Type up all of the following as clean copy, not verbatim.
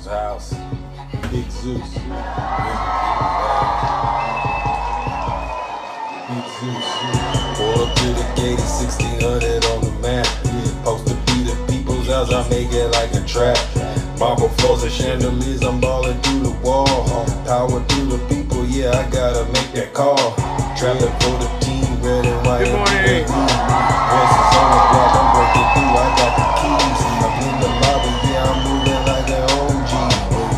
house. Big Zeus. Big Zeus. Pull up to the gate, 1600 on the map. Supposed to be the people's house, I make it like a trap. Marble floors and chandeliers, I'm balling through the wall. Power to the people, yeah, I gotta make that call. Trapping for the team, red and white. Good morning. Voices on the block, I'm breaking through, I got the keys. I'm in the lobby, yeah, I'm moving like an OG.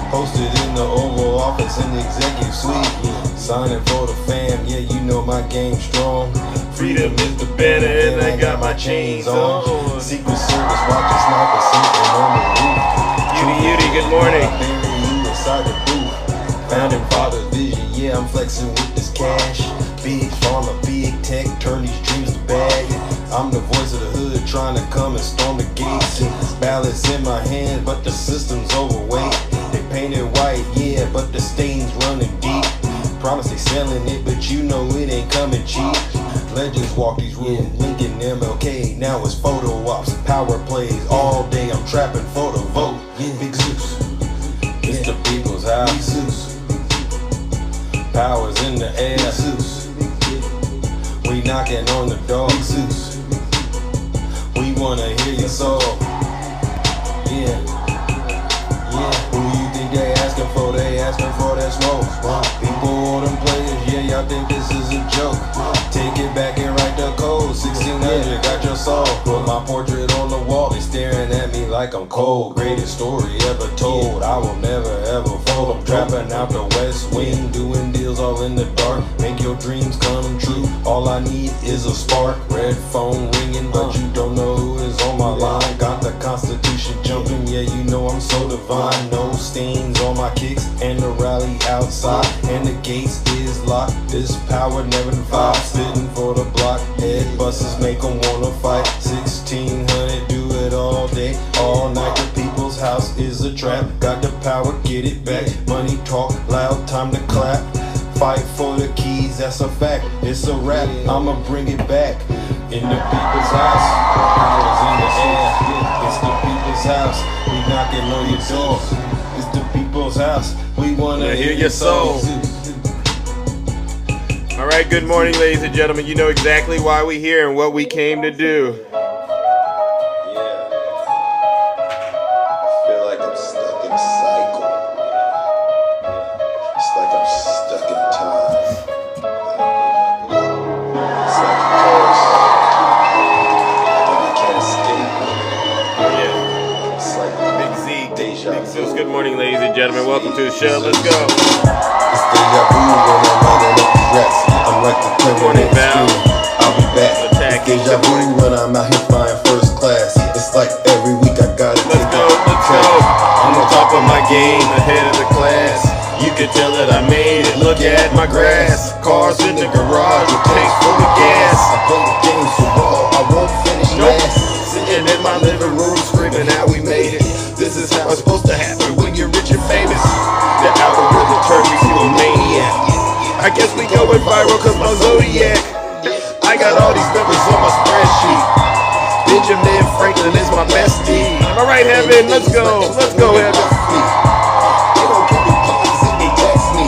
Posted in the Oval Office in the executive suite. Signing for the fam, yeah, you know my game strong. Freedom is the banner and I got my chains on. Secret Service watching snipers sleeping on the roof. Yudi, good morning. Inside the booth. Founding father's vision, yeah, I'm flexing with this cash. Big pharma, big tech, turn these dreams to bag. I'm the voice of the hood, trying to come and storm the gates. Ballots in my hand, but the system's overweight. They painted white, yeah, but the stains running deep. Promise they selling it, but you know it ain't coming cheap. Legends walk these rooms, Lincoln, MLK. Now it's photo ops, power plays all day. I'm trapping for the vote. Big Zeus, it's the people's house. Big Zeus, powers in the air. Big Zeus, we knocking on the door. Big Zeus, we wanna hear your soul. Yeah, yeah. Who you think they asking for? They asking for that smoke. People or them players, yeah, y'all think this is a joke. Take it back and write the code. 1600, got your soul. Put my portrait on the wall. They staring at me like I'm cold. Greatest story ever told. I will never ever fold. I'm trapping out the West Wing, doing deals all in the dark. Make your dreams come true. All I need is a spark. Red phone ringing, but you don't know who is on my line. Got the Constitution jumping, yeah, you know I'm so divine. No stains on my kicks and the rally outside, and the gates is locked. This power never divides. Spitting for the block, head buses make them wanna fight. 1600, do it all day, all night. The people's house is a trap. Got the power, get it back. Money talk loud, time to clap. Fight for the keys, that's a fact. It's a rap, I'ma bring it back. In the people's house, powers in the air. It's the people's house, we knocking on your door. It's the people's house, we wanna hear your soul. All right, good morning, ladies and gentlemen. You know exactly why we're here and what we came to do. Feel like I'm stuck in a cycle. It's like I'm stuck in time. It's like a curse. And I can't escape. Yeah. It's like Big Z, deja Big vu. Zeus. Good morning, ladies and gentlemen. Welcome to the show. Let's go. It's deja vu when I'm lining up the reps. I'm like the Good morning, Val. I'll be back. Attack. It's deja vu when I'm out here flying first class. It's like every week I gotta Let's take go, off the let's test. go. I'm on top of my game, ahead of the class. You can tell that I made it. Look at my grass. Cars in the garage with tanks full of gas. I play the game so raw, I won't finish last. Sitting in my living room screaming out we made it. This is how it's supposed to happen when you're rich and famous. The algorithm turned me to a maniac. I guess we going viral cause my zodiac. I got all these numbers on my spreadsheet. Benjamin Franklin is my bestie. All right, Heaven, let's go. Let's go, Heaven. They don't give me points if they text me.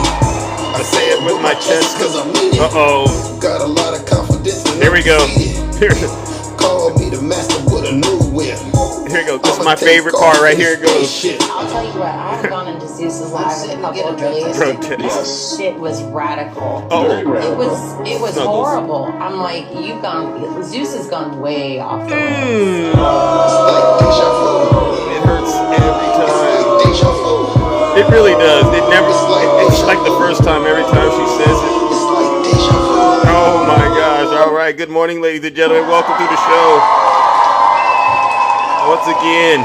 I say it with my chest cause I mean it. Uh-oh. Got a lot of confidence and Here we go. Here, Call me the master with a new whip. here we go. This is my favorite part right here. It goes. I'll tell you what, I've gone into Zeus's live with a couple of days. Drug test. This shit was radical. Oh. It was horrible. I'm like, Zeus has gone way off the rails. Mm. Like deja vu. It hurts every time. Like deja vu. It really does. It never. It's like the first time every time she says it. It's like deja vu. Oh my gosh. All right. Good morning, ladies and gentlemen. Welcome to the show. Once again,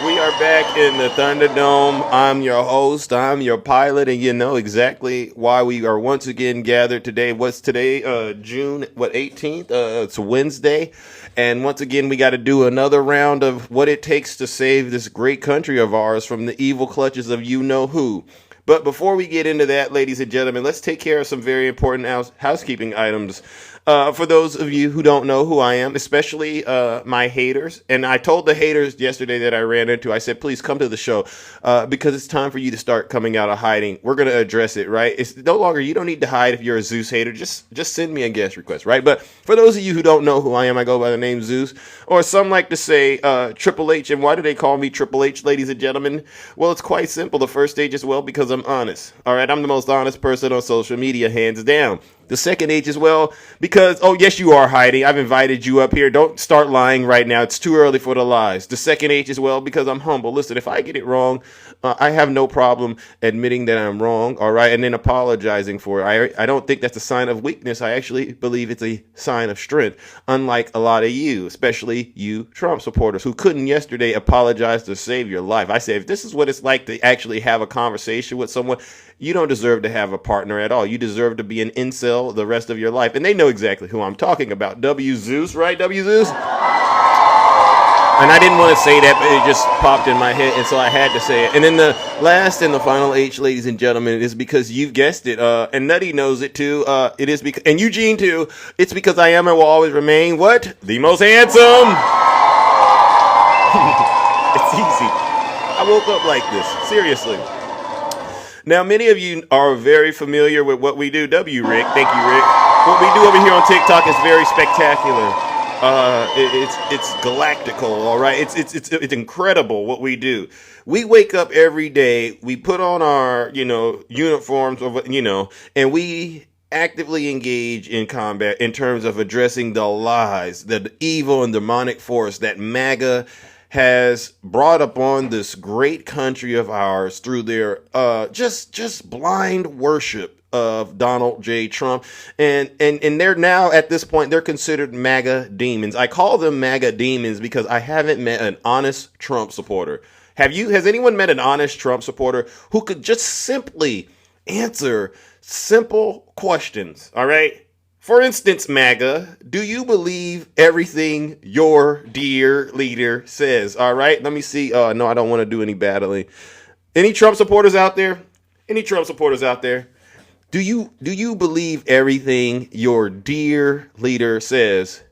we are back in the Thunderdome. I'm your host. I'm your pilot. And you know exactly why we are once again gathered today. What's today? June, 18th? It's Wednesday. And once again, we got to do another round of what it takes to save this great country of ours from the evil clutches of you-know-who. But before we get into that, ladies and gentlemen, let's take care of some very important housekeeping items. For those of you who don't know who I am, especially my haters, and I told the haters yesterday that I ran into, I said, please come to the show because it's time for you to start coming out of hiding. We're going to address it, right? It's no longer, you don't need to hide if you're a Zeus hater. Just send me a guest request, right? But for those of you who don't know who I am, I go by the name Zeus, or some like to say Triple H. And why do they call me Triple H, ladies and gentlemen? Well, it's quite simple. The first stage as well, because I'm honest. All right, I'm the most honest person on social media, hands down. The second age as well, because, oh, yes, you are hiding. I've invited you up here. Don't start lying right now. It's too early for the lies. The second age as well, because I'm humble. Listen, if I get it wrong, I have no problem admitting that I'm wrong, all right, and then apologizing for it. I don't think that's a sign of weakness. I actually believe it's a sign of strength, unlike a lot of you, especially you Trump supporters who couldn't yesterday apologize to save your life. I say, if this is what it's like to actually have a conversation with someone, you don't deserve to have a partner at all. You deserve to be an incel the rest of your life. And they know exactly who I'm talking about. W. Zeus, right? W. Zeus? And I didn't want to say that, but it just popped in my head, and so I had to say it. And then the last and the final H, ladies and gentlemen, is because you've guessed it, and Nutty knows it too. It is because, and Eugene too. It's because I am and will always remain what? The most handsome. It's easy. I woke up like this, seriously. Now, many of you are very familiar with what we do. W. Rick, thank you, Rick. What we do over here on TikTok is very spectacular. It's galactical, all right. It's incredible what we do. We wake up every day. We put on our uniforms, and we actively engage in combat in terms of addressing the lies, the evil and demonic force that MAGA has brought upon this great country of ours through their just blind worship of Donald J. Trump. And they're now, at this point, they're considered MAGA demons. I call them MAGA demons because I haven't met an honest Trump supporter. Has anyone met an honest Trump supporter who could just simply answer simple questions? All right. For instance, MAGA, do you believe everything your dear leader says? All right, let me see. No, I don't want to do any battling. Any Trump supporters out there? Any Trump supporters out there? Do you believe everything your dear leader says?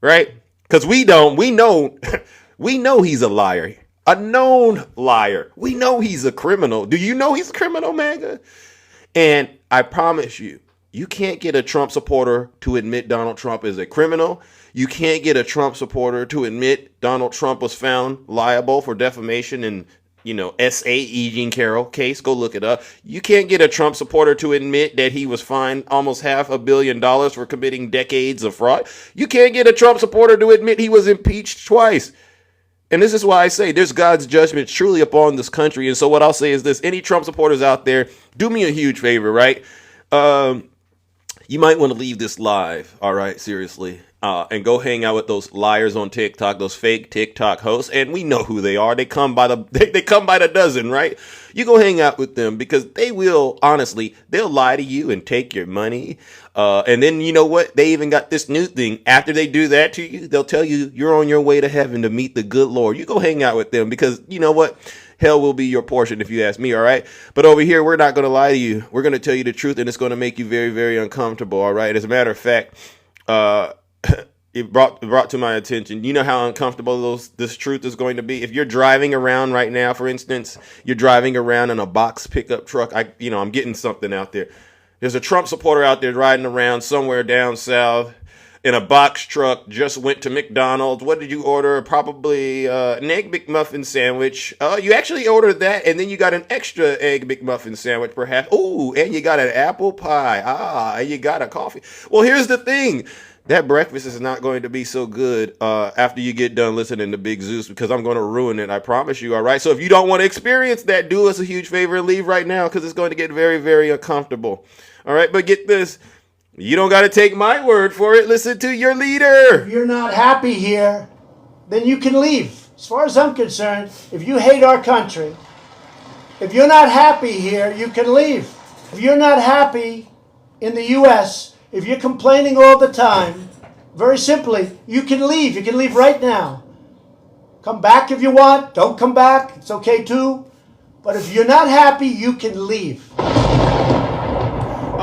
Right? Because we don't. We know he's a liar, a known liar. We know he's a criminal. Do you know he's a criminal, MAGA? And I promise you, you can't get a Trump supporter to admit Donald Trump is a criminal. You can't get a Trump supporter to admit Donald Trump was found liable for defamation and, S.A. E. Jean Carroll case. Go look it up. You can't get a Trump supporter to admit that he was fined almost $500 million for committing decades of fraud. You can't get a Trump supporter to admit he was impeached twice. And this is why I say there's God's judgment truly upon this country. And so what I'll say is this: any Trump supporters out there, do me a huge favor, right? You might want to leave this live, all right, seriously, and go hang out with those liars on TikTok, those fake TikTok hosts, and we know who they are. They come by the dozen, right? You go hang out with them because they will, honestly, they'll lie to you and take your money. And then you know what? They even got this new thing. After they do that to you, they'll tell you you're on your way to heaven to meet the good Lord. You go hang out with them because you know what? Hell will be your portion if you ask me, all right? But over here, we're not going to lie to you. We're going to tell you the truth, and it's going to make you very, very uncomfortable, all right? As a matter of fact, it brought to my attention, you know how uncomfortable this truth is going to be? If you're driving around right now, for instance, you're driving around in a box pickup truck. I'm getting something out there. There's a Trump supporter out there riding around somewhere down south in a box truck, just went to McDonald's. What did you order? Probably an Egg McMuffin sandwich. You actually ordered that, and then you got an extra Egg McMuffin sandwich, perhaps. Ooh, and you got an apple pie. And you got a coffee. Well, here's the thing. That breakfast is not going to be so good after you get done listening to Big Zeus, because I'm going to ruin it, I promise you, all right? So if you don't want to experience that, do us a huge favor and leave right now, because it's going to get very, very uncomfortable. All right, but get this. You don't got to take my word for it. Listen to your leader. If you're not happy here, then you can leave. As far as I'm concerned, if you hate our country, if you're not happy here, you can leave. If you're not happy in the U.S., if you're complaining all the time, very simply, you can leave. You can leave right now. Come back if you want. Don't come back. It's okay too. But if you're not happy, you can leave.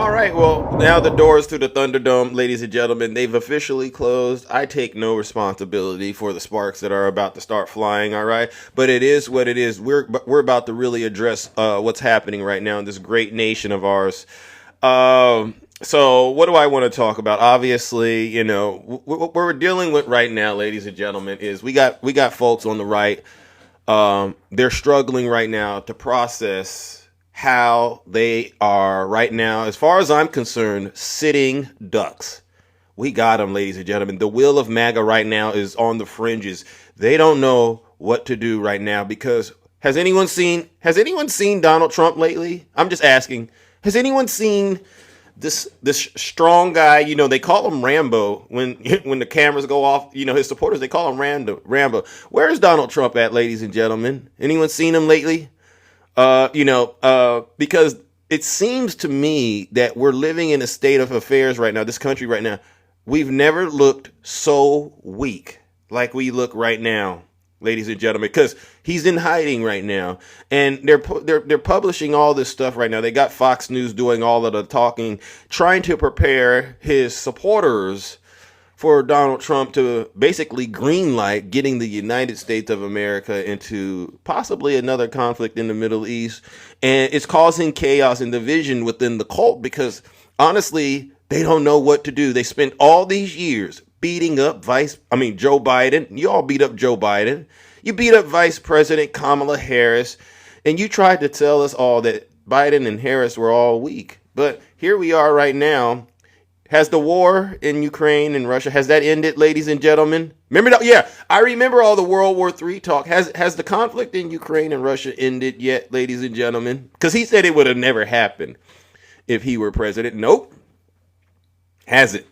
All right, well, now the doors to the Thunderdome, ladies and gentlemen, they've officially closed. I take no responsibility for the sparks that are about to start flying, all right? But it is what it is. We're about to really address what's happening right now in this great nation of ours. So what do I want to talk about? Obviously, you know, what we're dealing with right now, ladies and gentlemen, is we got folks on the right. They're struggling right now to process how they are right now, as far as I'm concerned, sitting ducks. We got them, ladies and gentlemen. The will of MAGA right now is on the fringes. They don't know what to do right now because has anyone seen Donald Trump lately? I'm just asking. Has anyone seen this strong guy? You know, they call him Rambo when the cameras go off. You know, his supporters, they call him Rambo. Where's Donald Trump at, ladies and gentlemen? Anyone seen him lately? Because it seems to me that we're living in a state of affairs right now, this country right now. We've never looked so weak like we look right now, ladies and gentlemen, because he's in hiding right now. And they're publishing all this stuff right now. They got Fox News doing all of the talking, trying to prepare his supporters for Donald Trump to basically greenlight getting the United States of America into possibly another conflict in the Middle East. And it's causing chaos and division within the cult because honestly, they don't know what to do. They spent all these years beating up Joe Biden. You all beat up Joe Biden. You beat up Vice President Kamala Harris. And you tried to tell us all that Biden and Harris were all weak. But here we are right now. Has the war in Ukraine and Russia, has that ended, ladies and gentlemen? Remember that? Yeah, I remember all the World War III talk. Has the conflict in Ukraine and Russia ended yet, ladies and gentlemen? Because he said it would have never happened if he were president. Nope. Has it?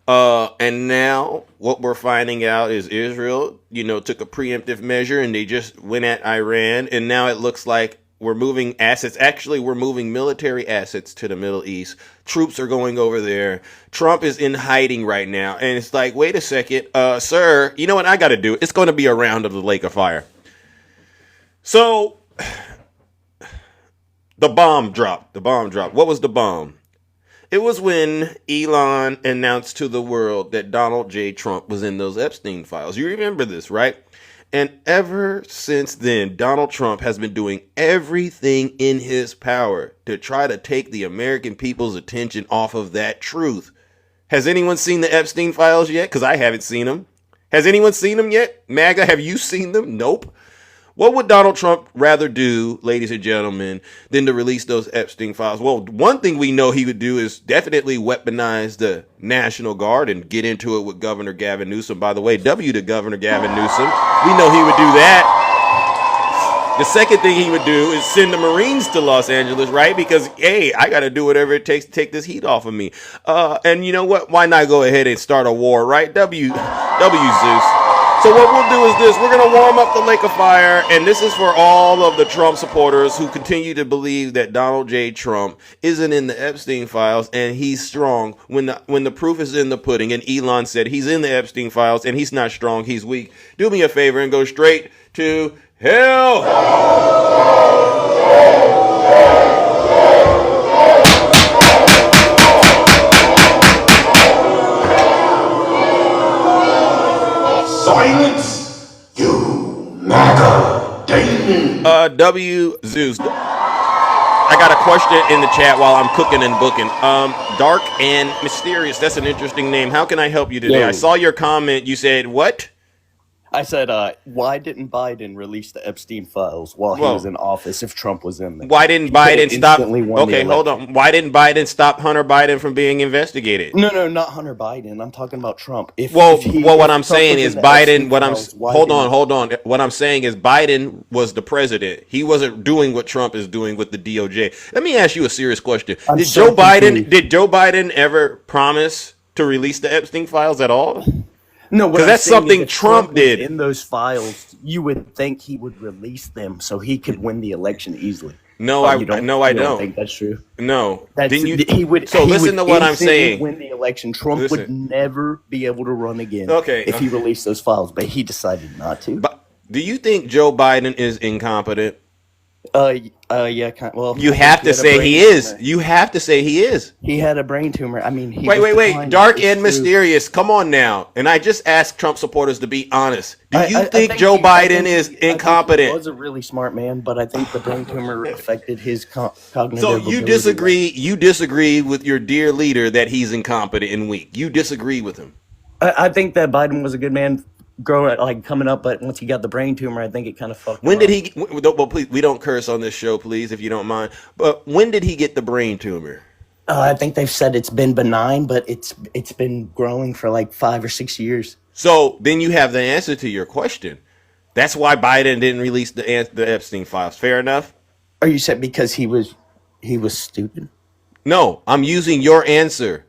And now what we're finding out is Israel, you know, took a preemptive measure and they just went at Iran. And now it looks like we're moving assets. Actually, we're moving military assets to the Middle East. Troops are going over there. Trump is in hiding right now. And it's like, wait a second, sir, you know what I got to do? It's going to be a round of the Lake of Fire. So the bomb dropped. What was the bomb? It was when Elon announced to the world that Donald J. Trump was in those Epstein files. You remember this, right? And ever since then, Donald Trump has been doing everything in his power to try to take the American people's attention off of that truth. Has anyone seen the Epstein files yet? Because I haven't seen them. Has anyone seen them yet? MAGA, have you seen them? Nope. What would Donald Trump rather do, ladies and gentlemen, than to release those Epstein files? Well, one thing we know he would do is definitely weaponize the National Guard and get into it with Governor Gavin Newsom. By the way, W to Governor Gavin Newsom. We know he would do that. The second thing he would do is send the Marines to Los Angeles, right? Because, hey, I got to do whatever it takes to take this heat off of me. And you know what? Why not go ahead and start a war, right? W Zeus. So what we'll do is this. We're going to warm up the Lake of Fire, and this is for all of the Trump supporters who continue to believe that Donald J. Trump isn't in the Epstein files and he's strong when the proof is in the pudding. And Elon said he's in the Epstein files and he's not strong, he's weak. Do me a favor and go straight to hell. Silence, you MAGA demon. W Zeus. I got a question in the chat while I'm cooking and booking. Dark and Mysterious. That's an interesting name. How can I help you today? Yo. I saw your comment. You said what? I said, why didn't Biden release the Epstein files while he was in office if Trump was in there? Why didn't He could've Biden stop? instantly won the Okay, hold election. on. Why didn't Biden stop Hunter Biden from being investigated? No, not Hunter Biden. I'm talking about Trump. Well, If what I'm Trump saying was is in the Biden. Epstein What I'm files, why hold didn't- on. What I'm saying is Biden was the president. He wasn't doing what Trump is doing with the DOJ. Let me ask you a serious question. I'm Did so confused. Joe Biden ever promise to release the Epstein files at all? No, what 'Cause I'm that's saying is something if Trump was did. in those files. You would think he would release them so he could win the election easily. No, Oh, I you don't don't. think that's true. No. That's, Didn't you? he would. So he listen would to what I'm instantly saying. Win the election. Trump would Listen. never be able to run again. Okay. If he released those files, but he decided not to. But do you think Joe Biden is incompetent? Yeah. Well, You I think have he to had a say brain he is. tumor. You have to say he is. He had a brain tumor. I mean, he Wait, was wait, wait. declining. Dark It's and true. mysterious. Come on now. And I just asked Trump supporters to be honest. Do you I think think Joe I Biden think is I think he incompetent? was a really smart man, but I think the brain tumor affected his So cognitive you ability. disagree? You disagree with your dear leader that he's incompetent and weak. You disagree with him. I think that Biden was a good man coming up, but once he got the brain tumor, I think it kind of fucked him When did up. he? Well, please, we don't curse on this show, please, if you don't mind. But when did he get the brain tumor? I think they've said it's been benign, but it's been growing for like 5 or 6 years. So then you have the answer to your question. That's why Biden didn't release the Epstein files. Fair enough. Or you said because he was stupid? No, I'm using your answer.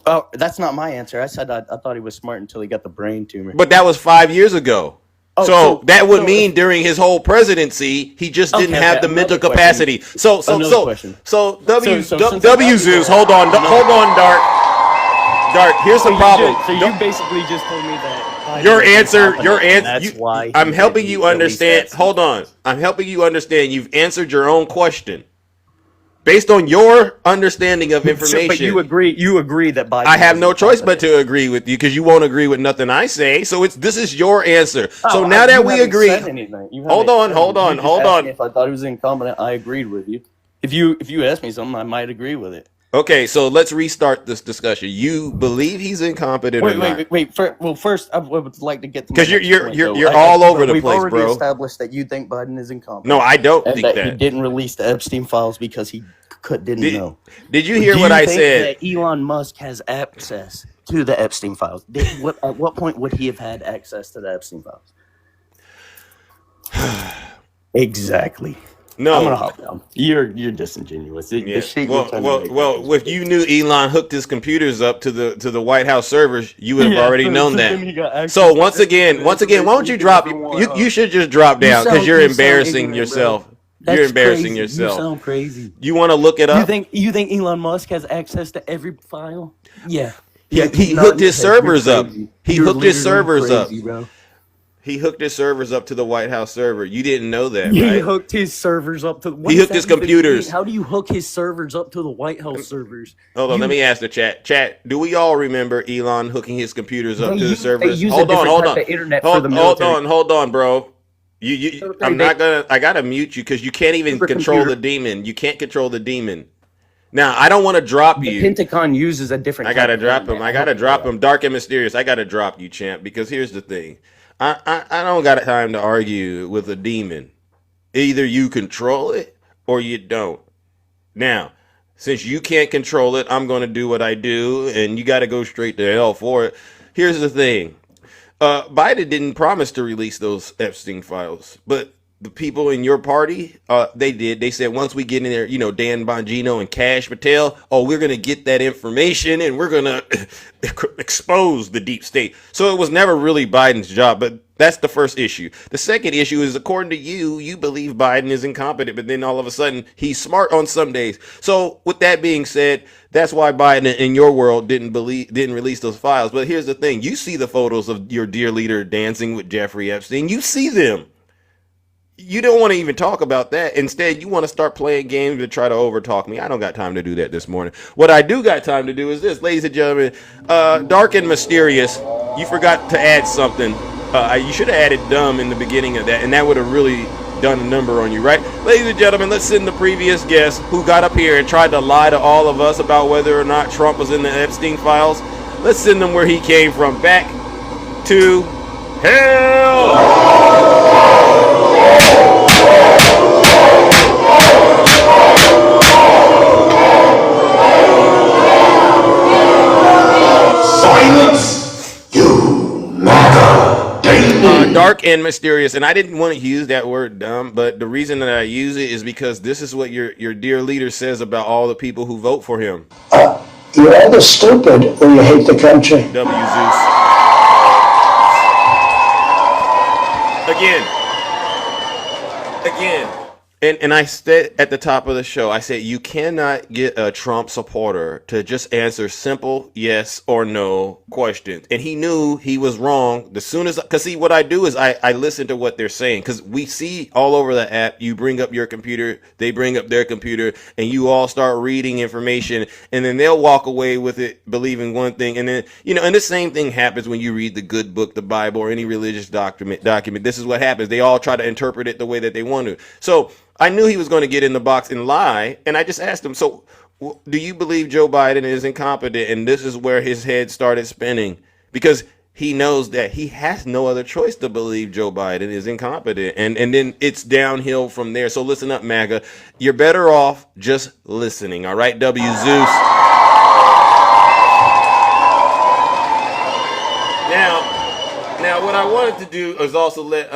Oh, that's not my answer. I said I thought he was smart until he got the brain tumor. But that was 5 years ago. Oh, So that would so mean during his whole presidency, he just didn't have the mental another capacity. question. Another question. So since W Zeus, hold on, Dark. Dark, here's the problem. You basically just told me that Your Biden was answer, incompetent, and that's why I'm he helping didn't you release understand. that. Hold on. I'm helping you understand. You've answered your own question based on your understanding of information. But you agree that Biden. I have was no choice but incompetent. to agree with you because you won't agree with nothing I say. So this is your answer. So Oh, now you that we haven't agree, said anything. You hold haven't on, said anything. You just asked me on. if I thought he was incompetent, I agreed with you. If you asked me something, I might agree with it. Okay, so let's restart this discussion. You believe he's incompetent or not? Wait. First, I would like to get to my Because next point, though. you're all over the We've place, already bro. established that you think Biden is incompetent. No, I don't and think that he that. didn't release the Epstein files because he didn't know. Did you hear Do what you I think said? that Elon Musk has access to the Epstein files? At what point would he have had access to the Epstein files? Exactly. No. I'm gonna hop down. You're disingenuous. Yeah. Well, if you knew Elon hooked his computers up to the White House servers, you would have already known that. So once again, why don't you drop? You should just drop down because you're embarrassing yourself. You're embarrassing yourself. You sound crazy. You want to look it up? You think Elon Musk has access to every file? Yeah. He hooked his servers up. He hooked his servers up. Bro. He hooked his servers up to the White House server. You didn't know that, He right? hooked his servers up to. He hooked his computers. How do you hook his servers up to the White House servers? Hold on, let me ask the chat. Chat, do we all remember Elon hooking his computers up to the servers? Hold on, bro. I gotta mute you because you can't even control the demon. You can't control the demon. Now, I don't want to drop you. Pentagon uses a different. I gotta drop him. Dark and mysterious. I gotta drop you, champ. Because here's the thing. I don't got time to argue with a demon. Either you control it or you don't. Now, since you can't control it, I'm going to do what I do, and you got to go straight to hell for it. Here's the thing. Biden didn't promise to release those Epstein files, but the people in your party, they did. They said once we get in there, Dan Bongino and Kash Patel, we're going to get that information and we're going to expose the deep state. So it was never really Biden's job, but that's the first issue. The second issue is, according to you, you believe Biden is incompetent, but then all of a sudden he's smart on some days. So with that being said, that's why Biden in your world didn't release those files. But here's the thing. You see the photos of your dear leader dancing with Jeffrey Epstein. You see them. You don't want to even talk about that. Instead, you want to start playing games to try to overtalk me. I don't got time to do that this morning. What I do got time to do is this, ladies and gentlemen. Dark and mysterious. You forgot to add something. You should have added dumb in the beginning of that, and that would have really done a number on you, right? Ladies and gentlemen, let's send the previous guest who got up here and tried to lie to all of us about whether or not Trump was in the Epstein files. Let's send him where he came from, back to hell. Silence, you MAGA demon. Dark and mysterious, and I didn't want to use that word dumb, but the reason that I use it is because this is what your dear leader says about all the people who vote for him. You're either stupid or you hate the country. W Zeus. Again, And I said at the top of the show, I said you cannot get a Trump supporter to just answer simple yes or no questions. And he knew he was wrong as soon as, because see, what I do is I listen to what they're saying, because we see all over the app, you bring up your computer, they bring up their computer, and you all start reading information, and then they'll walk away with it believing one thing. And then, and the same thing happens when you read the good book, the Bible, or any religious document. This is what happens. They all try to interpret it the way that they want to. So I knew he was going to get in the box and lie, and I just asked him, so do you believe Joe Biden is incompetent? And this is where his head started spinning, because he knows that he has no other choice to believe Joe Biden is incompetent. And then it's downhill from there. So listen up, MAGA. You're better off just listening, all right? W. Zeus. Now, what I wanted to do is also let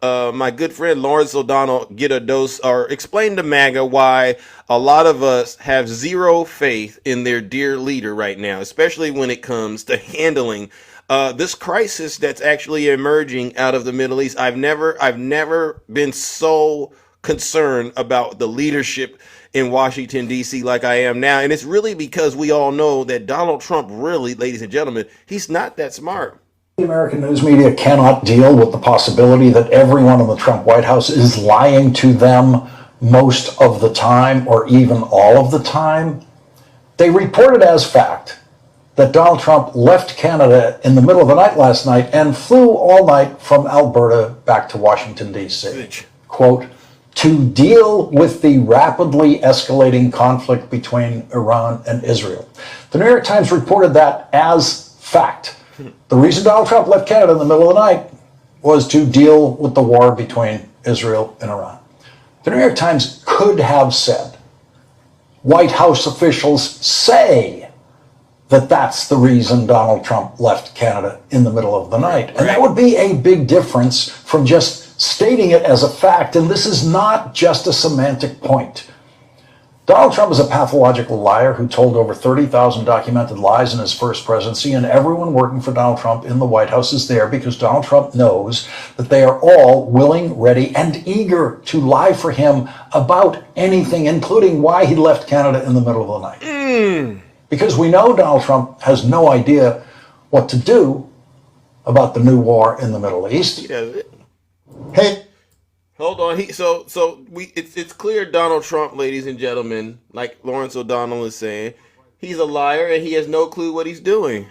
my good friend Lawrence O'Donnell get a dose, or explain to MAGA why a lot of us have zero faith in their dear leader right now, especially when it comes to handling this crisis that's actually emerging out of the Middle East. I've never been so concerned about the leadership in Washington, D.C. like I am now. And it's really because we all know that Donald Trump really, ladies and gentlemen, he's not that smart. The American news media cannot deal with the possibility that everyone in the Trump White House is lying to them most of the time, or even all of the time. They reported as fact that Donald Trump left Canada in the middle of the night last night and flew all night from Alberta back to Washington, D.C. Quote, to deal with the rapidly escalating conflict between Iran and Israel. The New York Times reported that as fact. The reason Donald Trump left Canada in the middle of the night was to deal with the war between Israel and Iran. The New York Times could have said, White House officials say that that's the reason Donald Trump left Canada in the middle of the night. And that would be a big difference from just stating it as a fact. And this is not just a semantic point. Donald Trump is a pathological liar who told over 30,000 documented lies in his first presidency, and everyone working for Donald Trump in the White House is there because Donald Trump knows that they are all willing, ready, and eager to lie for him about anything, including why he left Canada in the middle of the night. Because we know Donald Trump has no idea what to do about the new war in the Middle East. Hey. Hold on. It's clear Donald Trump, ladies and gentlemen, like Lawrence O'Donnell is saying, he's a liar and he has no clue what he's doing.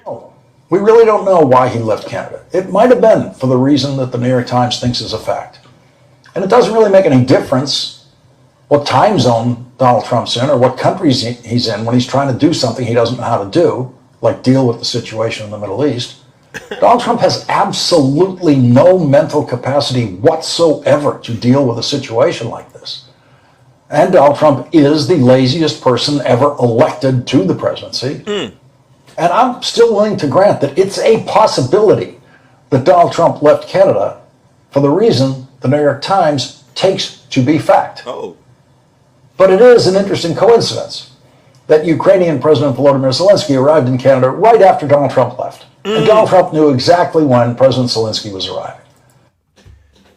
We really don't know why he left Canada. It might have been for the reason that the New York Times thinks is a fact. And it doesn't really make any difference what time zone Donald Trump's in or what countries he's in when he's trying to do something he doesn't know how to do, like deal with the situation in the Middle East. Donald Trump has absolutely no mental capacity whatsoever to deal with a situation like this. And Donald Trump is the laziest person ever elected to the presidency. And I'm still willing to grant that it's a possibility that Donald Trump left Canada for the reason the New York Times takes to be fact. But it is an interesting coincidence that Ukrainian President Volodymyr Zelensky arrived in Canada right after Donald Trump left. And Donald Trump knew exactly when President Zelensky was arriving.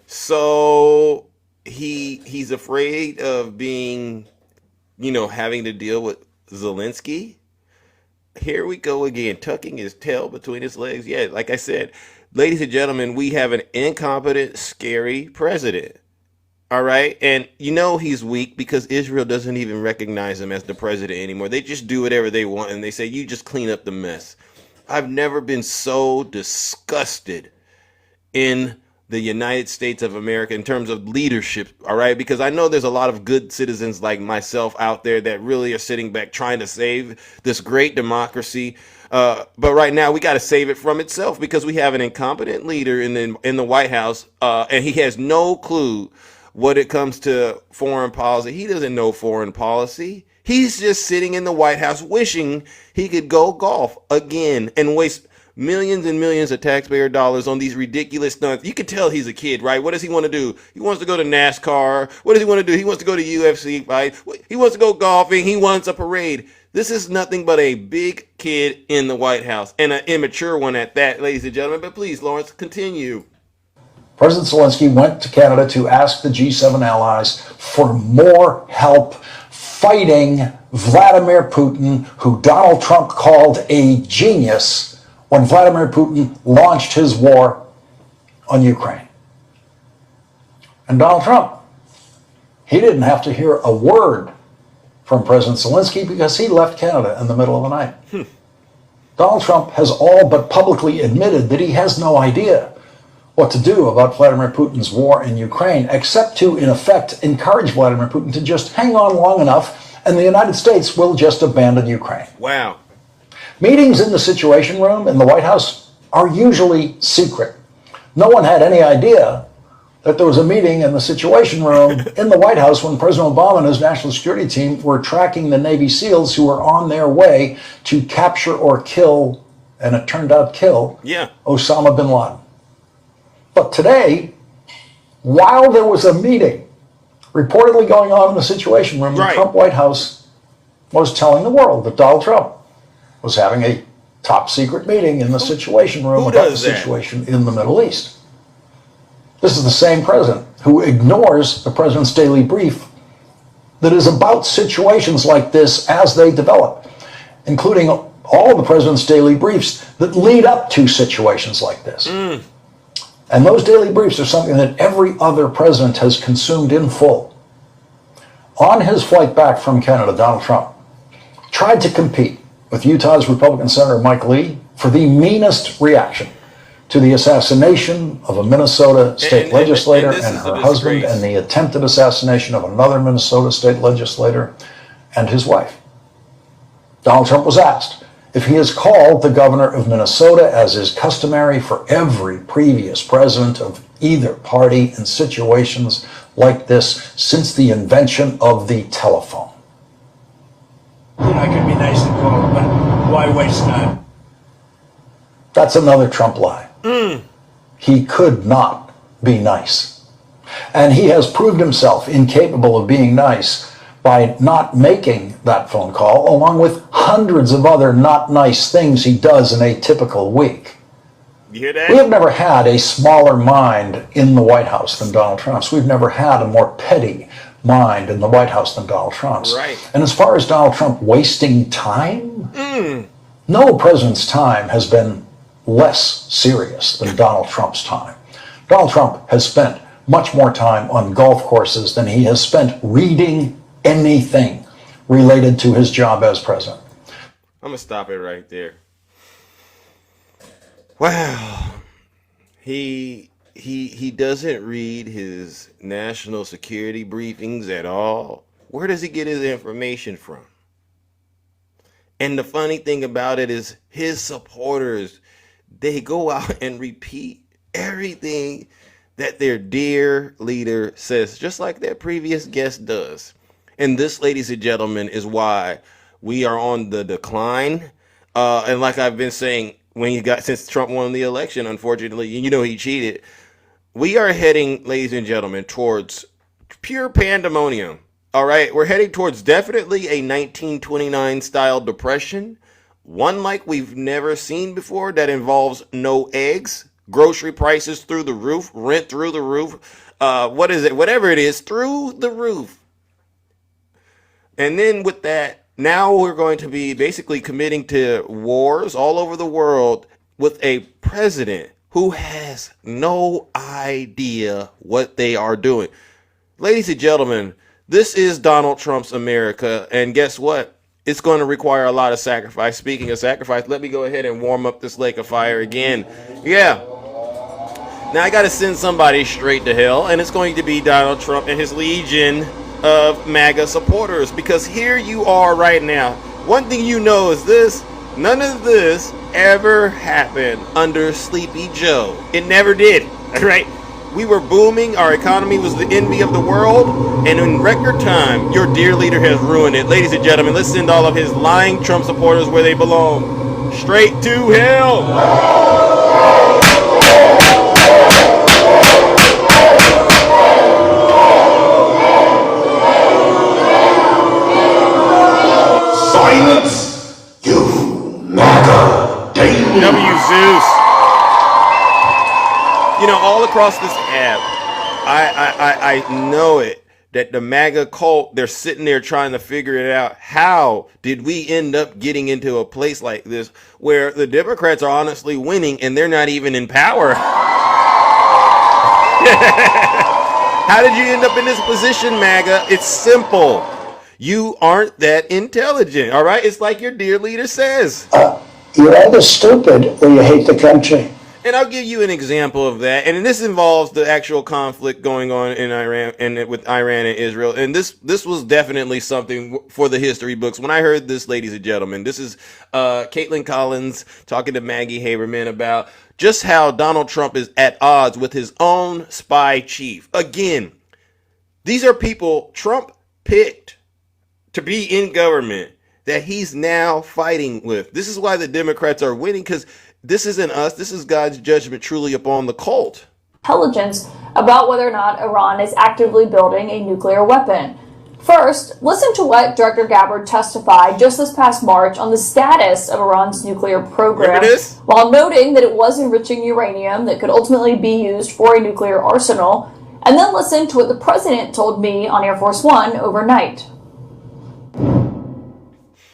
So he's afraid of being, having to deal with Zelensky. Here we go again, tucking his tail between his legs. Yeah, like I said, ladies and gentlemen, we have an incompetent, scary president. All right. And he's weak because Israel doesn't even recognize him as the president anymore. They just do whatever they want. And they say, you just clean up the mess. I've never been so disgusted in the United States of America in terms of leadership. All right. Because I know there's a lot of good citizens like myself out there that really are sitting back trying to save this great democracy. But right now we got to save it from itself because we have an incompetent leader in the White House and he has no clue when it comes to foreign policy. He doesn't know foreign policy. He's just sitting in the White House wishing he could go golf again and waste millions and millions of taxpayer dollars on these ridiculous stunts. You can tell he's a kid, right? What does he want to do? He wants to go to NASCAR. What does he want to do? He wants to go to UFC fight. He wants to go golfing. He wants a parade. This is nothing but a big kid in the White House and an immature one at that, ladies and gentlemen. But please, Lawrence, continue. President Zelensky went to Canada to ask the G7 allies for more help fighting Vladimir Putin, who Donald Trump called a genius when Vladimir Putin launched his war on Ukraine. And Donald Trump, he didn't have to hear a word from President Zelensky because he left Canada in the middle of the night. Donald Trump has all but publicly admitted that he has no idea what to do about Vladimir Putin's war in Ukraine, except to, in effect, encourage Vladimir Putin to just hang on long enough and the United States will just abandon Ukraine. Wow. Meetings in the Situation Room in the White House are usually secret. No one had any idea that there was a meeting in the Situation Room in the White House when President Obama and his national security team were tracking the Navy SEALs who were on their way to capture or kill, and it turned out kill, Osama bin Laden. But today, while there was a meeting reportedly going on in the Situation Room, the Trump White House was telling the world that Donald Trump was having a top secret meeting in the Situation Room about the situation in the Middle East. This is the same president who ignores the president's daily brief that is about situations like this as they develop, including all of the president's daily briefs that lead up to situations like this. And those daily briefs are something that every other president has consumed in full. On his flight back from Canada, Donald Trump tried to compete with Utah's Republican Senator Mike Lee for the meanest reaction to the assassination of a Minnesota state legislator and her husband, and the attempted assassination of another Minnesota state legislator and his wife. Donald Trump was asked if he has called the governor of Minnesota, as is customary for every previous president of either party in situations like this since the invention of the telephone. I could be nice and call him, but why waste time? That's another Trump lie. He could not be nice. And he has proved himself incapable of being nice by not making that phone call, along with hundreds of other not nice things he does in a typical week. You hear that? We have never had a smaller mind in the White House than Donald Trump's. We've never had a more petty mind in the White House than Donald Trump's. Right. And as far as Donald Trump wasting time, no president's time has been less serious than Donald Trump's time. Donald Trump has spent much more time on golf courses than he has spent reading anything related to his job as president. I'm going to stop it right there. Wow. He doesn't read his national security briefings at all. Where does he get his information from? And the funny thing about it is his supporters, they go out and repeat everything that their dear leader says, just like their previous guest does. And this, ladies and gentlemen, is why we are on the decline. And like I've been saying, since Trump won the election, unfortunately, he cheated. We are heading, ladies and gentlemen, towards pure pandemonium. All right, we're heading towards definitely a 1929 style depression, one like we've never seen before, that involves no eggs, grocery prices through the roof, rent through the roof, whatever it is, through the roof. And then with that, now we're going to be basically committing to wars all over the world with a president who has no idea what they are doing. Ladies and gentlemen, this is Donald Trump's America, and guess what? It's going to require a lot of sacrifice. Speaking of sacrifice, let me go ahead and warm up this lake of fire again. Yeah. Now I got to send somebody straight to hell, and it's going to be Donald Trump and his legion of MAGA supporters, because here you are right now. One thing you know is this: none of this ever happened under Sleepy Joe. It never did. All right. We were booming. Our economy was the envy of the world. And in record time, your dear leader has ruined it. Ladies and gentlemen, let's send all of his lying Trump supporters where they belong. Straight to hell. Silence, you MAGA demon. W. Zeus. All across this I know it. That the MAGA cult, they're sitting there trying to figure it out. How did we end up getting into a place like this where the Democrats are honestly winning and they're not even in power? How did you end up in this position, MAGA? It's simple. You aren't that intelligent, all right? It's like your dear leader says. You're either stupid or you hate the country. And I'll give you an example of that. And this involves the actual conflict going on in Iran and with Iran and Israel. And this was definitely something for the history books. When I heard this, ladies and gentlemen, this is Caitlin Collins talking to Maggie Haberman about just how Donald Trump is at odds with his own spy chief. Again, these are people Trump picked to be in government that he's now fighting with. This is why the Democrats are winning, because this isn't us. This is God's judgment truly upon the cult. Intelligence about whether or not Iran is actively building a nuclear weapon. First, listen to what Director Gabbard testified just this past March on the status of Iran's nuclear program, while noting that it was enriching uranium that could ultimately be used for a nuclear arsenal. And then listen to what the president told me on Air Force One overnight.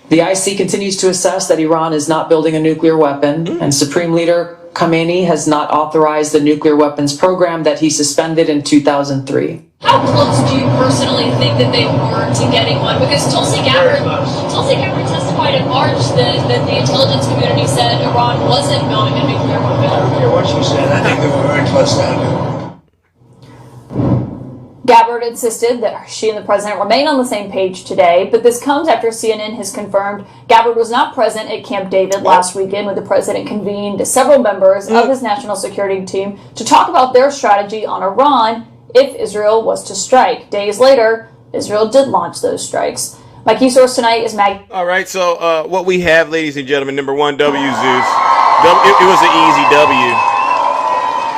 The IC continues to assess that Iran is not building a nuclear weapon, and Supreme Leader Khamenei has not authorized the nuclear weapons program that he suspended in 2003. How close do you personally think that they were to getting one? Because Tulsi Gabbard testified in March that the intelligence community said Iran wasn't building a nuclear weapon. I don't care what she said. I think they were very close down to it. Gabbard insisted that she and the president remain on the same page today, but this comes after CNN has confirmed Gabbard was not present at Camp David last weekend when the president convened several members of his national security team to talk about their strategy on Iran if Israel was to strike. Days later, Israel did launch those strikes. My key source tonight is Maggie. All right, so what we have, ladies and gentlemen, number one, W, Zeus. It was an easy W.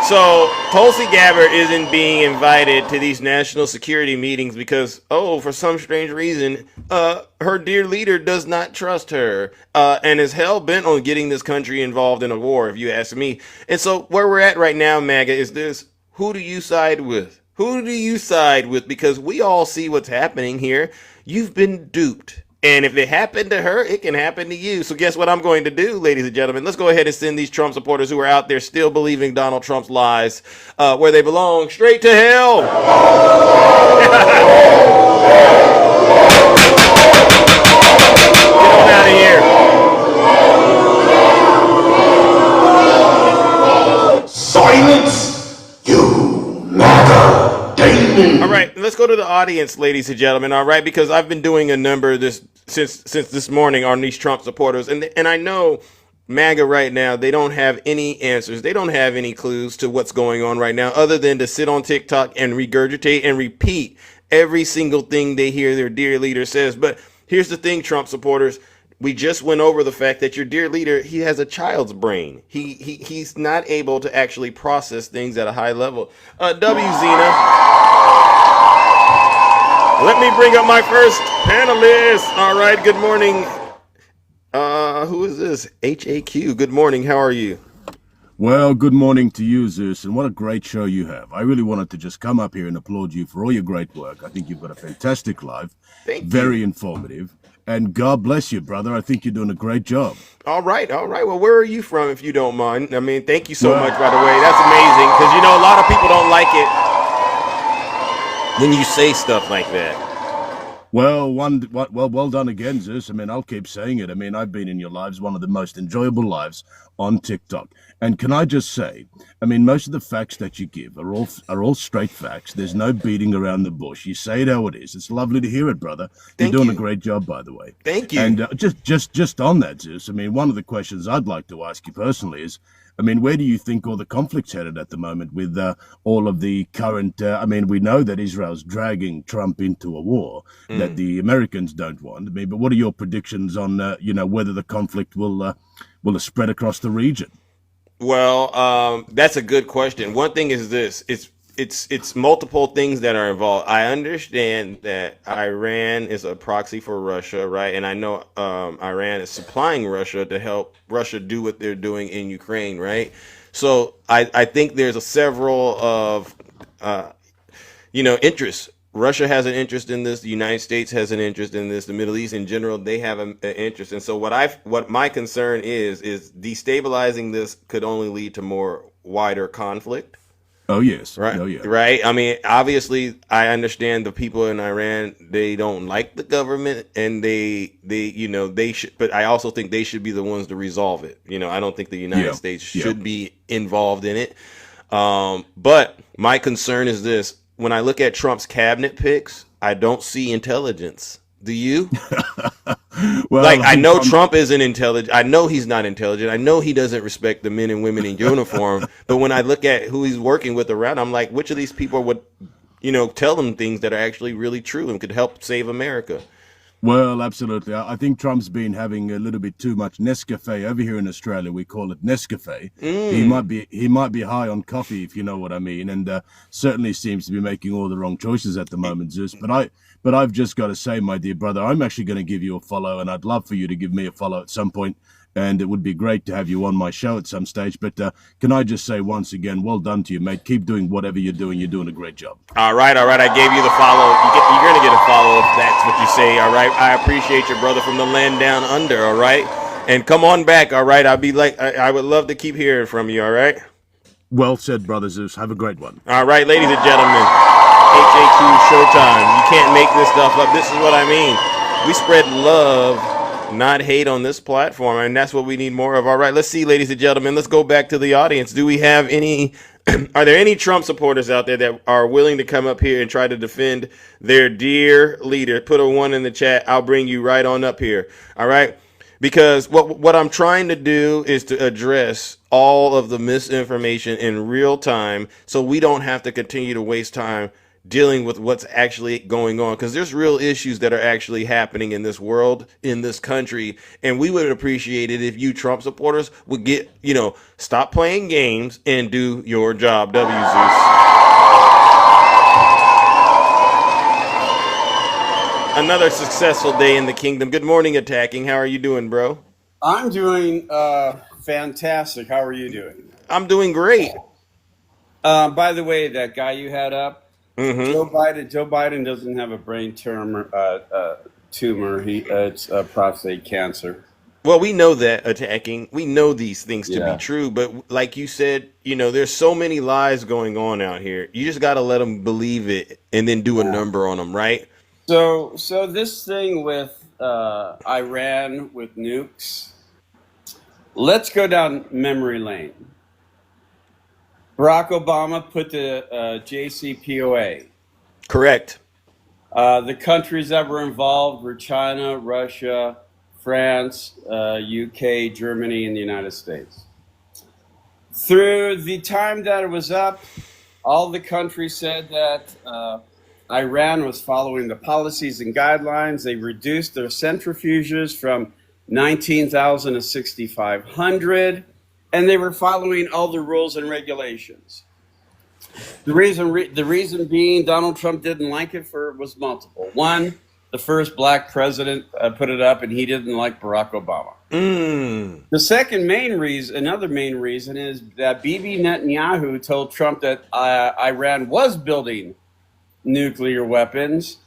So Tulsi Gabbard isn't being invited to these national security meetings because, for some strange reason, her dear leader does not trust her and is hell-bent on getting this country involved in a war, if you ask me. And so where we're at right now, MAGA, is this: who do you side with? Who do you side with? Because we all see what's happening here. You've been duped. And if it happened to her, it can happen to you. So guess what I'm going to do, ladies and gentlemen? Let's go ahead and send these Trump supporters who are out there still believing Donald Trump's lies where they belong, straight to hell. Get on out of here. Silence, you MAGA demon. All right, let's go to the audience, ladies and gentlemen. All right, because I've been doing a number of this since this morning on these Trump supporters, and I know MAGA right now, they don't have any answers. They don't have any clues to what's going on right now other than to sit on TikTok and regurgitate and repeat every single thing they hear their dear leader says. But here's the thing, Trump supporters. We just went over the fact that your dear leader, he has a child's brain. He's not able to actually process things at a high level. Zena. Let me bring up my first panelist. All right, good morning. Who is this? HAQ. Good morning. How are you? Well, good morning to you, Zeus, and what a great show you have. I really wanted to just come up here and applaud you for all your great work. I think you've got a fantastic life. Thank you. Very informative. And God bless you, brother. I think you're doing a great job. All right. Well, where are you from, if you don't mind? I mean, thank you so much, by the way. That's amazing, because, a lot of people don't like it when you say stuff like that. Well, well done again, Zeus. I mean, I'll keep saying it. I mean, I've been in your lives, one of the most enjoyable lives on TikTok. And can I just say, I mean, most of the facts that you give are all straight facts. There's no beating around the bush. You say it how it is. It's lovely to hear it, brother. You're doing a great job, by the way. Thank you. And just on that, Zeus, I mean, one of the questions I'd like to ask you personally is, I mean, where do you think all the conflict's headed at the moment with all of the current, I mean, we know that Israel's dragging Trump into a war that the Americans don't want. I mean, but what are your predictions on, whether the conflict will spread across the region? Well, that's a good question. One thing is this: it's multiple things that are involved. I understand that Iran is a proxy for Russia, right? And I know Iran is supplying Russia to help Russia do what they're doing in Ukraine, right? So I think there's several of interests. Russia has an interest in this. The United States has an interest in this. The Middle East in general, they have an interest. And so what my concern is destabilizing this could only lead to more wider conflict. Oh yes. Right. Oh yeah. Right. I mean, obviously, I understand the people in Iran. They don't like the government, and they should. But I also think they should be the ones to resolve it. I don't think the United States should be involved in it. But my concern is this: when I look at Trump's cabinet picks, I don't see intelligence. Do you? Well, I know Trump isn't intelligent. I know he's not intelligent. I know he doesn't respect the men and women in uniform. But when I look at who he's working with around, I'm like, which of these people would, tell him things that are actually really true and could help save America? Well, absolutely. I think Trump's been having a little bit too much Nescafe. Over here in Australia, we call it Nescafe. He might be high on coffee, if you know what I mean, and certainly seems to be making all the wrong choices at the moment, Zeus. But I've just got to say, my dear brother, I'm actually going to give you a follow, and I'd love for you to give me a follow at some point. And it would be great to have you on my show at some stage. But can I just say once again, well done to you, mate. Keep doing whatever you're doing. You're doing a great job. All right. I gave you the follow. You're going to get a follow if that's what you say. All right. I appreciate your brother from the land down under. All right. And come on back. All right. I would love to keep hearing from you. All right. Well said, brother Zeus. Have a great one. All right, ladies and gentlemen. HAQ Showtime. You can't make this stuff up. This is what I mean. We spread love, not hate on this platform, and that's what we need more of. All right, let's see, ladies and gentlemen. Let's go back to the audience. Do we have any? Are there any Trump supporters out there that are willing to come up here and try to defend their dear leader? Put a 1 in the chat. I'll bring you right on up here. All right. Because what I'm trying to do is to address all of the misinformation in real time so we don't have to continue to waste time dealing with what's actually going on, because there's real issues that are actually happening in this world, in this country, and we would appreciate it if you Trump supporters would stop playing games and do your job. Zeus. Another successful day in the kingdom. Good morning, Attacking. How are you doing, bro? I'm doing fantastic. How are you doing? I'm doing great. By the way, that guy you had up, Joe Biden doesn't have a brain tumor. It's prostate cancer. Well, we know that, Attacking. We know these things to be true, but like you said, there's so many lies going on out here. You just got to let them believe it and then do a number on them, right? So this thing with Iran with nukes, let's go down memory lane. Barack Obama put the JCPOA. Correct. The countries that were involved were China, Russia, France, UK, Germany, and the United States. Through the time that it was up, all the countries said that Iran was following the policies and guidelines. They reduced their centrifuges from 19,000 to 6,500, and they were following all the rules and regulations. The reason being Donald Trump didn't like it was multiple. One, the first black president put it up, and he didn't like Barack Obama. The second another main reason is that Bibi Netanyahu told Trump that Iran was building nuclear weapons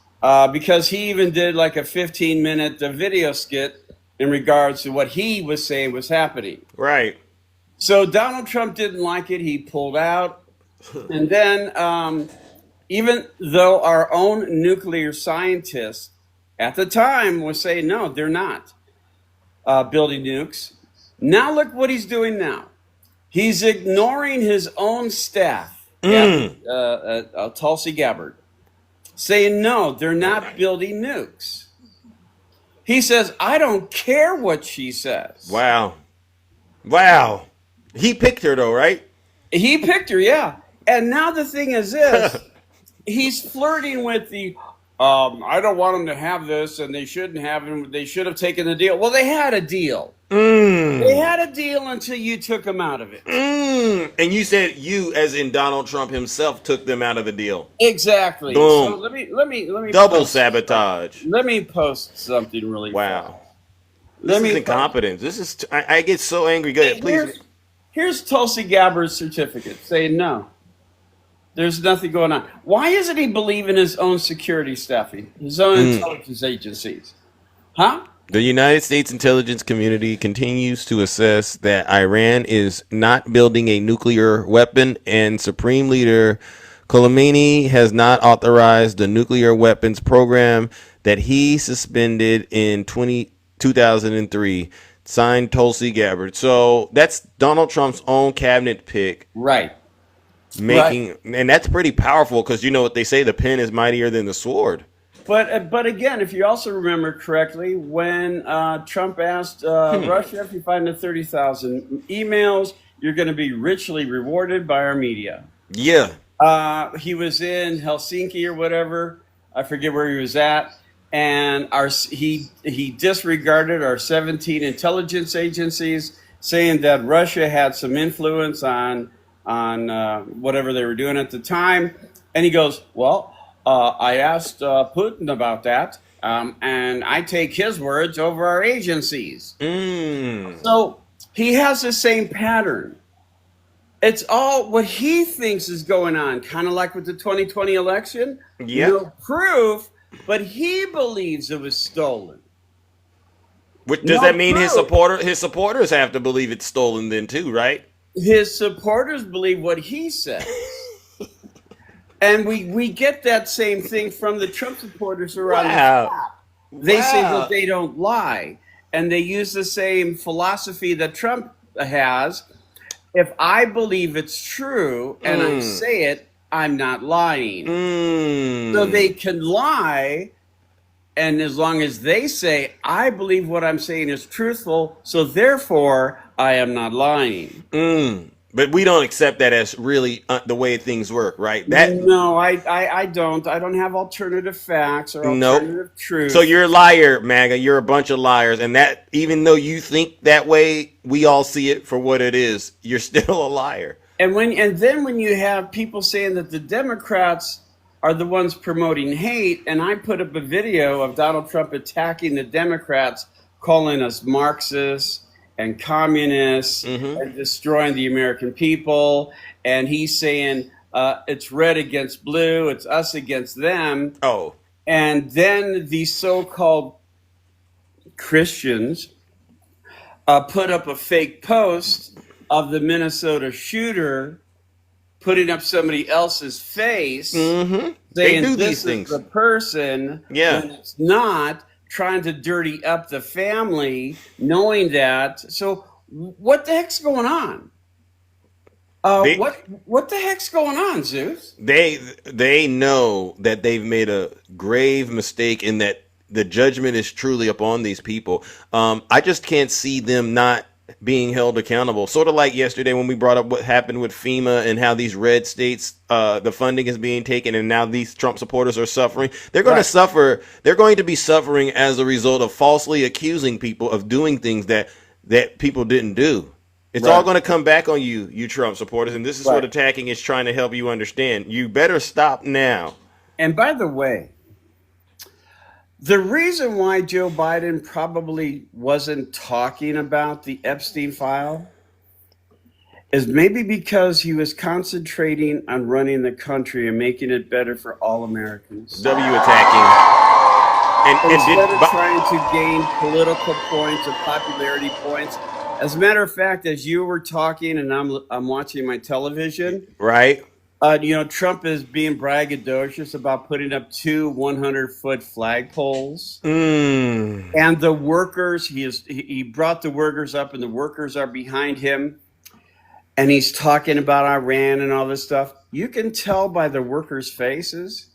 because he even did like a 15-minute video skit in regards to what he was saying was happening. Right. So Donald Trump didn't like it. He pulled out. And then even though our own nuclear scientists at the time was saying, no, they're not building nukes. Now look what he's doing now. He's ignoring his own staff, Tulsi Gabbard, saying, no, they're not building nukes. He says, I don't care what she says. Wow. He picked her, though, right? He picked her, yeah. And now the thing is this. He's flirting with the, I don't want them to have this, and they shouldn't have him. They should have taken the deal. Well, they had a deal. They had a deal until you took them out of it. And you said you, as in Donald Trump himself, took them out of the deal. Exactly. Boom. So let me double sabotage. Let me post something really fast. This is incompetence. This is I get so angry. Go ahead, please. Here's Tulsi Gabbard's certificate saying no. There's nothing going on. Why doesn't he believe in his own security staffing, his own intelligence agencies? Huh? The United States intelligence community continues to assess that Iran is not building a nuclear weapon, and Supreme Leader Khamenei has not authorized the nuclear weapons program that he suspended in 2003. Signed, Tulsi Gabbard. So that's Donald Trump's own cabinet pick. Right. And that's pretty powerful because you know what they say, the pen is mightier than the sword. But again, if you also remember correctly, when Trump asked Russia, if you find the 30,000 emails, you're going to be richly rewarded by our media. Yeah. He was in Helsinki or whatever. I forget where he was at. And he disregarded our 17 intelligence agencies, saying that Russia had some influence on whatever they were doing at the time. And he goes, well, I asked Putin about that, and I take his words over our agencies. So he has the same pattern. It's all what he thinks is going on, kind of like with the 2020 election. Yeah. No proof, but he believes it was stolen. Which does that mean his supporters have to believe it's stolen then too, right? His supporters believe what he says. And we get that same thing from the Trump supporters who are on the top. They say that they don't lie. And they use the same philosophy that Trump has. If I believe it's true and I say it, I'm not lying. So they can lie, and as long as they say, I believe what I'm saying is truthful, so therefore I am not lying. But we don't accept that as really the way things work, right? No, I don't. I don't have alternative facts or alternative truth. So you're a liar, MAGA. You're a bunch of liars. And that, even though you think that way, we all see it for what it is. You're still a liar. And then when you have people saying that the Democrats are the ones promoting hate, and I put up a video of Donald Trump attacking the Democrats, calling us Marxists and communists and destroying the American people. And he's saying it's red against blue. It's us against them. Oh. And then these so-called Christians put up a fake post of the Minnesota shooter putting up somebody else's face saying they do this these things. Is the person when it's not, trying to dirty up the family, knowing that. So what the heck's going on? What the heck's going on, Zeus? They know that they've made a grave mistake in that the judgment is truly upon these people. I just can't see them not being held accountable. Sort of like yesterday when we brought up what happened with FEMA and how these red states, the funding is being taken, and now these Trump supporters are suffering. They're going to suffer. They're going to be suffering as a result of falsely accusing people of doing things that people didn't do. It's all going to come back on you Trump supporters. And this is what attacking is trying to help you understand. You better stop now. And by the way, the reason why Joe Biden probably wasn't talking about the Epstein file is maybe because he was concentrating on running the country and making it better for all Americans. Attacking. Instead of trying to gain political points or popularity points. As a matter of fact, as you were talking and I'm watching my television. Right. Trump is being braggadocious about putting up 2 100-foot flagpoles. And the workers, he brought the workers up, and the workers are behind him. And he's talking about Iran and all this stuff. You can tell by the workers' faces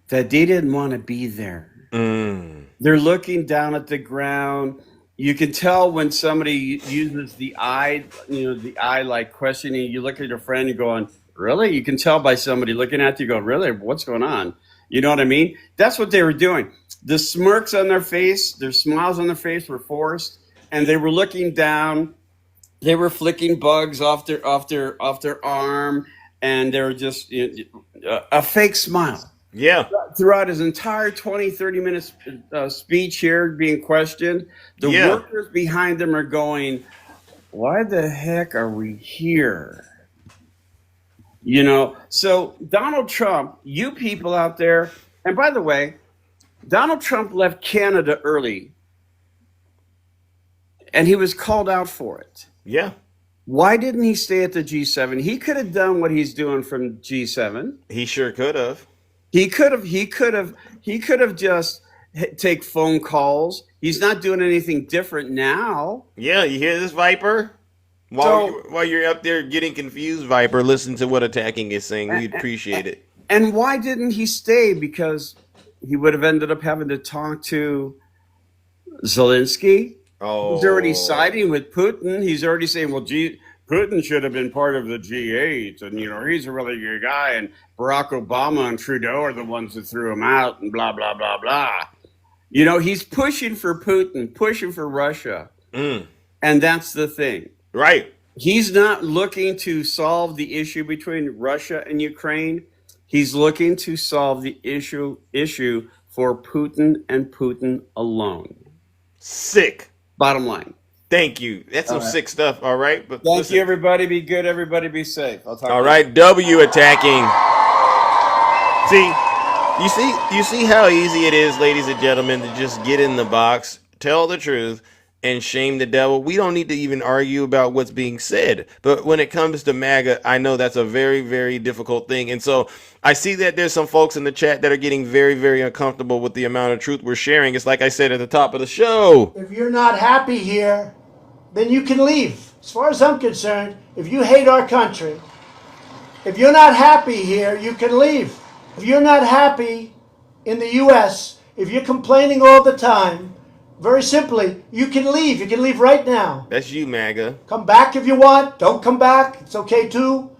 that they didn't want to be there. They're looking down at the ground. You can tell when somebody uses the eye, like questioning. You look at your friend and going, really? You can tell by somebody looking at you, go, really? What's going on? You know what I mean? That's what they were doing. The smirks on their face, their smiles on their face were forced, and they were looking down. They were flicking bugs off their arm, and they were just a fake smile. Yeah. Throughout his entire 20, 30 minutes speech here being questioned, the workers behind them are going, why the heck are we here? So Donald Trump, you people out there, and by the way, Donald Trump left Canada early and he was called out for it. Yeah. Why didn't he stay at the G7? He could have done what he's doing from G7. He sure could have. He could have just take phone calls. He's not doing anything different now. Yeah, you hear this, Viper? While you're up there getting confused, Viper, listen to what Attacking is saying. We'd appreciate it. And why didn't he stay? Because he would have ended up having to talk to Zelensky. Oh. He's already siding with Putin. He's already saying, well, Putin should have been part of the G8. And, he's a really good guy. And Barack Obama and Trudeau are the ones that threw him out and blah, blah, blah, blah. He's pushing for Putin, pushing for Russia. And that's the thing. Right. He's not looking to solve the issue between Russia and Ukraine. He's looking to solve the issue for Putin and Putin alone. Sick. Bottom line. Thank you. That's some sick stuff, all right? But Thank you, everybody. Be good. Everybody be safe. I'll talk all right, W Attacking. You see how easy it is, ladies and gentlemen, to just get in the box, tell the truth, and shame the devil. We don't need to even argue about what's being said. But when it comes to MAGA, I know that's a very, very difficult thing. And so I see that there's some folks in the chat that are getting very, very uncomfortable with the amount of truth we're sharing. It's like I said at the top of the show. If you're not happy here, then you can leave. As far as I'm concerned, if you hate our country, if you're not happy here, you can leave. If you're not happy in the U.S., if you're complaining all the time, very simply, you can leave. You can leave right now. That's you, MAGA. Come back if you want. Don't come back. It's okay too.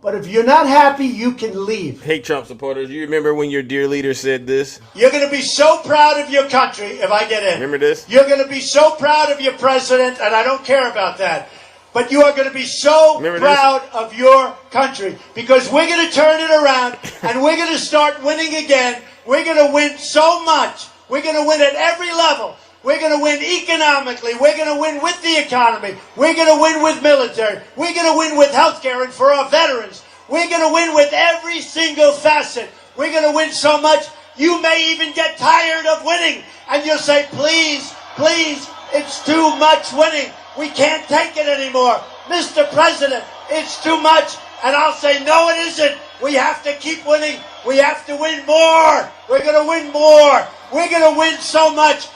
But if you're not happy, you can leave. Hey, Trump supporters, you remember when your dear leader said this? You're going to be so proud of your country if I get in. Remember this? You're going to be so proud of your president, and I don't care about that. But you are going to be so proud of your country because we're going to turn it around and we're going to start winning again. We're going to win so much. We're going to win at every level. We're going to win economically. We're going to win with the economy. We're going to win with military. We're going to win with healthcare and for our veterans. We're going to win with every single facet. We're going to win so much, you may even get tired of winning. And you'll say, please, please, it's too much winning. We can't take it anymore. Mr. President, it's too much. And I'll say, no, it isn't. We have to keep winning. We have to win more. We're going to win more. We're going to win so much.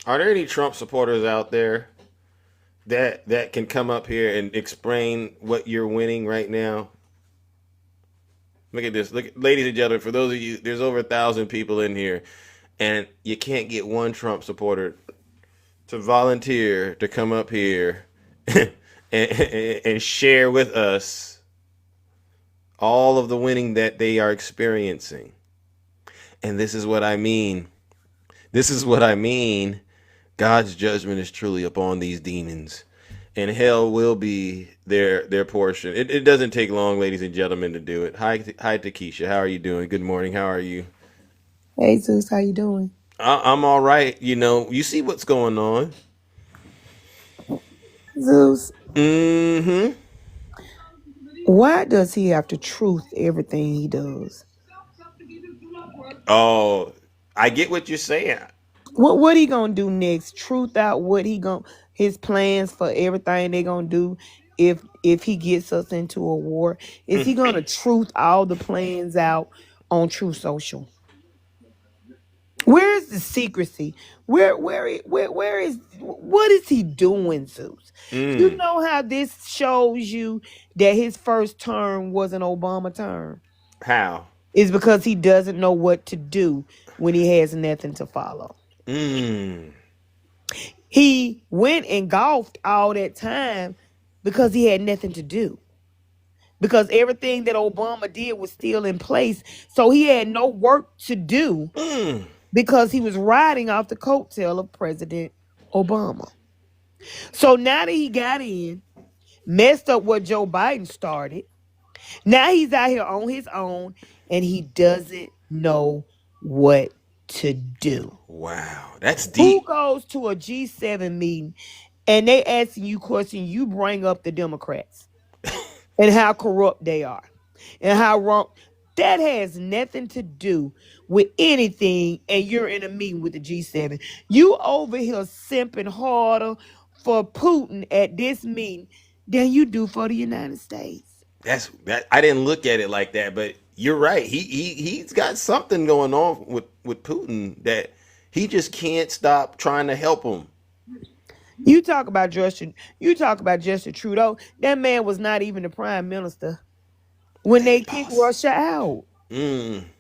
Are there any Trump supporters out there that can come up here and explain what you're winning right now? Look at this. Look, ladies and gentlemen, for those of you, there's over 1,000 people in here, and you can't get one Trump supporter to volunteer to come up here and share with us all of the winning that they are experiencing. And this is what I mean. This is what I mean. God's judgment is truly upon these demons, and hell will be their portion. It doesn't take long, ladies and gentlemen, to do it. Hi, Takesha. How are you doing? Good morning. How are you? Hey, Zeus. How you doing? I'm all right. You see what's going on. Zeus. Mm-hmm. Why does he have to truth everything he does? Oh, I get what you're saying. What he gonna do next? Truth out what his plans for everything they gonna do if he gets us into a war. Is he gonna truth all the plans out on True Social? Where is the secrecy? Where is what is he doing, Zeus? You know how this shows you that his first term was an Obama term? How? It's because he doesn't know what to do when he has nothing to follow. He went and golfed all that time because he had nothing to do. Because everything that Obama did was still in place. So he had no work to do because he was riding off the coattail of President Obama. So now that he got in, messed up what Joe Biden started, now he's out here on his own and he doesn't know what to do. Wow, that's deep. Who goes to a G7 meeting and they asking you questions, you bring up the Democrats? and how corrupt they are and how wrong. That has nothing to do with anything, and you're in a meeting with the G7. You over here simping harder for Putin at this meeting than you do for the United States. That. I didn't look at it like that, but you're right. He's got something going on with Putin that he just can't stop trying to help him. You talk about Justin Trudeau. That man was not even the prime minister when they kicked Russia out.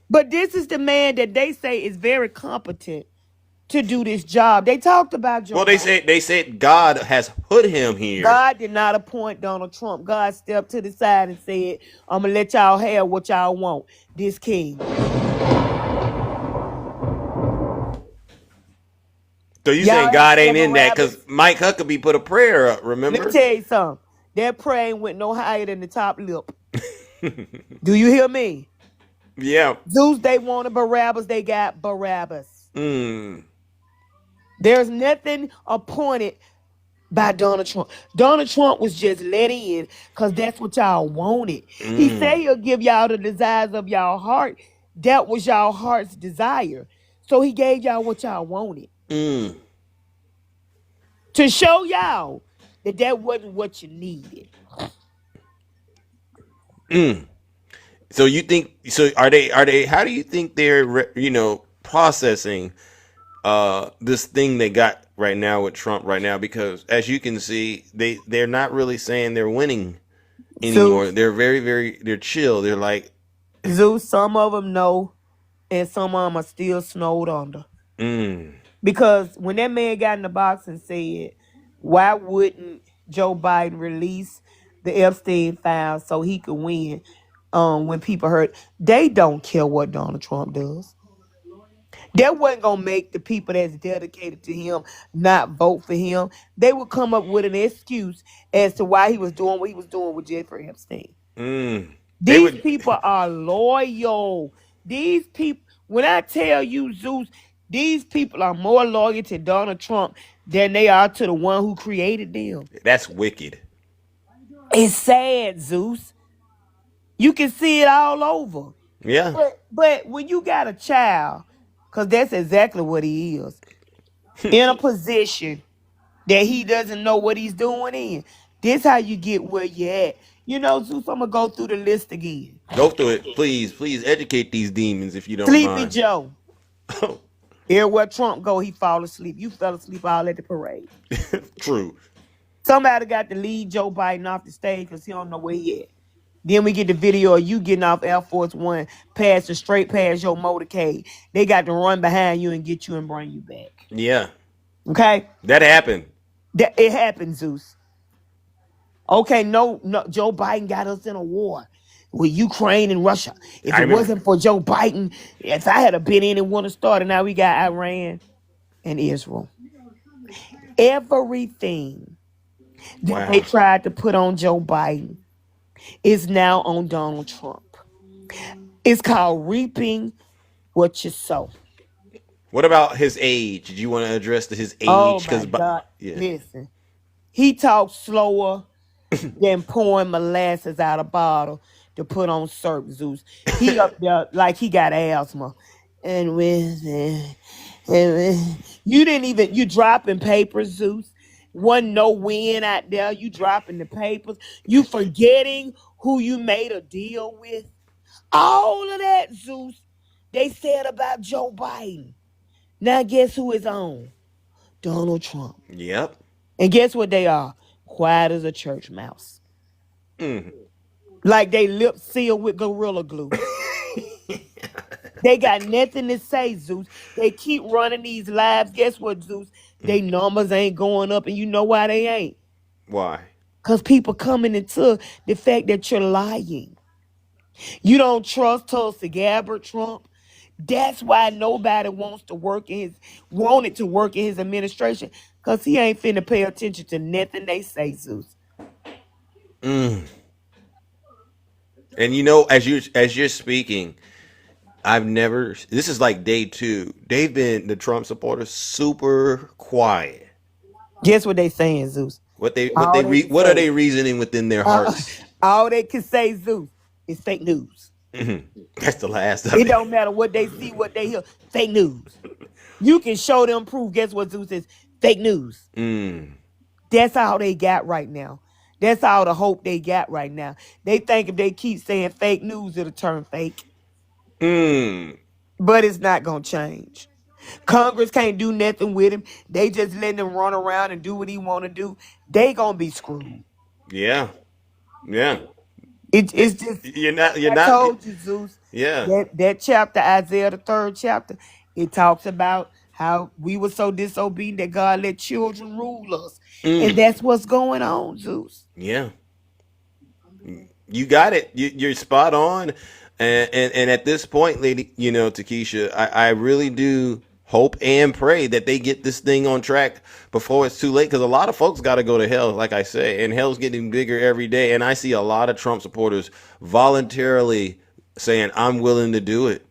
But this is the man that they say is very competent to do this job. They talked about Joe Well, Biden. they said God has put him here. God did not appoint Donald Trump. God stepped to the side and said, I'm going to let y'all have what y'all want. This king. So you saying God ain't in that because Mike Huckabee put a prayer up, remember? Let me tell you something. That prayer ain't went no higher than the top lip. Do you hear me? Yeah. Zeus, they wanted Barabbas. They got Barabbas. Mm. There's nothing appointed by Donald Trump. Donald Trump was just let in because that's what y'all wanted. He said he'll give y'all the desires of y'all heart. That was y'all heart's desire. So he gave y'all what y'all wanted. Mm. To show y'all that that wasn't what you needed. Mm. So you think, so are they, how do you think they're, processing this thing they got right now with Trump right now? Because as you can see, they're not really saying they're winning anymore. Zeus, They're they're chill. They're like, Zeus, some of them know, and some of them are still snowed under. mm. Because when that man got in the box and said, why wouldn't Joe Biden release the Epstein files so he could win when people heard, they don't care what Donald Trump does. That wasn't going to make the people that's dedicated to him not vote for him. They would come up with an excuse as to why he was doing what he was doing with Jeffrey Epstein. Mm. These people are loyal. These people, when I tell you, Zeus, these people are more loyal to Donald Trump than they are to the one who created them. That's wicked. It's sad, Zeus. You can see it all over. Yeah. But when you got a child, because that's exactly what he is, in a position that he doesn't know what he's doing in, this how you get where you at. You know, Zeus, I'm going to go through the list again. Go through it. Please educate these demons if you don't Sleepy mind. Joe. Everywhere Trump go, he fall asleep. You fell asleep all at the parade. True. Somebody got to lead Joe Biden off the stage because he don't know where he at. Then we get the video of you getting off Air Force One, straight past your motorcade. They got to run behind you and get you and bring you back. Yeah. Okay? That happened. It happened, Zeus. Okay, no, Joe Biden got us in a war with Ukraine and Russia. If it wasn't for Joe Biden, if I had been in and wouldn't have started, now we got Iran and Israel. Everything that they tried to put on Joe Biden is now on Donald Trump. It's called reaping what you sow. What about his age? Did you want to address his age? Oh my God! Yeah. Listen, he talks slower than pouring molasses out of a bottle to put on syrup, Zeus. He up there like he got asthma. And you didn't even, you dropping papers, Zeus. Wasn't no wind out there. You dropping the papers. You forgetting who you made a deal with. All of that, Zeus, they said about Joe Biden. Now guess who is on? Donald Trump. Yep. And guess what they are? Quiet as a church mouse. Like they lip sealed with Gorilla Glue. They got nothing to say, Zeus. They keep running these lives. Guess what, Zeus? They numbers ain't going up, and you know why they ain't? Why? Because people coming into the fact that you're lying. You don't trust Tulsi Gabbard, Trump. That's why nobody wanted to work in his administration. Because he ain't finna pay attention to nothing they say, Zeus. And as you're speaking, this is like day 2. They've been, the Trump supporters, super quiet. Guess what they saying, Zeus? What are they reasoning within their hearts? All they can say, Zeus, is fake news. That's the last of It it. don't matter what they see, what they hear. Fake news. You can show them proof. Guess what Zeus is? Fake news. That's all they got right now. That's all the hope they got right now. They think if they keep saying fake news, it'll turn fake. But it's not going to change. Congress can't do nothing with him. They just letting him run around and do what he want to do. They going to be screwed. Yeah. Yeah. It's just, You're not. I told you, Zeus. Yeah. That chapter, Isaiah, the 3rd chapter, it talks about how we were so disobedient that God let children rule us. And that's what's going on, Zeus. Yeah. You got it. You're spot on. And at this point, lady, Takesha, I really do hope and pray that they get this thing on track before it's too late. Because a lot of folks got to go to hell, like I say, and hell's getting bigger every day. And I see a lot of Trump supporters voluntarily saying, I'm willing to do it.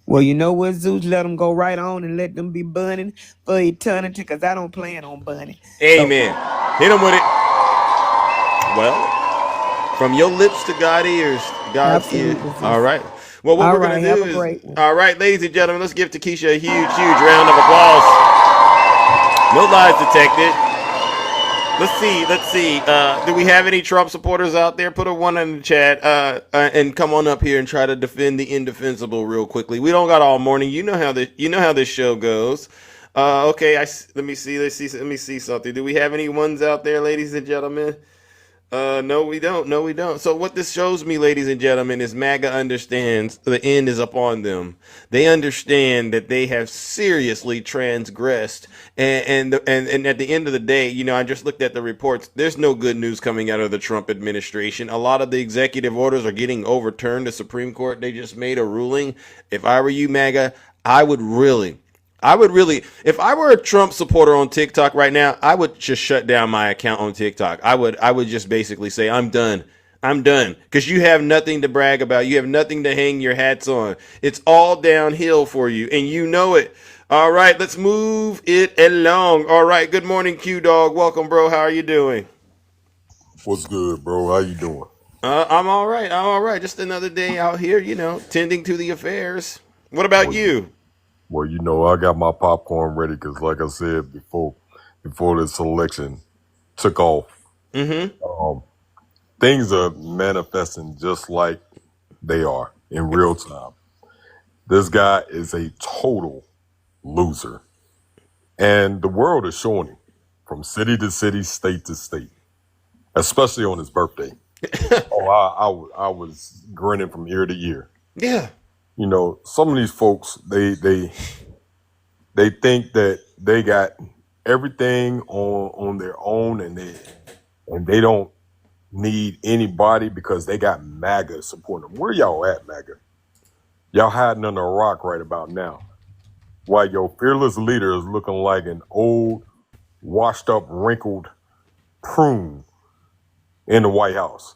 Well, you know what, Zeus? Let them go right on and let them be burning for eternity, because I don't plan on burning. Amen. Hit them with it. Well, from your lips to God's ears, God's ears. All right. Well, what we're going to do is, all right, ladies and gentlemen, let's give Takesha a huge, huge round of applause. No lies detected. Let's see. Do we have any Trump supporters out there? Put a 1 in the chat and come on up here and try to defend the indefensible real quickly. We don't got all morning. You know how this show goes. Okay, let me see something. Do we have any ones out there, ladies and gentlemen? No, we don't. So what this shows me, ladies and gentlemen, is MAGA understands the end is upon them. They understand that they have seriously transgressed, and at the end of the day, I just looked at the reports. There's no good news coming out of the Trump administration. A lot of the executive orders are getting overturned. The Supreme Court, they just made a ruling. If I were you, MAGA, I would really, if I were a Trump supporter on TikTok right now, I would just shut down my account on TikTok. I would just basically say, I'm done. Because you have nothing to brag about. You have nothing to hang your hats on. It's all downhill for you, and you know it. All right, let's move it along. All right, good morning, Q-Dog. Welcome, bro. How are you doing? What's good, bro? How you doing? I'm all right. Just another day out here, tending to the affairs. What about you? Well, I got my popcorn ready because, like I said before this election took off, things are manifesting just like they are in real time. This guy is a total loser, and the world is showing him from city to city, state to state, especially on his birthday. I was grinning from ear to ear. Yeah. Some of these folks, they think that they got everything on their own, and they don't need anybody because they got MAGA supporting them. Where y'all at, MAGA? Y'all hiding under a rock right about now, while your fearless leader is looking like an old, washed up, wrinkled prune in the White House,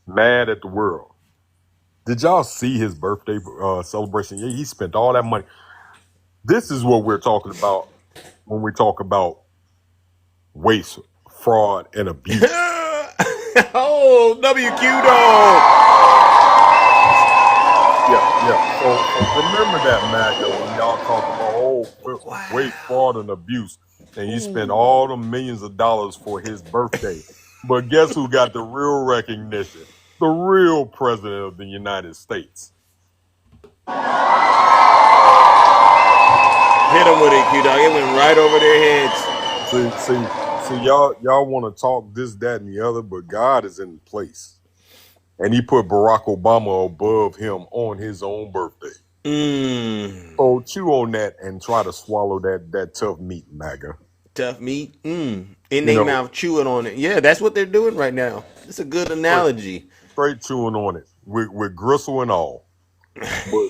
mad at the world. Did y'all see his birthday celebration? Yeah, he spent all that money. This is what we're talking about when we talk about waste, fraud, and abuse. Oh, WQ dog. Yeah. So remember that, MAGA, when y'all talk about waste, fraud, and abuse, and you spend all the millions of dollars for his birthday. But guess who got the real recognition? The real president of the United States. Hit them with it, Q-Dog. It went right over their heads. See, y'all want to talk this, that, and the other, but God is in place. And he put Barack Obama above him on his own birthday. So chew on that and try to swallow that tough meat, MAGA. Tough meat? In their mouth, chewing on it. Yeah, that's what they're doing right now. It's a good analogy. Straight chewing on it with gristle and all. But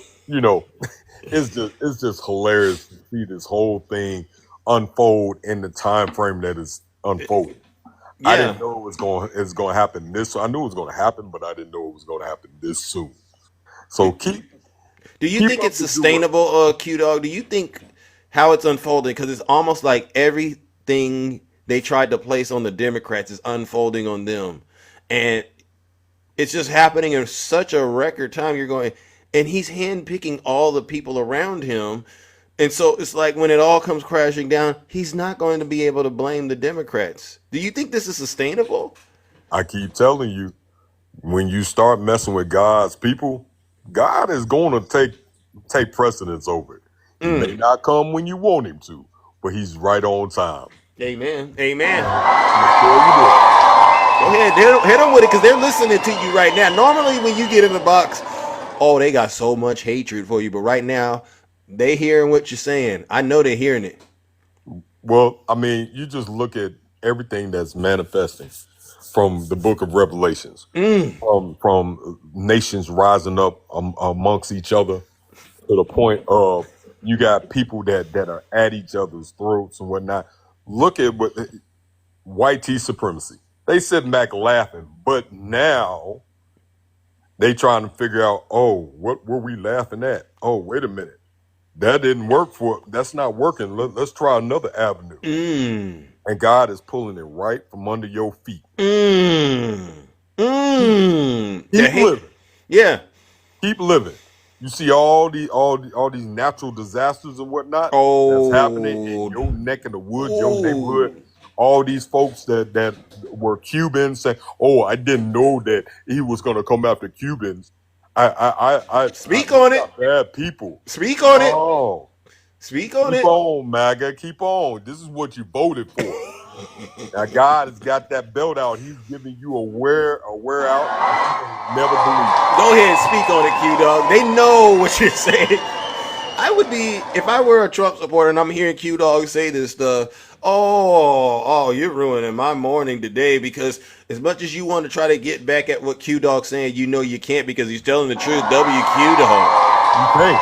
it's just hilarious to see this whole thing unfold in the time frame that is unfolding. Yeah. I didn't know it's going to happen this. I knew it was going to happen, but I didn't know it was going to happen this soon. So do you think it's sustainable, Q-Dog? Do you think how it's unfolding? Because it's almost like everything they tried to place on the Democrats is unfolding on them, and It's just happening in such a record time. You're going, and he's handpicking all the people around him. And so it's like when it all comes crashing down, he's not going to be able to blame the Democrats. Do you think this is sustainable? I keep telling you, when you start messing with God's people, God is going to take precedence over it. He may not come when you want him to, but he's right on time. Amen. Amen. Go ahead, hit them with it, because they're listening to you right now. Normally, when you get in the box, oh, they got so much hatred for you, but right now, they hearing what you're saying. I know they're hearing it. Well, I mean, you just look at everything that's manifesting from the book of Revelations, from nations rising up amongst each other to the point of you got people that are at each other's throats and whatnot. Look at what white tea supremacy. They sit back laughing, but now they trying to figure out, oh, what were we laughing at? Oh, wait a minute. That didn't work that's not working. Let's try another avenue. And God is pulling it right from under your feet. Keep living. Yeah. Keep living. You see all these natural disasters and whatnot that's happening in your neck of the woods, your neighborhood. All these folks that were Cubans saying, "Oh, I didn't know that he was going to come after Cubans." I speak on it. Bad people. Speak on it. Speak on it. Keep on, MAGA. Keep on. This is what you voted for. Now God has got that belt out. He's giving you a wear out. Never believe. Go ahead, speak on it, Q Dog. They know what you're saying. I would be, if I were a Trump supporter and I'm hearing Q Dog say this stuff. Oh, you're ruining my morning today, because as much as you want to try to get back at what Q Dog's saying, you know you can't, because he's telling the truth. WQ Dog. You can't.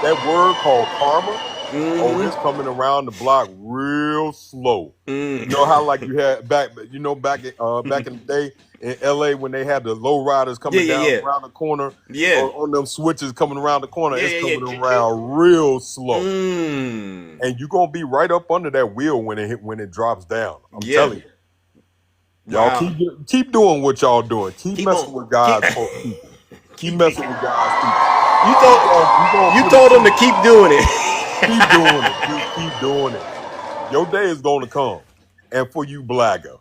That word called karma. Oh, it's coming around the block real slow. You know how like you had back in the day in LA when they had the low riders coming down around the corner, on them switches coming around the corner, it's coming around real slow. And you're gonna be right up under that wheel when it drops down. I'm telling you. Y'all keep doing what y'all doing. Keep messing with God's people. Keep messing with God's people. You told them to keep doing it. Keep doing it. Keep doing it. Your day is going to come. And for you, Blagger.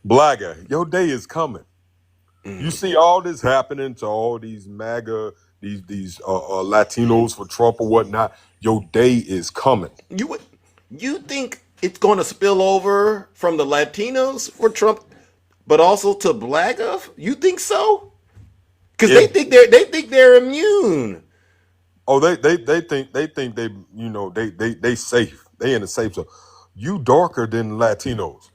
Blagger, your day is coming. You see all this happening to all these MAGA, these Latinos for Trump or whatnot. Your day is coming. You think it's going to spill over from the Latinos for Trump, but also to Blagger? You think so? Because they think they're immune. Oh, they think they safe. They in the safe zone. You darker than Latinos.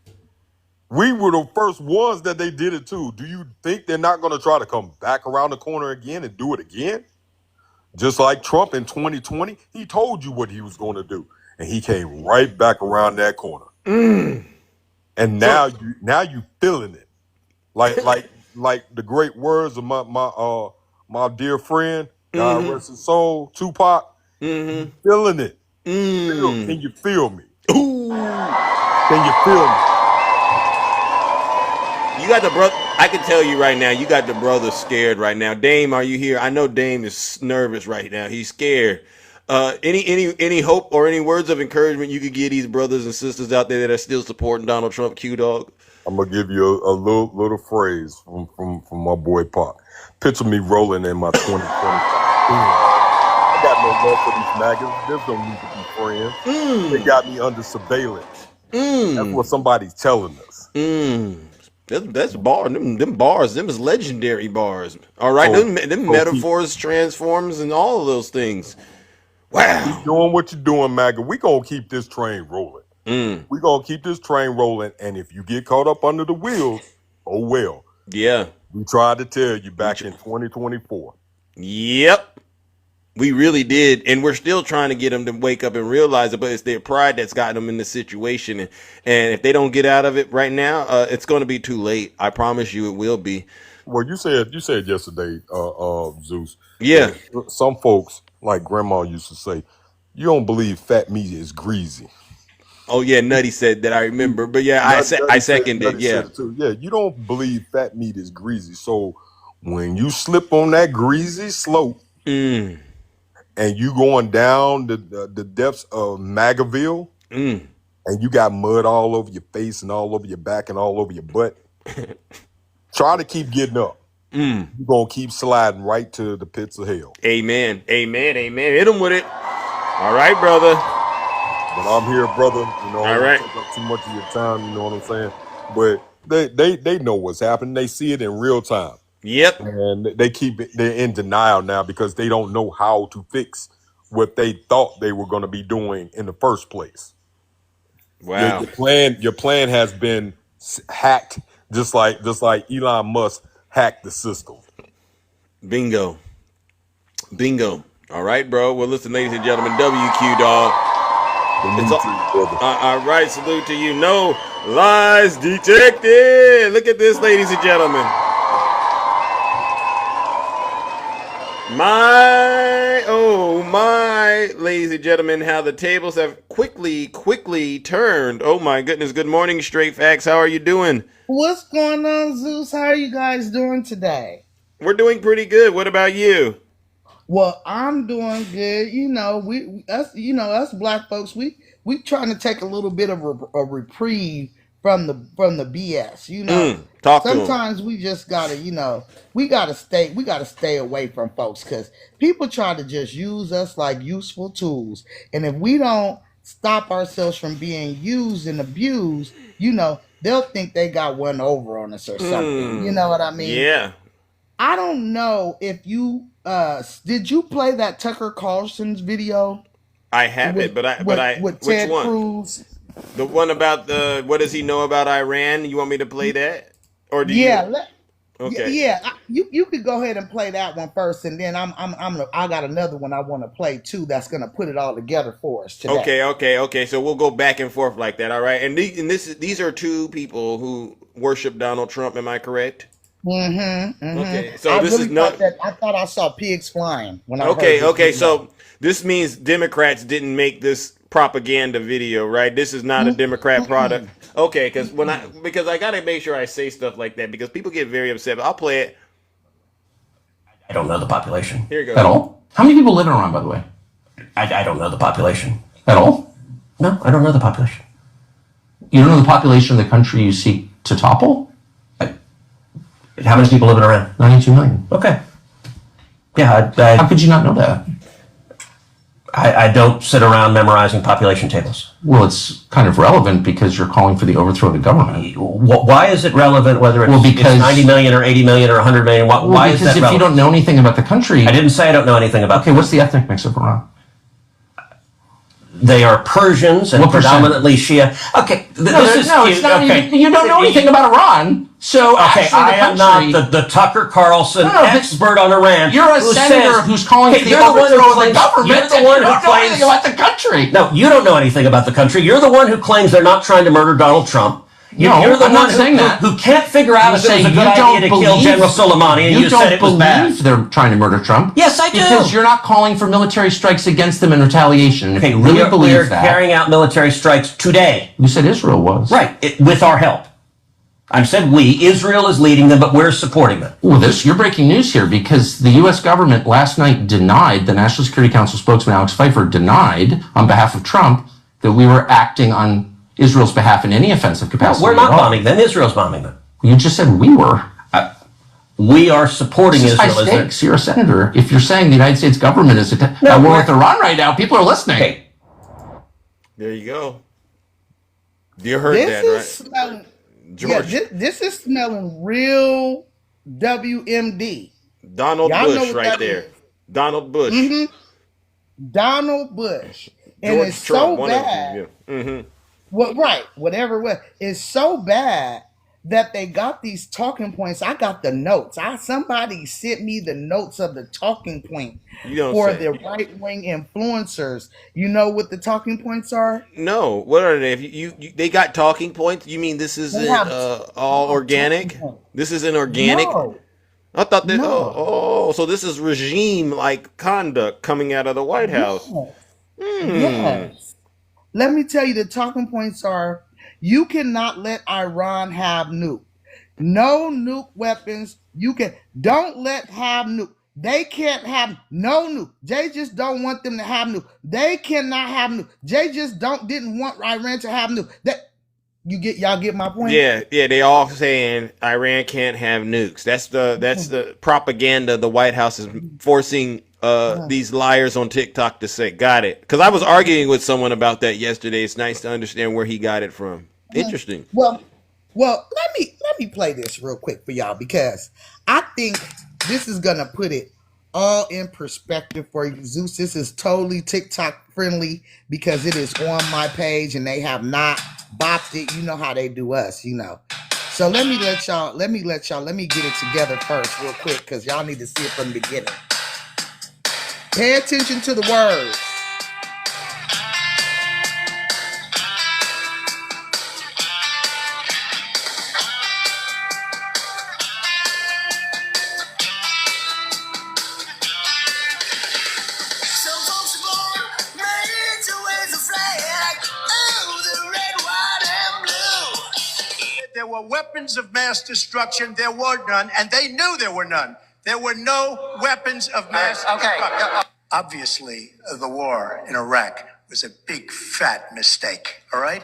We were the first ones that they did it to. Do you think they're not going to try to come back around the corner again and do it again? Just like Trump in 2020, he told you what he was going to do, and he came right back around that corner. And now you feeling it, like the great words of my dear friend, God rest his soul, Tupac. Feeling it. Can you feel me? Can you feel me? You got the brother. I can tell you right now, you got the brother scared right now. Dame, are you here? I know Dame is nervous right now. He's scared. Any hope or any words of encouragement you could give these brothers and sisters out there that are still supporting Donald Trump, Q Dog? I'm gonna give you a little phrase from my boy Pac. Picture me rolling in my 2020. I got no love for these MAGAs. There's no need to be friends. They got me under surveillance. That's what somebody's telling us. That's bar. Them bars. Them is legendary bars. All right, them metaphors, transforms, and all of those things. Wow. Keep doing what you're doing, MAGA. We gonna keep this train rolling. We gonna keep this train rolling. And if you get caught up under the wheels, oh well. Yeah. We tried to tell you back in 2024. Yep. We really did, and we're still trying to get them to wake up and realize it, but it's their pride that's gotten them in this situation, and if they don't get out of it right now, it's going to be too late. I promise you it will be. Well, you said yesterday, Zeus. Yeah. Some folks, like Grandma used to say, you don't believe fat meat is greasy. Oh yeah, Nutty said that. I remember, but yeah, I seconded. Nutty Yeah. said it too. Yeah, you don't believe fat meat is greasy. So when you slip on that greasy slope Mm. and you going down the depths of Magaville Mm. and you got mud all over your face and all over your back and all over your butt, try to keep getting up. Mm. You're gonna keep sliding right to the pits of hell. Amen. Amen. Amen. Hit him with it. All right, brother. But I'm here, brother. You know, I All don't want right. to take up too much of your time. You know what I'm saying? But they know what's happening. They see it in real time. Yep. And they're in denial now because they don't know how to fix what they thought they were going to be doing in the first place. Wow. Your plan has been hacked, just like Elon Musk hacked the system. Bingo. Bingo. All right, bro. Well, listen, ladies and gentlemen, WQ dog. All right. Salute to you. No lies detected. Look at this, ladies and gentlemen. My, ladies and gentlemen, how the tables have quickly turned. Oh my goodness. Good morning, Straight Facts. How are you doing? What's going on, Zeus? How are you guys doing today? We're doing pretty good. What about you? Well, I'm doing good. You know, us black folks, we trying to take a little bit of a reprieve from the BS. You know, Talk to him. sometimes we just gotta, we gotta stay away from folks because people try to just use us like useful tools, and if we don't stop ourselves from being used and abused, they'll think they got one over on us or something. You know what I mean? Yeah. I don't know if you did you play that Tucker Carlson's video? I haven't, with which Ted one? Cruz. The one about the what does he know about Iran? You want me to play that, or do you? Okay. Yeah. You could go ahead and play that one first, and then I got another one I want to play too. That's gonna put it all together for us today. Okay. So we'll go back and forth like that. All right. And these are two people who worship Donald Trump. Am I correct? Mm-hmm. Okay. So I thought I saw pigs flying when I heard this Okay. video. So this means Democrats didn't make this propaganda video, right? This is not a Democrat product. Okay, because I gotta make sure I say stuff like that because people get very upset. But I'll play it. I don't know the population. Here you go. At all? How many people live in Iran, by the way? I don't know the population. At all? No, I don't know the population. You don't know the population of the country you seek to topple? How many people live in Iran? 92 million. Okay. Yeah, how could you not know that? I don't sit around memorizing population tables. Well, it's kind of relevant because you're calling for the overthrow of the government. Why is it relevant whether it's 90 million or 80 million or 100 million? Why is that relevant? Because if you don't know anything about the country... I didn't say I don't know anything about... Okay, what's the ethnic mix of Iran? They are Persians and predominantly Shia. Okay, this is cute. You don't know anything about Iran. So okay, I am not the Tucker Carlson expert on Iran. You're a senator who's calling for the overthrow of the government. You're the one who claims about the country. No, you don't know anything about the country. You're the one who claims they're not trying to murder Donald Trump. You're the one who can't figure out if it was a good idea to kill General Soleimani, and you said it was bad. They're trying to murder Trump. Yes, I do. Because you're not calling for military strikes against them in retaliation. If you really believe that, we're carrying out military strikes today. You said Israel was right with our help. I said we. Israel is leading them, but we're supporting them. Well, you're breaking news here because the U.S. government last night denied, the National Security Council spokesman Alex Pfeiffer denied on behalf of Trump that we were acting on Israel's behalf in any offensive capacity. No, we're not bombing them. Israel's bombing them. You just said we were. We are supporting Israel. High stakes. You're a senator. If you're saying the United States government is at war with Iran right now, people are listening. Okay. There you go. You heard that, right? George. Yeah, this is smelling real WMD. Donald Bush right there. Donald Bush. Mm-hmm. Donald Bush. And George it's Trump, so bad. Well, right, whatever it was. It's so bad that they got these talking points. I got the notes. Somebody sent me the notes of the talking point for the right-wing influencers. You know what the talking points are? No. What are they? They got talking points? You mean this isn't all organic? This isn't organic? No. I thought that, so this is regime-like conduct coming out of the White House. Yes. let me tell you, the talking points are: you cannot let Iran have nuke. No nuke weapons. Don't let have nuke. They can't have no nuke. They just don't want them to have nuke. They cannot have nuke. They just didn't want Iran to have nuke. Y'all get my point? Yeah, they all saying Iran can't have nukes. That's the propaganda the White House is forcing these liars on TikTok to say. Got it. Because I was arguing with someone about that yesterday. It's nice to understand where he got it from. Interesting. Well, let me play this real quick for y'all, because I think this is gonna put it all in perspective for you. Zeus, this is totally TikTok friendly because it is on my page and they have not bopped it. You know how they do us, So let me get it together first real quick, because y'all need to see it from the beginning. Pay attention to the words. There were weapons of mass destruction. There were none, and they knew there were none. There were no weapons of mass destruction. Obviously, the war in Iraq was a big, fat mistake, all right?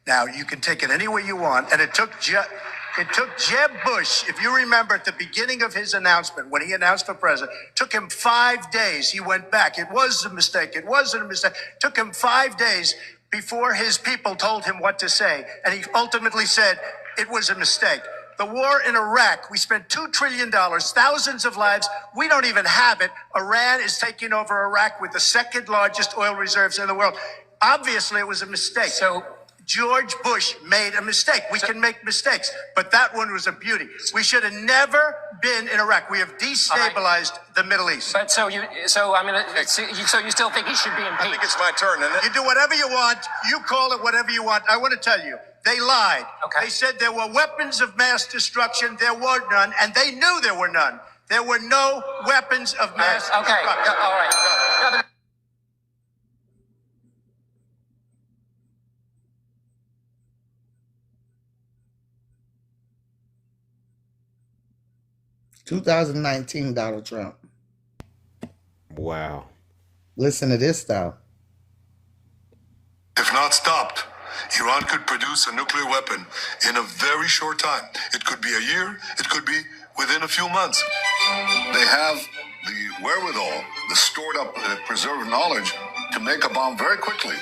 Now, you can take it any way you want, and it took Jeb Bush, if you remember at the beginning of his announcement, when he announced for president, took him 5 days. He went back. It was a mistake. It wasn't a mistake. Took him 5 days before his people told him what to say, and he ultimately said it was a mistake. The war in Iraq, we spent $2 trillion, thousands of lives. We don't even have it. Iran is taking over Iraq with the second largest oil reserves in the world. Obviously, it was a mistake. So George Bush made a mistake. We can make mistakes, but that one was a beauty. We should have never been in Iraq. We have destabilized the Middle East. But so you still think he should be impeached? I think it's my turn, isn't it? You do whatever you want. You call it whatever you want. I want to tell you, they lied. Okay. They said there were weapons of mass destruction. There were none, and they knew there were none. There were no weapons of mass destruction. All right. 2019 Donald Trump. Wow. Listen to this, though. If not stopped, Iran could produce a nuclear weapon in a very short time. It could be a year. It could be within a few months. They have the wherewithal, the stored up, preserved knowledge to make a bomb very quickly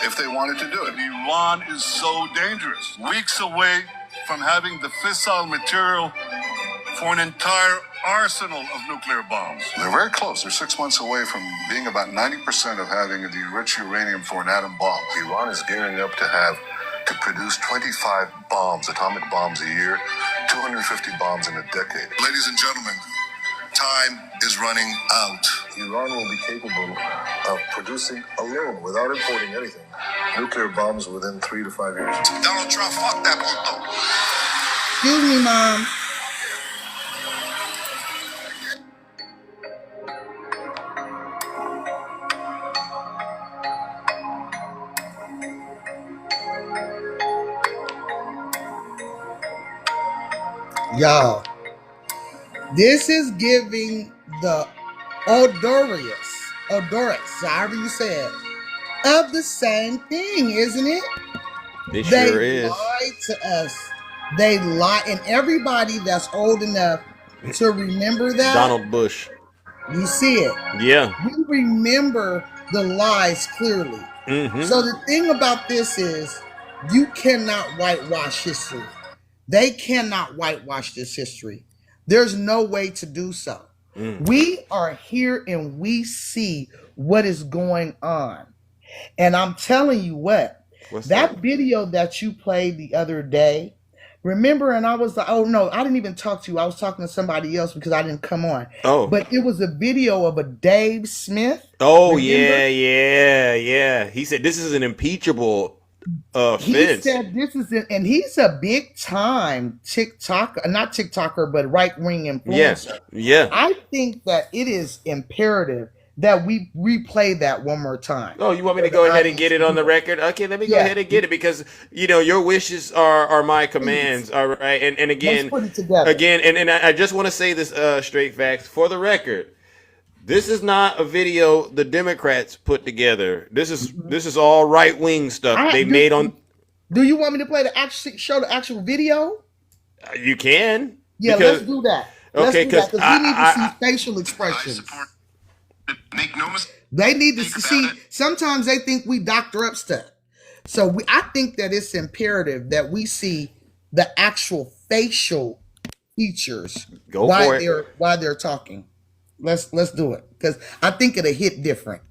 if they wanted to do it. Iran is so dangerous. Weeks away from having the fissile material for an entire arsenal of nuclear bombs. They're very close. They're 6 months away from being about 90% of having the enriched uranium for an atom bomb. Iran is gearing up to produce 25 bombs, atomic bombs a year, 250 bombs in a decade. Ladies and gentlemen, time is running out. Iran will be capable of producing alone, without importing anything, nuclear bombs within 3 to 5 years. Donald Trump, fuck that puto. Excuse me, Mom. Y'all, this is giving the odorous, however you say it, of the same thing, isn't it? It sure is. They lied to us. They lie, and everybody that's old enough to remember that. Donald Bush. You see it. Yeah. We remember the lies clearly. Mm-hmm. So the thing about this is, you cannot whitewash history. They cannot whitewash this history. There's no way to do so. We are here and we see what is going on. And I'm telling you what, that video that you played the other day, remember, and I was like, oh no, I didn't even talk to you. I was talking to somebody else because I didn't come on. Oh. But it was a video of a Dave Smith. Oh, remember? yeah. He said this is an impeachable offense. He said this is it, and he's a big time not TikToker, but right wing influencer. Yeah. I think that it is imperative that we replay that one more time. Oh, you want me to go ahead and get it on the record? Okay, let me go ahead and get it because your wishes are my commands. All right, and again, let's put it together. and I just want to say this straight facts for the record. This is not a video the Democrats put together. This is all right wing stuff they made on. Do you want me to play the actual video? You can. Yeah, let's do that. Okay, because we need to see facial expressions. Make no mistake. They need to see. Sometimes they think we doctor up stuff. So I think that it's imperative that we see the actual facial features while they're talking. Let's do it because I think it'll hit different.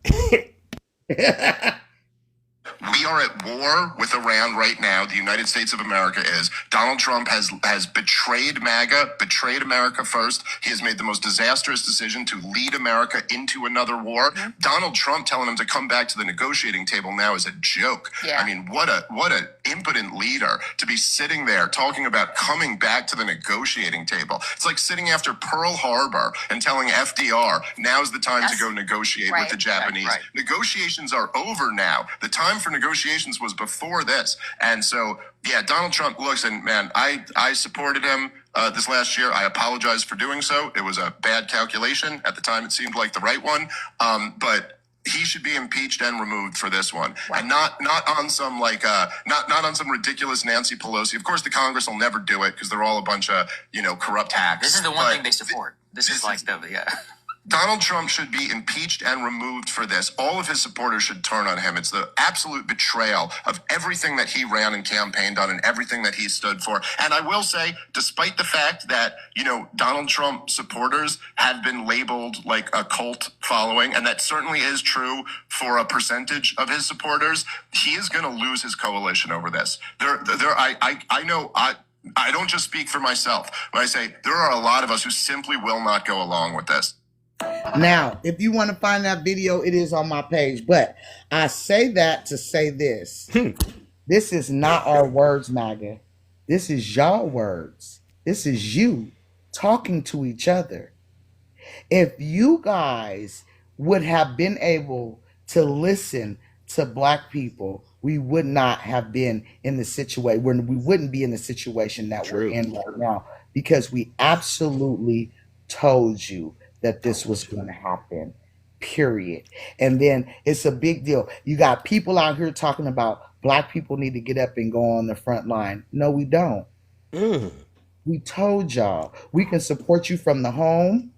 We are at war with Iran right now. The United States of America is. Donald Trump has betrayed MAGA, betrayed America first. He has made the most disastrous decision to lead America into another war. Mm-hmm. Donald Trump telling him to come back to the negotiating table now is a joke. Yeah. I mean, what an impotent leader to be sitting there talking about coming back to the negotiating table. It's like sitting after Pearl Harbor and telling FDR, now's the time to go negotiate with the Japanese. Right. Negotiations are over now. The time for negotiations was before this. And so, yeah, Donald Trump looks, and man, I supported him this last year. I apologize for doing so. It was a bad calculation. At the time, it seemed like the right one. But he should be impeached and removed for this one. Wow. And not on some not on some ridiculous Nancy Pelosi. Of course, the Congress will never do it because they're all a bunch of, corrupt hacks. This is the one thing they support. This is Donald Trump should be impeached and removed for this. All of his supporters should turn on him. It's the absolute betrayal of everything that he ran and campaigned on and everything that he stood for. And I will say, despite the fact that, Donald Trump supporters have been labeled like a cult following, and that certainly is true for a percentage of his supporters, he is going to lose his coalition over this. I know I don't just speak for myself when I say there are a lot of us who simply will not go along with this. Now, if you want to find that video, it is on my page. But I say that to say this. This is not our words, MAGA. This is y'all words. This is you talking to each other. If you guys would have been able to listen to Black people, we would not have been in the situation where we wouldn't be in the situation that we're in right now, because we absolutely told you that this was going to happen, period. And then it's a big deal. You got people out here talking about Black people need to get up and go on the front line. No, we don't. We told y'all we can support you from the home,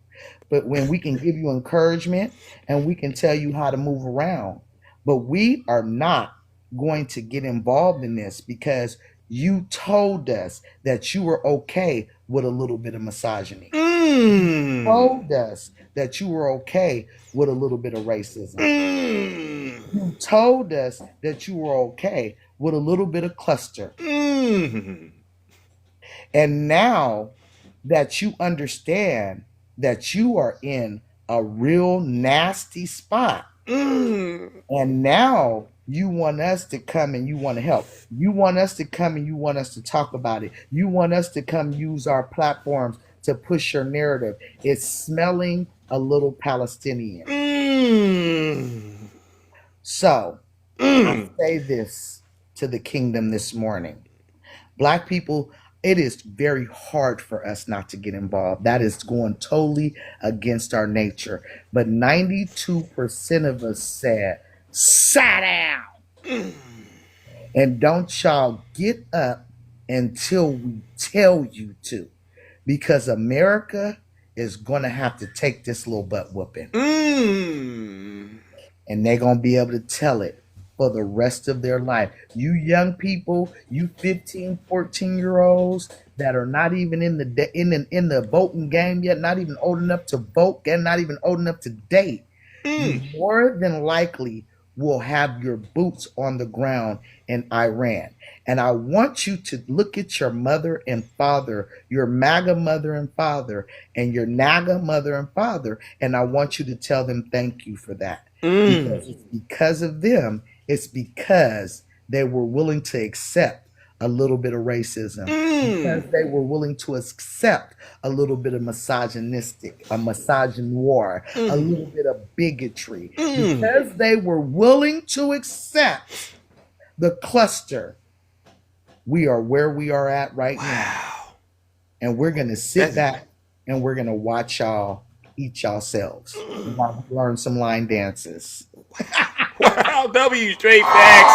but when we can give you encouragement and we can tell you how to move around. But we are not going to get involved in this because you told us that you were okay with a little bit of misogyny. You told us that you were okay with a little bit of racism. You told us that you were okay with a little bit of cluster. And now that you understand that you are in a real nasty spot, and now you want us to come and you want to help. You want us to come and you want us to talk about it. You want us to come use our platforms to push your narrative. It's smelling a little Palestinian. So, I say this to the kingdom this morning. Black people, it is very hard for us not to get involved. That is going totally against our nature. But 92% of us said, sit down. And don't y'all get up until we tell you to. Because America is going to have to take this little butt whooping. And they're going to be able to tell it for the rest of their life. You young people, you 15, 14-year-olds that are not even in the voting game yet, not even old enough to vote, and not even old enough to date, you more than likely will have your boots on the ground in Iran. And I want you to look at your mother and father, your MAGA mother and father, and your NAGA mother and father, and I want you to tell them thank you for that. Because it's because of them, it's because they were willing to accept a little bit of racism, because they were willing to accept a little bit of misogynistic, a misogynoir, a little bit of bigotry, because they were willing to accept the cluster. We are where we are at right now, and we're going to sit back and we're going to watch y'all eat yourselves while we learn some line dances. Wow, W straight facts.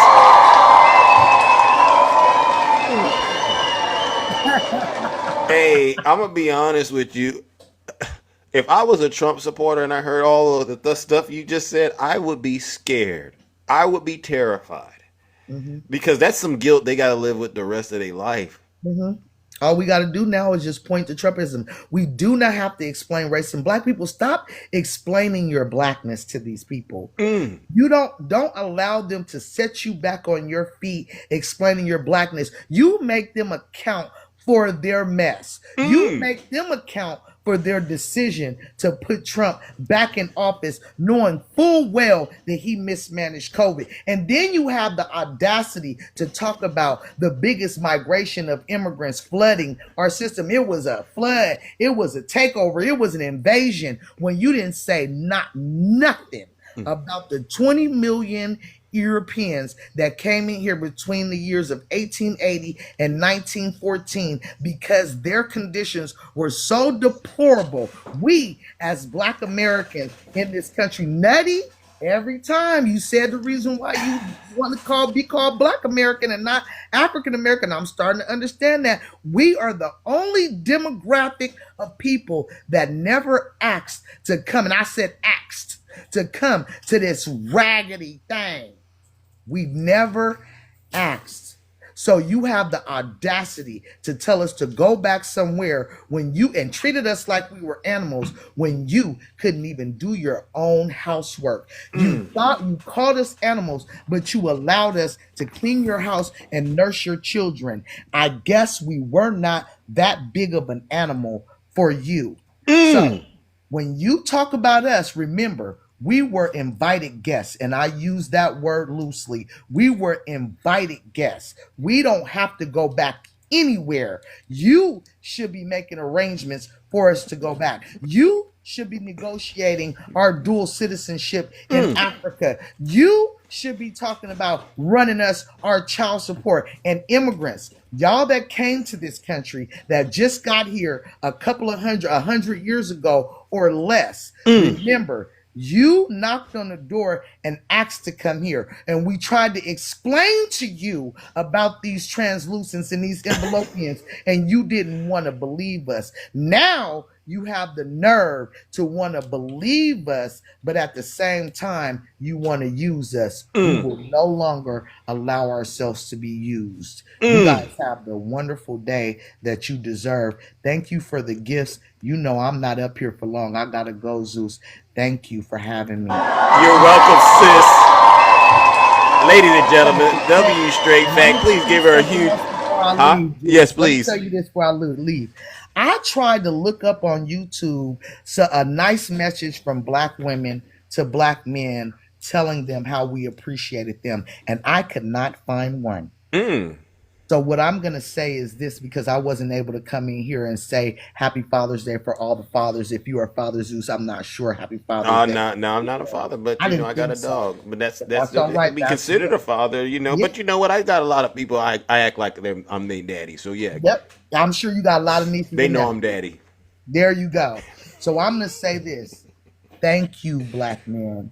Hey, I'm gonna be honest with you. If I was a Trump supporter and I heard all of the stuff you just said, I would be scared. I would be terrified because that's some guilt they got to live with the rest of their life. All we got to do now is just point to Trumpism. We do not have to explain racism. Black people, stop explaining your blackness to these people. You don't allow them to set you back on your feet explaining your blackness. You make them account for their mess. You make them account for their decision to put Trump back in office, knowing full well that he mismanaged COVID. And then you have the audacity to talk about the biggest migration of immigrants flooding our system. It was a flood. It was a takeover. It was an invasion, when you didn't say nothing about the 20 million Europeans that came in here between the years of 1880 and 1914 because their conditions were so deplorable. We, as Black Americans in this country, nutty every time you said the reason why you want to be called Black American and not African American. I'm starting to understand that we are the only demographic of people that never asked to come, and I said asked to come to this raggedy thing. We've never asked. So you have the audacity to tell us to go back somewhere when you and treated us like we were animals when you couldn't even do your own housework. You thought you called us animals, but you allowed us to clean your house and nurse your children. I guess we were not that big of an animal for you. So when you talk about us, remember, we were invited guests, and I use that word loosely. We were invited guests. We don't have to go back anywhere. You should be making arrangements for us to go back. You should be negotiating our dual citizenship in Africa. You should be talking about running us our child support. And immigrants, y'all that came to this country that just got here a hundred years ago or less, remember, you knocked on the door and asked to come here. And we tried to explain to you about these translucents and these enveloppians, and you didn't want to believe us. Now you have the nerve to want to believe us, but at the same time, you want to use us. We will no longer allow ourselves to be used. You guys have the wonderful day that you deserve. Thank you for the gifts. You know I'm not up here for long. I gotta go, Zeus. Thank you for having me. You're welcome, sis. Ladies and gentlemen, W straight fact. Please give her a huge. Yes, please. Let me tell you this before I leave. I tried to look up on YouTube a nice message from Black women to Black men telling them how we appreciated them, and I could not find one. So what I'm going to say is this, because I wasn't able to come in here and say Happy Father's Day for all the fathers. If you are Father Zeus, I'm not sure. Happy Father's Day. No, I'm not a father, but I got a dog. But that's all right. Be considered a father, Yeah. But you know what? I got a lot of people. I act like I'm their daddy. So yeah. Yep. I'm sure you got a lot of nieces. They know I'm daddy. There you go. So I'm going to say this. Thank you, Black men.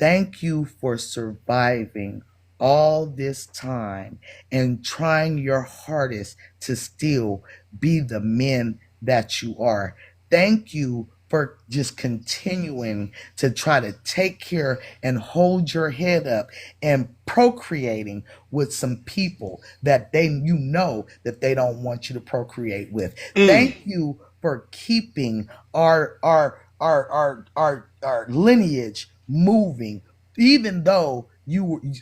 Thank you for surviving all this time and trying your hardest to still be the men that you are. Thank you for just continuing to try to take care and hold your head up and procreating with some people that that they don't want you to procreate with. Thank you for keeping our lineage moving, even though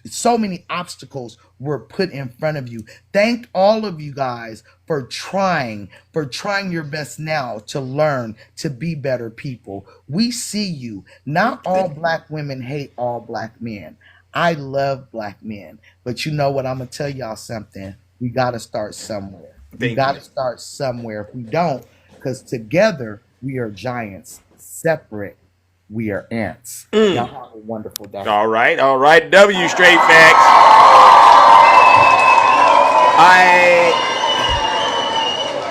so many obstacles were put in front of you. Thank all of you guys for trying your best now to learn to be better people. We see you. Not all Black women hate all Black men. I love Black men, but you know what? I'm gonna tell y'all something. We got to start somewhere. We Thank got you. to start somewhere. If we don't, because together we are giants, separate we are ants. Y'all have a wonderful day. All right. W straight facts.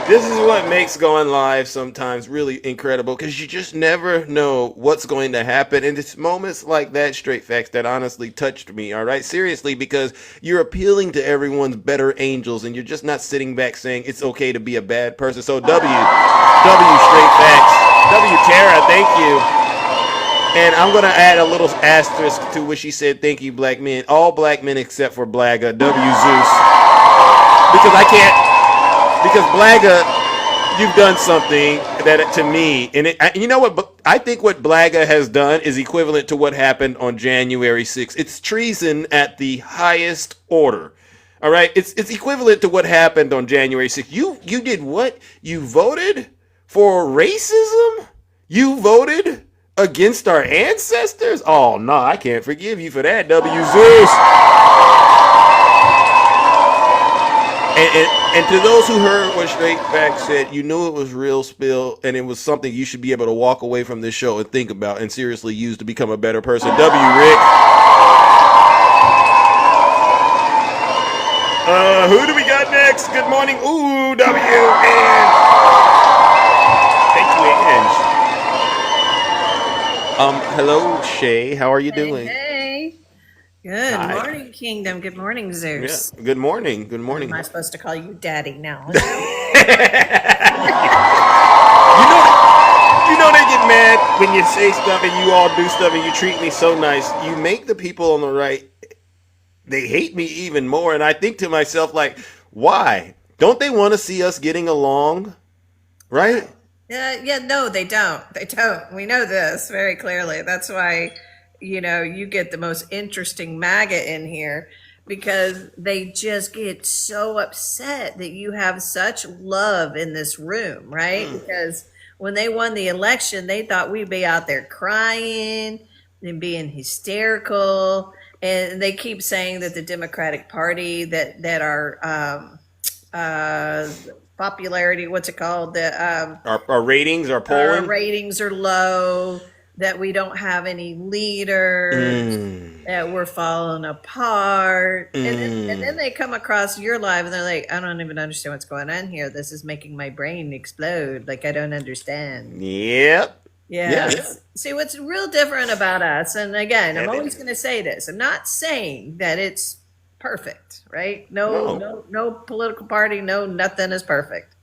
This is what makes going live sometimes really incredible, because you just never know what's going to happen. And it's moments like that, straight facts, that honestly touched me. All right, seriously, because you're appealing to everyone's better angels, and you're just not sitting back saying it's okay to be a bad person. So W straight facts, W Tara, thank you. And I'm gonna add a little asterisk to what she said. Thank you, black men. All black men except for Blagga, W Zeus, because I can't. Because Blagga, you've done something that to me, and you know what? I think what Blagga has done is equivalent to what happened on January 6th. It's treason at the highest order. All right, it's equivalent to what happened on January 6th. You did what? You voted for racism? You voted against our ancestors? Oh no, I can't forgive you for that, W Zeus. And to those who heard what Straight Facts said, you knew it was real spill, and it was something you should be able to walk away from this show and think about and seriously use to become a better person. W. Rick. Who do we got next? Good morning. Ooh, W. And thank you, Ange. Hello, Shay. How are you doing? Hey. Good Hi. morning, Kingdom. Good morning, Zeus. Yeah. Good morning. Good morning. Am I supposed to call you Daddy now? You know they get mad when you say stuff and you all do stuff and you treat me so nice. You make the people on the right, they hate me even more. And I think to myself, like, why? Don't they want to see us getting along? Right? No, they don't. They don't. We know this very clearly. That's why, you get the most interesting MAGA in here, because they just get so upset that you have such love in this room, right? Because when they won the election, they thought we'd be out there crying and being hysterical. And they keep saying that the Democratic Party, that our popularity, what's it called? Our ratings, our polling? Our ratings are low, that we don't have any leaders, that we're falling apart. And then they come across your live and they're like, I don't even understand what's going on here. This is making my brain explode. Like, I don't understand. Yep. Yeah. See, what's real different about us, and again, I'm always going to say this, I'm not saying that it's perfect, right? No political party, nothing is perfect.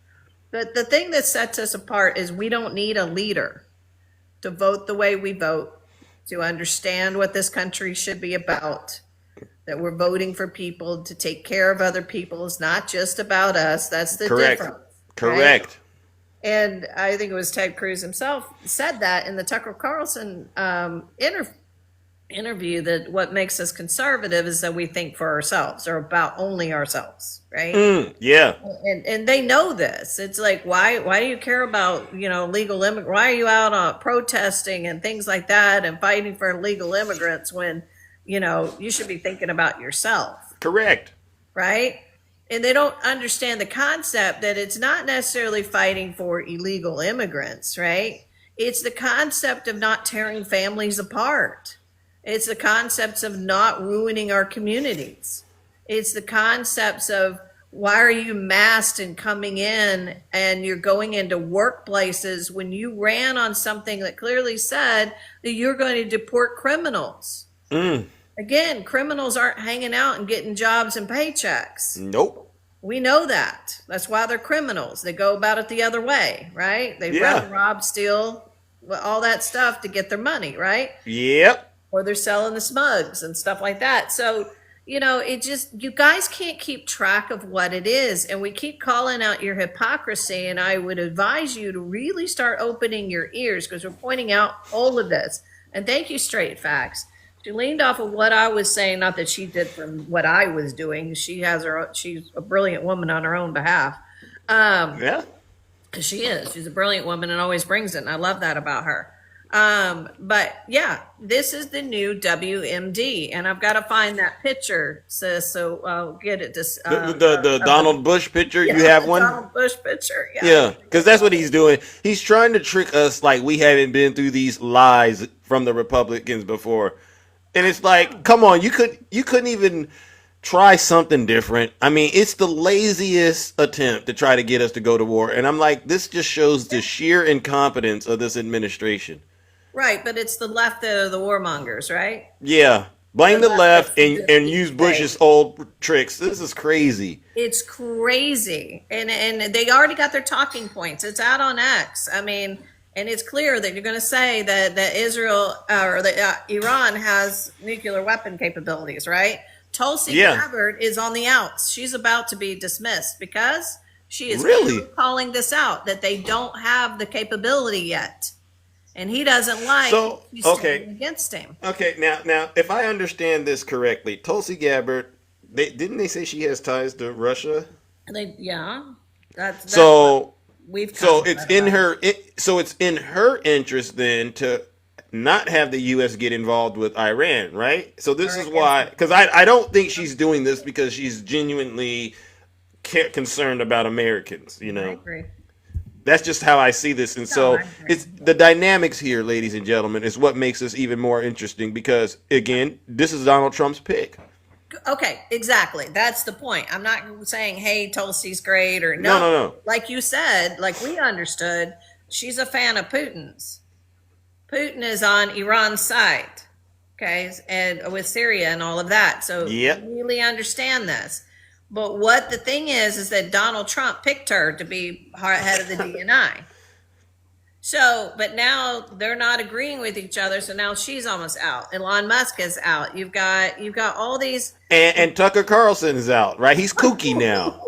But the thing that sets us apart is we don't need a leader to vote the way we vote, to understand what this country should be about, that we're voting for people to take care of other people. It's not just about us. That's the difference. Correct. Right? And I think it was Ted Cruz himself said that in the Tucker Carlson interview, that what makes us conservative is that we think for ourselves, or about only ourselves, right? Yeah. And they know this. It's like, why do you care about, legal immigrants? Why are you out on protesting and things like that and fighting for illegal immigrants when, you should be thinking about yourself? Correct. Right? And they don't understand the concept that it's not necessarily fighting for illegal immigrants, right? It's the concept of not tearing families apart. It's the concepts of not ruining our communities. It's the concepts of, why are you masked and coming in and you're going into workplaces when you ran on something that clearly said that you're going to deport criminals? Again, criminals aren't hanging out and getting jobs and paychecks. Nope. We know that. That's why they're criminals. They go about it the other way, right? They rob, steal, all that stuff to get their money, right? Yep. Or they're selling the smugs and stuff like that. So, it just, you guys can't keep track of what it is. And we keep calling out your hypocrisy. And I would advise you to really start opening your ears, because we're pointing out all of this. And thank you, Straight Facts. She leaned off of what I was saying, not that she did from what I was doing. She's a brilliant woman on her own behalf. She is. She's a brilliant woman and always brings it. And I love that about her. But yeah, this is the new WMD, and I've got to find that picture, sis. So I'll get it. The Donald Bush picture. Yeah, You have the one. Donald Bush picture. Yeah, because that's what he's doing. He's trying to trick us like we haven't been through these lies from the Republicans before, and it's like, come on, you couldn't even try something different. I mean, it's the laziest attempt to try to get us to go to war, and I'm like, this just shows the sheer incompetence of this administration. Right, but it's the left that are the warmongers, right? Yeah, blame the left and use deep Bush's state. old tricks. This is crazy. It's crazy, and they already got their talking points. It's out on X. I mean, and it's clear that you're going to say that Israel or that Iran has nuclear weapon capabilities, right? Tulsi Gabbard is on the outs. She's about to be dismissed because she is really calling this out that they don't have the capability yet, and he doesn't like. So she's okay, standing against him. Okay, now, if I understand this correctly, Tulsi Gabbard, didn't they say she has ties to Russia? That's so we've so it's in her so it's in her interest then to not have the U.S. get involved with Iran, right? So this is why, because I don't think she's doing this because she's genuinely concerned about Americans. You know, I agree. That's just how I see this, and so it's the dynamics here, ladies and gentlemen, is what makes this even more interesting because again, this is Donald Trump's pick. Okay, exactly. That's the point. I'm not saying, hey, Tulsi's great or no. Like you said, like we understood, she's a fan of Putin's. Putin is on Iran's side, okay, and with Syria and all of that. So you really understand this. But what the thing is that Donald Trump picked her to be head of the DNI. So, but now they're not agreeing with each other. So now she's almost out. Elon Musk is out. You've got all these, and Tucker Carlson is out, right? He's kooky now.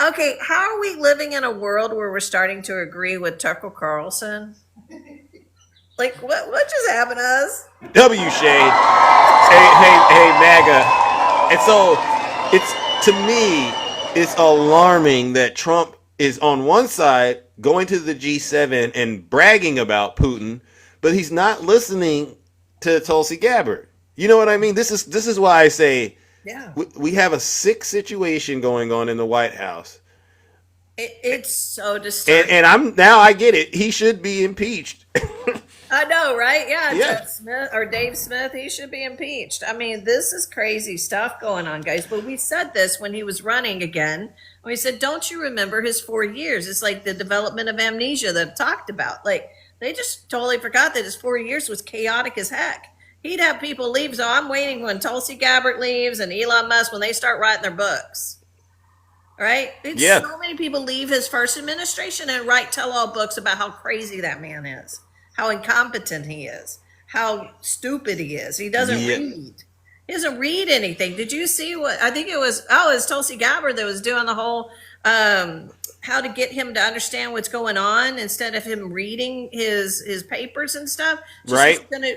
Okay, how are we living in a world where we're starting to agree with Tucker Carlson? Like what just happened to us? W Shade. Hey, MAGA. And so to me, it's alarming that Trump is on one side going to the G7 and bragging about Putin, but he's not listening to Tulsi Gabbard. You know what I mean? This is why I say we have a sick situation going on in the White House. It's so disturbing. And I get it. He should be impeached. I know, right? Yeah. Smith or Dave Smith, he should be impeached. I mean, this is crazy stuff going on, guys. But we said this when he was running again. We said, don't you remember his 4 years? It's like the development of amnesia that I talked about. Like, they just totally forgot that his 4 years was chaotic as heck. He'd have people leave. So I'm waiting when Tulsi Gabbard leaves and Elon Musk, when they start writing their books. Right? So many people leave his first administration and write tell-all books about how crazy that man is, how incompetent he is, how stupid he is. He doesn't read. He doesn't read anything. Did you see what I think it was? Oh, it was Tulsi Gabbard that was doing the whole how to get him to understand what's going on instead of him reading his papers and stuff.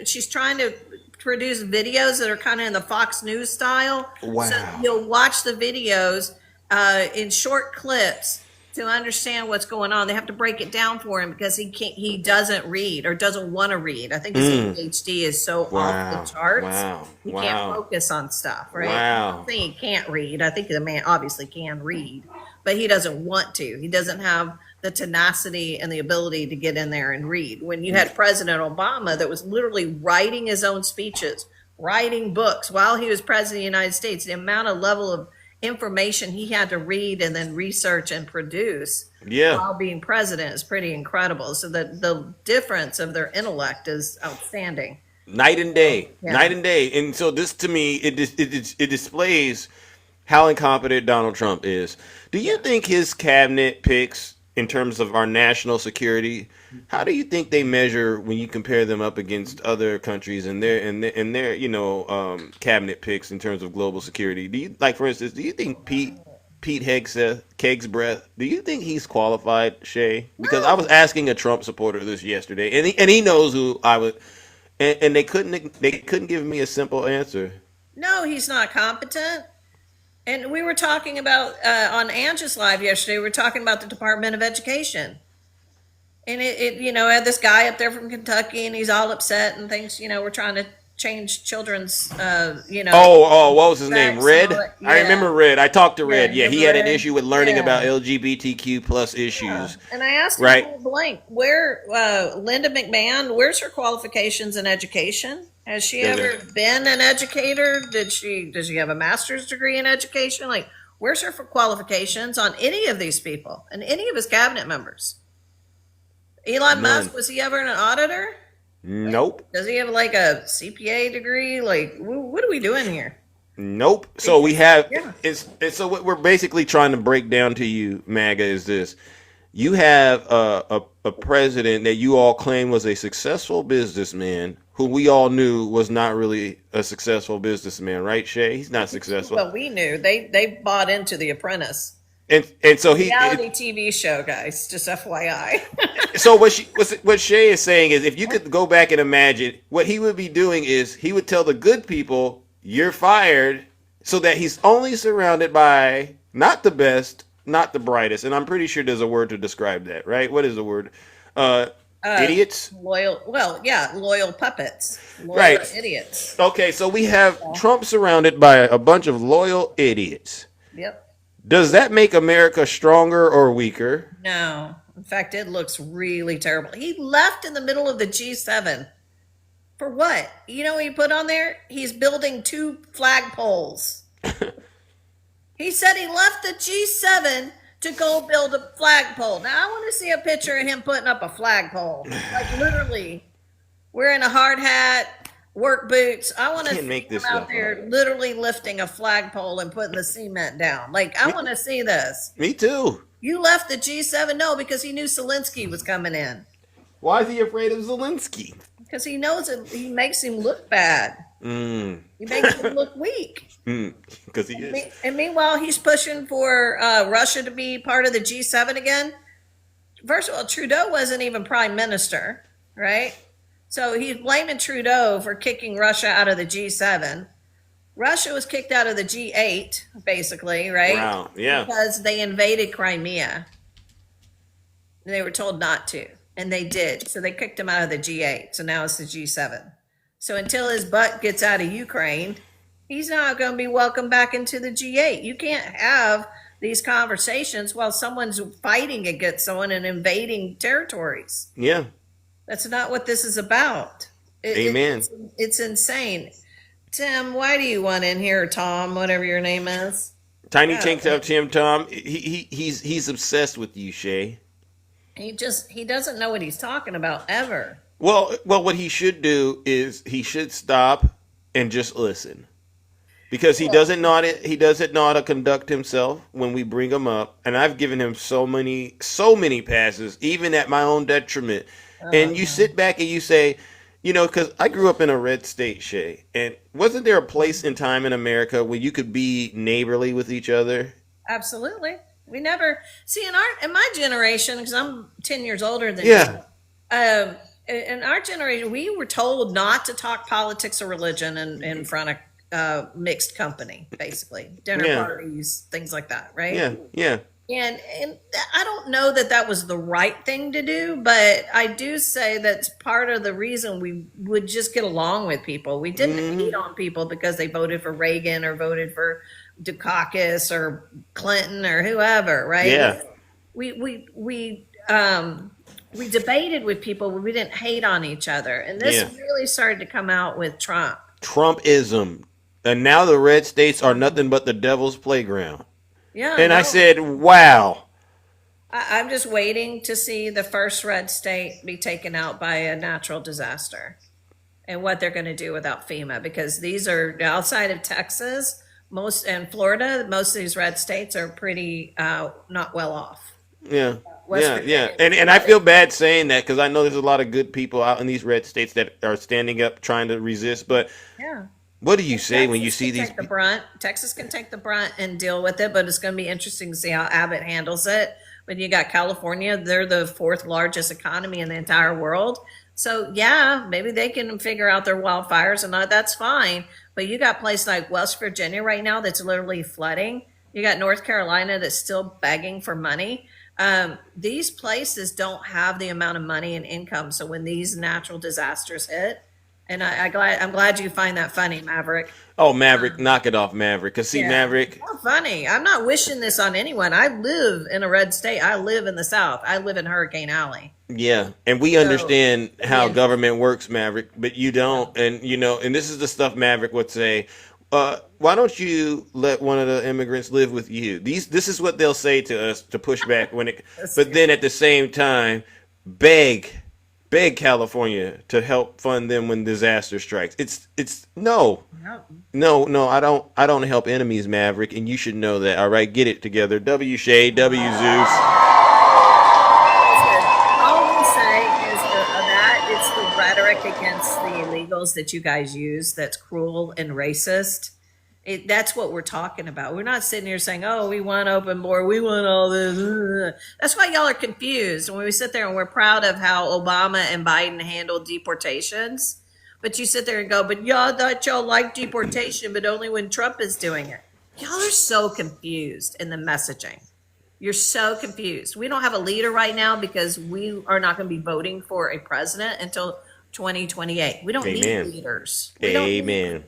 She's trying to produce videos that are kind of in the Fox News style. Wow. So you'll watch the videos in short clips to understand what's going on. They have to break it down for him because he doesn't read or doesn't want to read. I think his ADHD is so off the charts. He can't focus on stuff, right? I don't think he can't read. I think the man obviously can read, but he doesn't want to. He doesn't have the tenacity and the ability to get in there and read. When you had President Obama that was literally writing his own speeches, writing books while he was president of the United States, the amount of level of information he had to read and then research and produce while being president is pretty incredible. So the difference of their intellect is outstanding. Night and day. And so this, to me, it displays how incompetent Donald Trump is. Do you think his cabinet picks, in terms of our national security, how do you think they measure when you compare them up against other countries and their cabinet picks in terms of global security? Do you, like, for instance, do you think Pete Kegs Breath, do you think he's qualified, Shay? Because I was asking a Trump supporter this yesterday, and he knows who I would, and they couldn't give me a simple answer. No, he's not competent. And we were talking about on Angie's Live yesterday, we were talking about the Department of Education. And had this guy up there from Kentucky, and he's all upset and thinks, we're trying to change children's, Oh, what was his name? sex and Red? all that. I remember Red. I talked to Red. Yeah, he remember had an Red? issue with learning about Yeah. LGBTQ plus issues. And I asked him Right? point blank, where Linda McMahon, where's her qualifications in education? Has she ever been an educator? Does she have a master's degree in education? Like, where's her qualifications on any of these people and any of his cabinet members? Elon Musk, was he ever an auditor? Nope. Does he have like a CPA degree? Like, what are we doing here? Nope. So we have so what we're basically trying to break down to you, MAGA, is this. You have a president that you all claim was a successful businessman who we all knew was not really a successful businessman, right, Shay? He's not successful. Well, we knew. They bought into The Apprentice. And so reality TV show, guys, just FYI. So what Shay is saying is, if you could go back and imagine, what he would be doing is he would tell the good people, you're fired, so that he's only surrounded by not the best, not the brightest. And I'm pretty sure there's a word to describe that, right? What is the word? Idiots? Loyal puppets. Loyal Right. idiots. Okay, so we have Trump surrounded by a bunch of loyal idiots. Yep. Does that make America stronger or weaker? No. In fact, it looks really terrible. He left in the middle of the G7. For what? You know what he put on there? He's building 2 flagpoles. He said he left the G7 to go build a flagpole. Now, I want to see a picture of him putting up a flagpole. Like, literally, wearing a hard hat, work boots. I want to see him out there literally lifting a flagpole and putting the cement down. Like, I want to see this. Me too. You left the G7? No, because he knew Zelensky was coming in. Why is he afraid of Zelensky? Because he knows it. He makes him look bad. He makes him look weak. Because he is. And meanwhile, he's pushing for Russia to be part of the G7 again. First of all, Trudeau wasn't even prime minister, right? So he's blaming Trudeau for kicking Russia out of the G7. Russia was kicked out of the G8, basically, right? Wow, yeah. Because they invaded Crimea. They were told not to, and they did. So they kicked him out of the G8. So now it's the G7. So until his butt gets out of Ukraine, he's not going to be welcomed back into the G8. You can't have these conversations while someone's fighting against someone and invading territories. Yeah. That's not what this is about. Amen. It's insane. Tim, why do you want in here, or Tom, whatever your name is? Tiny Tank Top Tim Tom. He's obsessed with you, Shay. He doesn't know what he's talking about ever. Well, what he should do is he should stop and just listen, because he doesn't know how to conduct himself when we bring him up. And I've given him so many passes, even at my own detriment. And you sit back and you say, because I grew up in a red state, Shay, and wasn't there a place in time in America where you could be neighborly with each other? Absolutely. We never see in my generation, because I'm 10 years older than you. In our generation, we were told not to talk politics or religion in front of mixed company, basically dinner parties, things like that, right? Yeah. And I don't know that was the right thing to do, but I do say that's part of the reason we would just get along with people. We didn't hate on people because they voted for Reagan or voted for Dukakis or Clinton or whoever, right? Yeah. We debated with people, but we didn't hate on each other. And this really started to come out with Trump. Trumpism. And now the red states are nothing but the devil's playground. Yeah. And I said, wow. I'm just waiting to see the first red state be taken out by a natural disaster and what they're going to do without FEMA, because these are outside of Texas, and Florida, most of these red states are pretty not well off. Yeah. And I feel bad saying that, because I know there's a lot of good people out in these red states that are standing up trying to resist. But what do you say when you see these? Texas can take the brunt and deal with it, but it's going to be interesting to see how Abbott handles it. When you got California, they're the 4th largest economy in the entire world. So maybe they can figure out their wildfires, and that's fine. But you got places like West Virginia right now that's literally flooding. You got North Carolina that's still begging for money. These places don't have the amount of money and income. So when these natural disasters hit, and I'm glad you find that funny, Maverick. Oh, Maverick, knock it off, Maverick. Because see, Maverick. Not funny. I'm not wishing this on anyone. I live in a red state. I live in the South. I live in Hurricane Alley. Yeah, and we understand how government works, Maverick, but you don't. And, and this is the stuff Maverick would say. Why don't you let one of the immigrants live with you? This is what they'll say to us to push back but then at the same time, beg California to help fund them when disaster strikes. It's no. I don't help enemies, Maverick, and you should know that. All right, get it together. W Shade, W Zeus. All I will say is that it's the rhetoric against the illegals that you guys use that's cruel and racist. That's what we're talking about. We're not sitting here saying, oh, we want open border, we want all this. That's why y'all are confused when we sit there and we're proud of how Obama and Biden handled deportations. But you sit there and go, but y'all thought y'all like deportation, but only when Trump is doing it. Y'all are so confused in the messaging. You're so confused. We don't have a leader right now because we are not going to be voting for a president until 2028. We don't need leaders. Amen.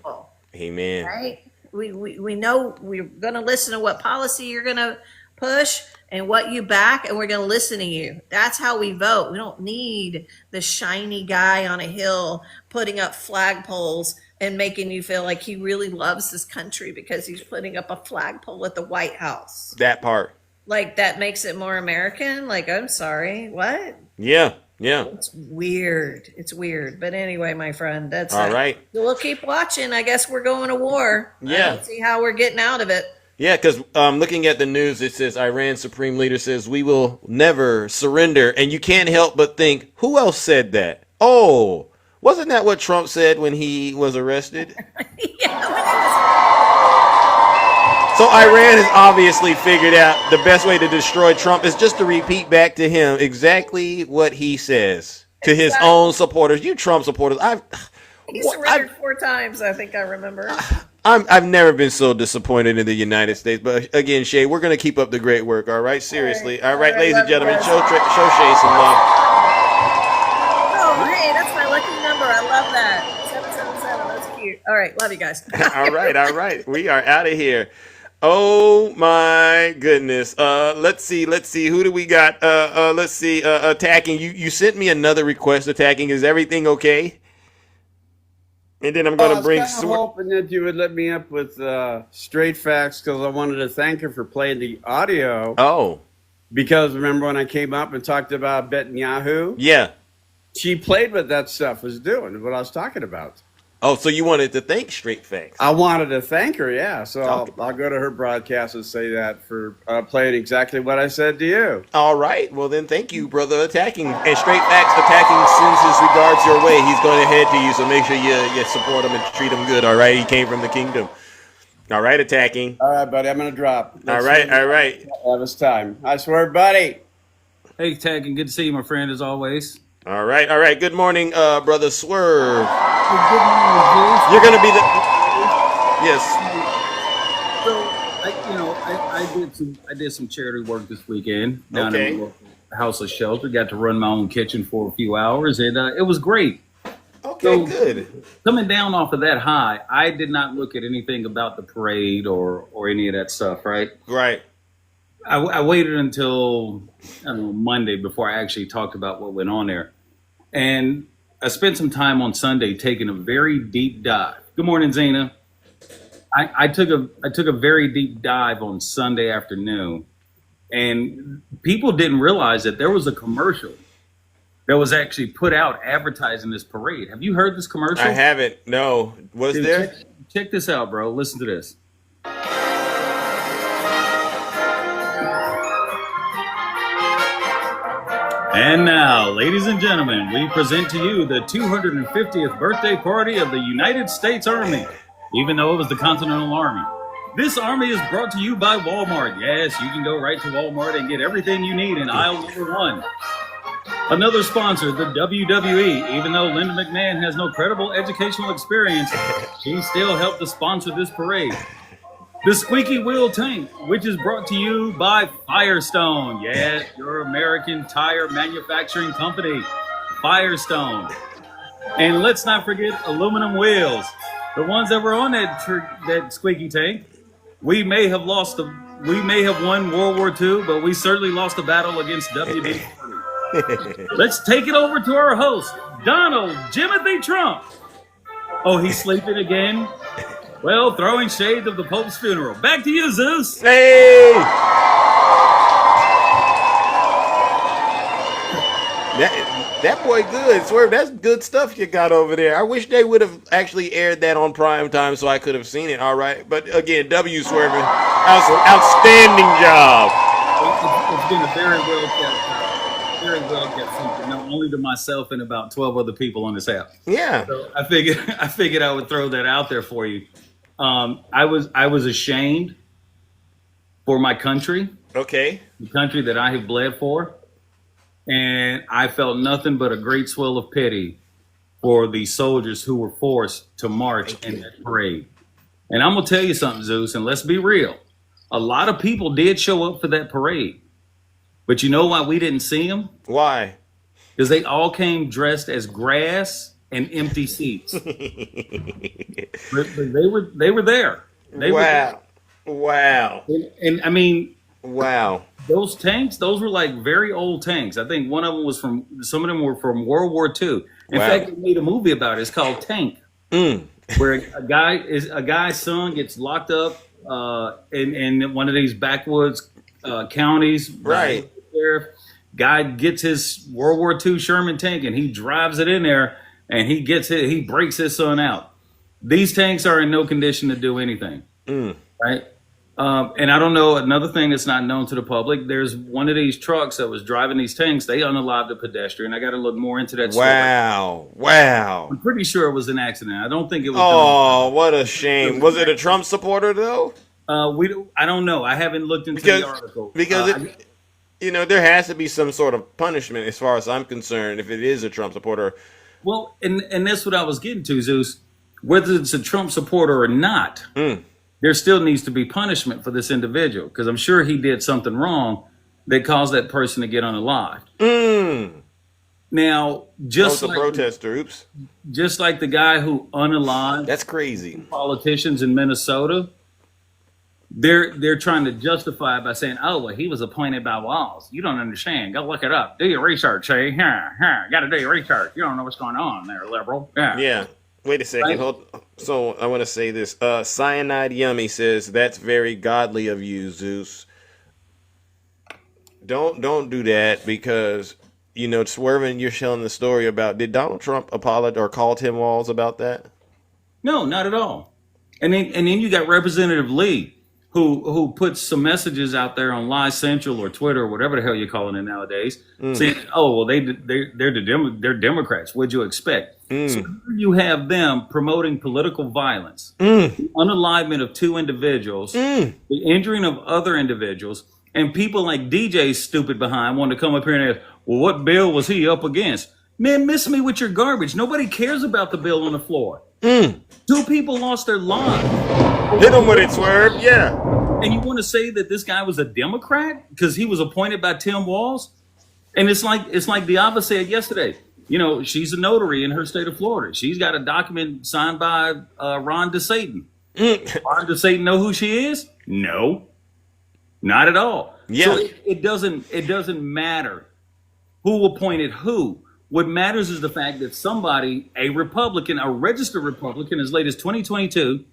Amen. Right? We know we're going to listen to what policy you're going to push and what you back, and we're going to listen to you. That's how we vote. We don't need the shiny guy on a hill putting up flagpoles and making you feel like he really loves this country because he's putting up a flagpole at the White House. That part. Like, that makes it more American? Like, I'm sorry. What? Yeah. It's weird. It's weird. But anyway, my friend, that's all right. We'll keep watching. I guess we're going to war. Yeah. Let's see how we're getting out of it. Yeah, because looking at the news, it says Iran's supreme leader says we will never surrender. And you can't help but think, who else said that? Oh, wasn't that what Trump said when he was arrested? So Iran has obviously figured out the best way to destroy Trump is just to repeat back to him exactly what he says to his own supporters. You Trump supporters, He surrendered 4 times, I think I remember. I've never been so disappointed in the United States. But again, Shay, we're going to keep up the great work, all right? Seriously. All right, ladies and gentlemen, show Shay some love. Oh, hey, that's my lucky number. I love that. 777, that's cute. All right, love you guys. All right. We are out of here. Oh my goodness. Let's see. Who do we got? Let's see. Attacking. You sent me another request, Attacking. Is everything okay? And then I'm going to bring. I was kind of hoping that you would let me up with straight facts because I wanted to thank her for playing the audio. Oh. Because remember when I came up and talked about Netanyahu? Yeah. She played what that stuff was doing, what I was talking about. Oh, so you wanted to thank Straight Facts? I wanted to thank her, yeah. So I'll go to her broadcast and say that for playing exactly what I said to you. All right. Well, then thank you, brother. Attacking. And Straight Facts, Attacking sends his regards your way. He's going to head to you, so make sure you support him and treat him good, all right? He came from the kingdom. All right, Attacking. All right, buddy. I'm going to drop. All right. That was time. I swear, buddy. Hey, Attacking. Good to see you, my friend, as always. All right. Good morning, brother Swerve. Good morning, Jules. You're going to be the... Yes. So, I did some charity work this weekend down in the House of Shelter. Got to run my own kitchen for a few hours, and it was great. Okay, good. Coming down off of that high, I did not look at anything about the parade or any of that stuff, right? Right. I waited until Monday before I actually talked about what went on there. And I spent some time on Sunday taking a very deep dive. Good morning, Zena. I took a very deep dive on Sunday afternoon, and people didn't realize that there was a commercial that was actually put out advertising this parade. Have you heard this commercial? I haven't. No. Was there? Check this out, bro. Listen to this. And now, ladies and gentlemen, we present to you the 250th birthday party of the United States Army, even though it was the Continental Army. This army is brought to you by Walmart. Yes, you can go right to Walmart and get everything you need in aisle number 1. Another sponsor, the WWE. Even though Linda McMahon has no credible educational experience, she still helped to sponsor this parade. The Squeaky Wheel Tank, which is brought to you by Firestone. Yes, your American tire manufacturing company, Firestone. And let's not forget aluminum wheels. The ones that were on that squeaky tank. We may have won World War II, but we certainly lost the battle against WD-40. Let's take it over to our host, Donald Jimothy Trump. Oh, he's sleeping again? Well, throwing shade of the Pope's funeral. Back to you, Zeus. Hey! That boy good. Swerve, that's good stuff you got over there. I wish they would have actually aired that on prime time so I could have seen it. All right. But again, W Swerving, outstanding job. It's been a very well kept secret, known only to myself and about 12 other people on this app. Yeah. So I figured I would throw that out there for you. I was ashamed for my country. Okay. The country that I have bled for. And I felt nothing but a great swell of pity for the soldiers who were forced to march in that parade. And I'm going to tell you something, Zeus, and let's be real. A lot of people did show up for that parade. But you know why we didn't see them? Why? Because they all came dressed as grass and empty seats. but they were there. Wow. And I mean, wow. Those tanks, those were like very old tanks. I think some of them were from World War II. In fact, they made a movie about it. It's called Tank, where a guy's son gets locked up in one of these backwoods counties. Right. Sheriff guy gets his World War II Sherman tank and he drives it in there and he breaks his son out. These tanks are in no condition to do anything. Right. And I don't know, another thing that's not known to the public, there's one of these trucks that was driving these tanks. They unalived a pedestrian. I got to look more into that story. Wow. I'm pretty sure it was an accident. I don't think it was. Oh, what a shame. Was it a Trump supporter, though? I don't know. I haven't looked into the article. Because, there has to be some sort of punishment as far as I'm concerned if it is a Trump supporter. Well, and that's what I was getting to, Zeus. Whether it's a Trump supporter or not, there still needs to be punishment for this individual because I'm sure he did something wrong that caused that person to get unalived. Now, just like a protester, oops. Just like the guy who unalived that's crazy politicians in Minnesota, they're trying to justify it by saying, "Oh, well, he was appointed by Walls." You don't understand. Go look it up. Do your research. Hey, got to do your research. You don't know what's going on there, liberal. Yeah. Wait a second. Right? Hold. So I want to say this. Cyanide Yummy says that's very godly of you, Zeus. Don't do that because Swerving. You're telling the story about did Donald Trump apologize or call Tim Walz about that? No, not at all. And then you got Representative Lee who puts some messages out there on Live Central or Twitter or whatever the hell you're calling it nowadays, saying, "Oh, well, they're Democrats. What'd you expect?" So you have them promoting political violence, the unalivement of two individuals, the injuring of other individuals, and people like DJ's stupid behind want to come up here and ask, "Well, what bill was he up against?" Man, miss me with your garbage. Nobody cares about the bill on the floor. Two people lost their lives. Hit him with it, Swerve. Yeah. And you want to say that this guy was a Democrat because he was appointed by Tim Walz? And it's like the Ava said yesterday. She's a notary in her state of Florida. She's got a document signed by Ron DeSatan. Ron DeSatan know who she is? No, not at all. Yeah. So it doesn't matter who appointed who. What matters is the fact that somebody, a Republican, a registered Republican, as late as 2022,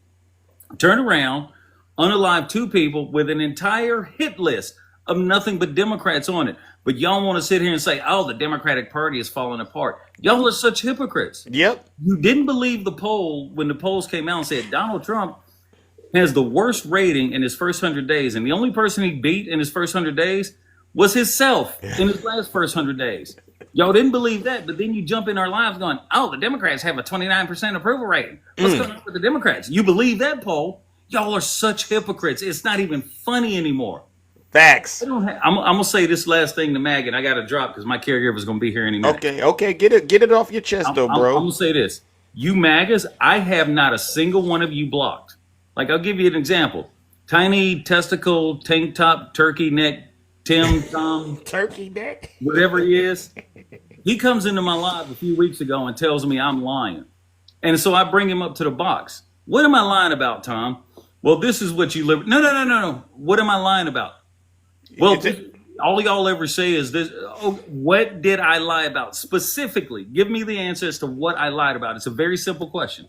turned around, unalived two people with an entire hit list of nothing but Democrats on it. But y'all want to sit here and say, "Oh, the Democratic Party is falling apart." Y'all are such hypocrites. Yep. You didn't believe the poll when the polls came out and said Donald Trump has the worst rating in his first 100 days. And the only person he beat in his first 100 days was himself in his last first 100 days. Y'all didn't believe that, but then you jump in our lives going, "Oh, the Democrats have a 29% approval rating. What's going on with the Democrats?" You believe that poll? Y'all are such hypocrites. It's not even funny anymore. Facts. I'm going to say this last thing to Mag, and I got to drop because my caregiver is going to be here any minute. Okay. Get it off your chest, bro. I'm going to say this. You MAGAs, I have not a single one of you blocked. Like, I'll give you an example. Tiny testicle, tank top, turkey neck, Tom, turkey neck, whatever he is. He comes into my live a few weeks ago and tells me I'm lying. And so I bring him up to the box. What am I lying about, Tom? Well, this is what you live. No. What am I lying about? Well, all y'all ever say is this. Oh, what did I lie about specifically? Give me the answer as to what I lied about. It's a very simple question.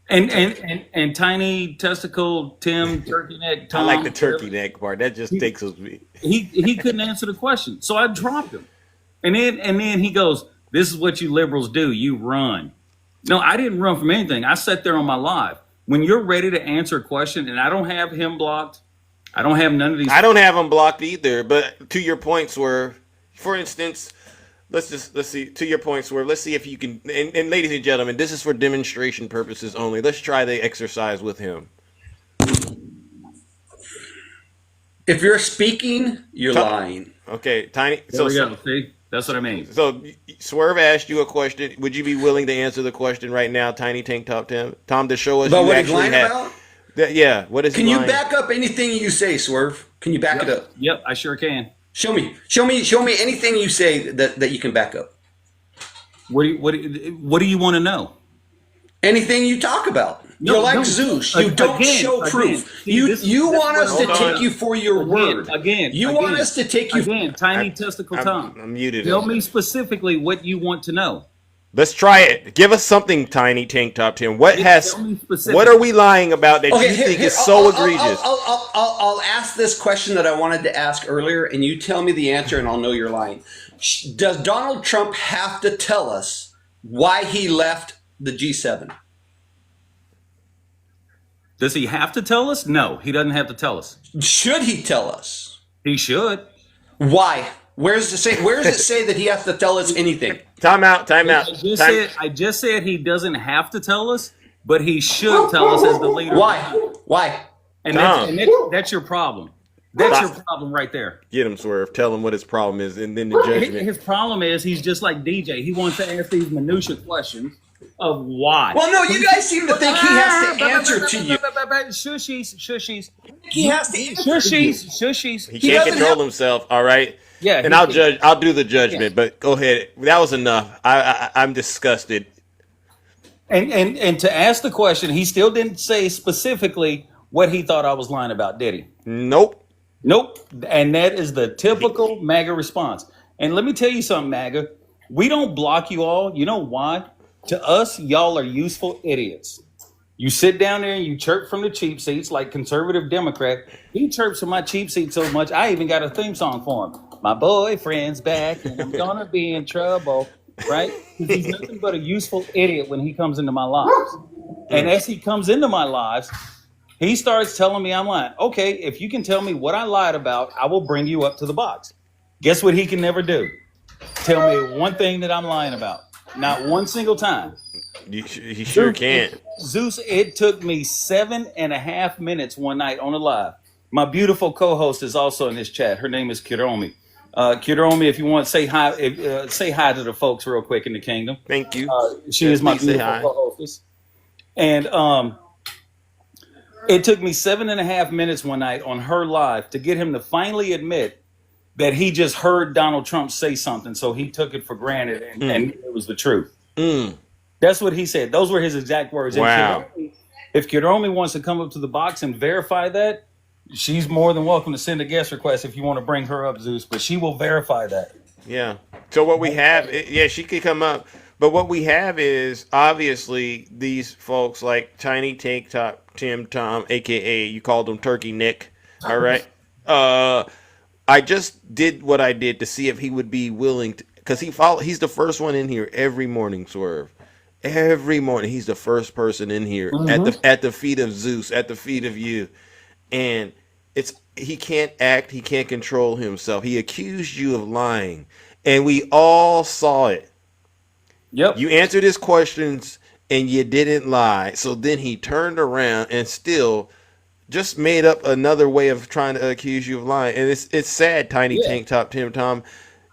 And tiny testicle, Tim, turkey neck, Tom. I like the turkey neck part. That just tickles me. He couldn't answer the question, so I dropped him. And then he goes, "This is what you liberals do. You run." No, I didn't run from anything. I sat there on my live. When you're ready to answer a question, and I don't have him blocked, I don't have none of these. I don't have him blocked either. But to your points, were, for instance, let's see. To your points, were, let's see if you can. And ladies and gentlemen, this is for demonstration purposes only. Let's try the exercise with him. If you're speaking, you're lying. Okay, Tiny. There we go. See, that's what I mean. So Swerve asked you a question. Would you be willing to answer the question right now, Tiny Tank Top Tim? Tom, to show us But you what he's actually lying have. about? Yeah. What is? Can he you lying? back up anything you say, Swerve? Can you back it up? Yep, I sure can. Show me anything you say that you can back up. What do you want to know? Anything you talk about. You're like Zeus. You don't show proof. You want us to take you for your word. You want us to take you again. Tiny testicle Tom. I'm muted. Tell me specifically what you want to know. Let's try it. Give us something, Tiny Tank Top Tim. What are we lying about that you think is so egregious? I'll ask this question that I wanted to ask earlier, and you tell me the answer, and I'll know you're lying. Does Donald Trump have to tell us why he left the G7? Does he have to tell us? No, he doesn't have to tell us. Should he tell us? He should. Why? Where does it say that he has to tell us anything? Time out. I just said he doesn't have to tell us, but he should tell us as the leader. Why? And that's your problem. That's your problem right there. Get him, Swerve. Tell him what his problem is, and then the judgment. His problem is he's just like DJ. He wants to ask these minutiae questions of why. Well, no, you guys seem to think he has to answer to you. Shushies. He has to answer to you. Shushies. He can't control himself. All right. Yeah. And I'll judge. I'll do the judgment. But go ahead. That was enough. I'm disgusted. And to ask the question, he still didn't say specifically what he thought I was lying about, did he? Nope. And that is the typical MAGA response. And let me tell you something, MAGA. We don't block you all. You know why? To us, y'all are useful idiots. You sit down there and you chirp from the cheap seats like conservative Democrat. He chirps from my cheap seat so much, I even got a theme song for him. My boyfriend's back and I'm gonna be in trouble, right? Because he's nothing but a useful idiot when he comes into my lives. And as he comes into my lives, he starts telling me I'm lying. Okay, if you can tell me what I lied about, I will bring you up to the box. Guess what he can never do? Tell me one thing that I'm lying about. Not one single time. He sure can't. Zeus, it took me 7.5 minutes one night on a live. My beautiful co-host is also in this chat. Her name is Kiromi. Kiromi, if you want to say hi, say hi to the folks real quick in the kingdom. Thank you. She is my beautiful co-hostess. And it took me 7.5 minutes one night on her live to get him to finally admit that he just heard Donald Trump say something, so he took it for granted and it was the truth. That's what he said. Those were his exact words. Wow. If Kiromi wants to come up to the box and verify that, she's more than welcome to send a guest request if you want to bring her up, Zeus, but she will verify that. Yeah. So what we have, she could come up, but what we have is obviously these folks like Tiny Tank Top Tim Tom, a.k.a. you called him Turkey Nick, all right? I just did what I did to see if he would be willing to, because he's the first one in here every morning, Swerve. Every morning, he's the first person in here at the feet of Zeus, at the feet of you. And he can't act, he can't control himself. He accused you of lying, and we all saw it. Yep. You answered his questions, and you didn't lie. So then he turned around and still just made up another way of trying to accuse you of lying. And it's sad, Tiny Tank Top Tim Tom.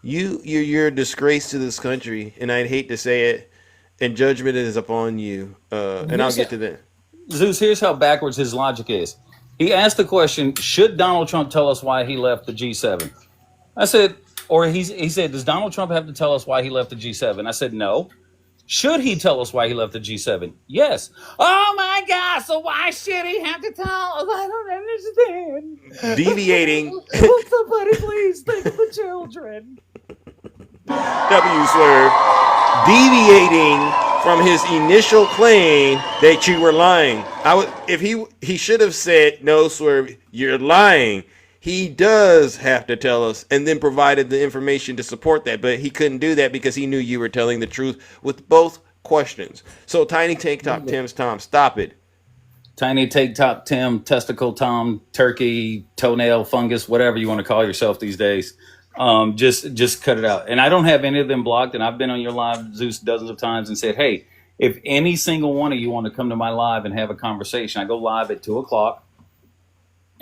You're a disgrace to this country, and I'd hate to say it, and judgment is upon you. And I'll get to that. Zeus, here's how backwards his logic is. He asked the question, should Donald Trump tell us why he left the G7? I said, or he said, does Donald Trump have to tell us why he left the G7? I said, no. Should he tell us why he left the G7? Yes. Oh my God, so why should he have to tell us? I don't understand. Deviating. Will somebody please think of the children? W Swerve. Deviating from his initial claim that you were lying. If he should have said, no, Swerve, you're lying. He does have to tell us and then provided the information to support that, but he couldn't do that because he knew you were telling the truth with both questions. So Tiny Tank Top Tim's Tom, stop it. Tiny Tank Top Tim, Testicle Tom, Turkey, Toenail, Fungus, whatever you want to call yourself these days. Just cut it out. And I don't have any of them blocked, and I've been on your live, Zeus, dozens of times and said, hey, if any single one of you want to come to my live and have a conversation, I go live at 2:00.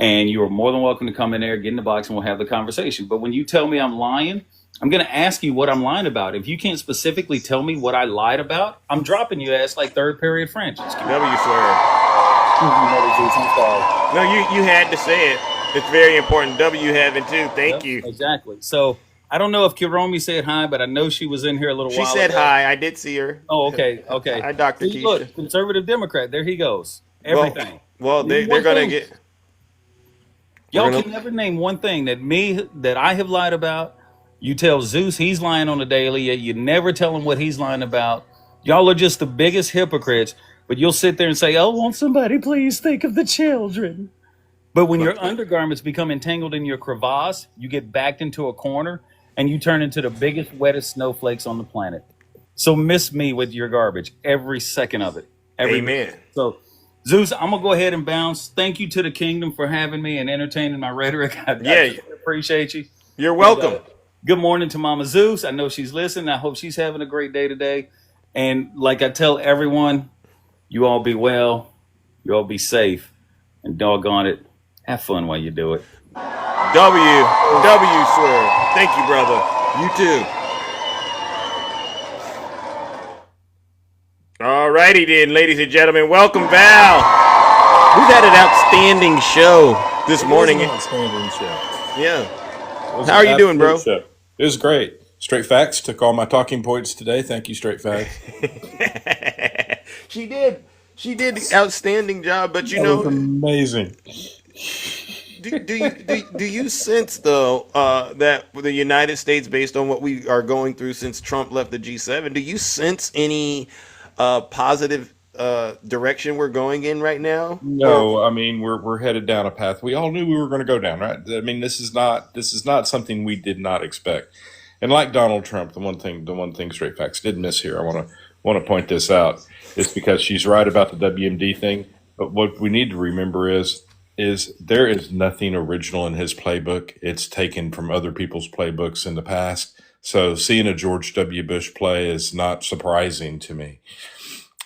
And you are more than welcome to come in there, get in the box, and we'll have the conversation. But when you tell me I'm lying, I'm going to ask you what I'm lying about. If you can't specifically tell me what I lied about, I'm dropping you ass like third period French. W Swerve. No, you had to say it. It's very important. W having too. Thank you. Exactly. So I don't know if Kiromi said hi, but I know she was in here a little while ago. She said hi. I did see her. Oh, okay. Hi, Dr. See, Keisha. look, conservative Democrat. There he goes. Everything. Well, they're going to get... Y'all can never name one thing that I have lied about. You tell Zeus he's lying on the daily, yet you never tell him what he's lying about. Y'all are just the biggest hypocrites, but you'll sit there and say, oh, won't somebody please think of the children? But when your undergarments become entangled in your crevasse, you get backed into a corner, and you turn into the biggest, wettest snowflakes on the planet. So miss me with your garbage, every second of it. Amen. So... Zeus, I'm going to go ahead and bounce. Thank you to the kingdom for having me and entertaining my rhetoric. I appreciate you. You're welcome. Good morning to Mama Zeus. I know she's listening. I hope she's having a great day today. And like I tell everyone, you all be well. You all be safe. And doggone it, have fun while you do it. W Swerve. Thank you, brother. You too. All righty then, ladies and gentlemen. Welcome, Val. We've had an outstanding show this morning. Outstanding show. Yeah. How are you doing, bro? Show. It was great. Straight Facts took all my talking points today. Thank you, Straight Facts. She did outstanding job, but you know, amazing. Do you sense though that the United States, based on what we are going through since Trump left the G7, do you sense any positive direction we're going in right now? No, I mean we're headed down a path we all knew we were going to go down, right? I mean this is not something we did not expect. And like Donald Trump, the one thing Straight Facts did miss here, I want to point this out, is because she's right about the WMD thing. But what we need to remember is there is nothing original in his playbook. It's taken from other people's playbooks in the past. So seeing a George W. Bush play is not surprising to me.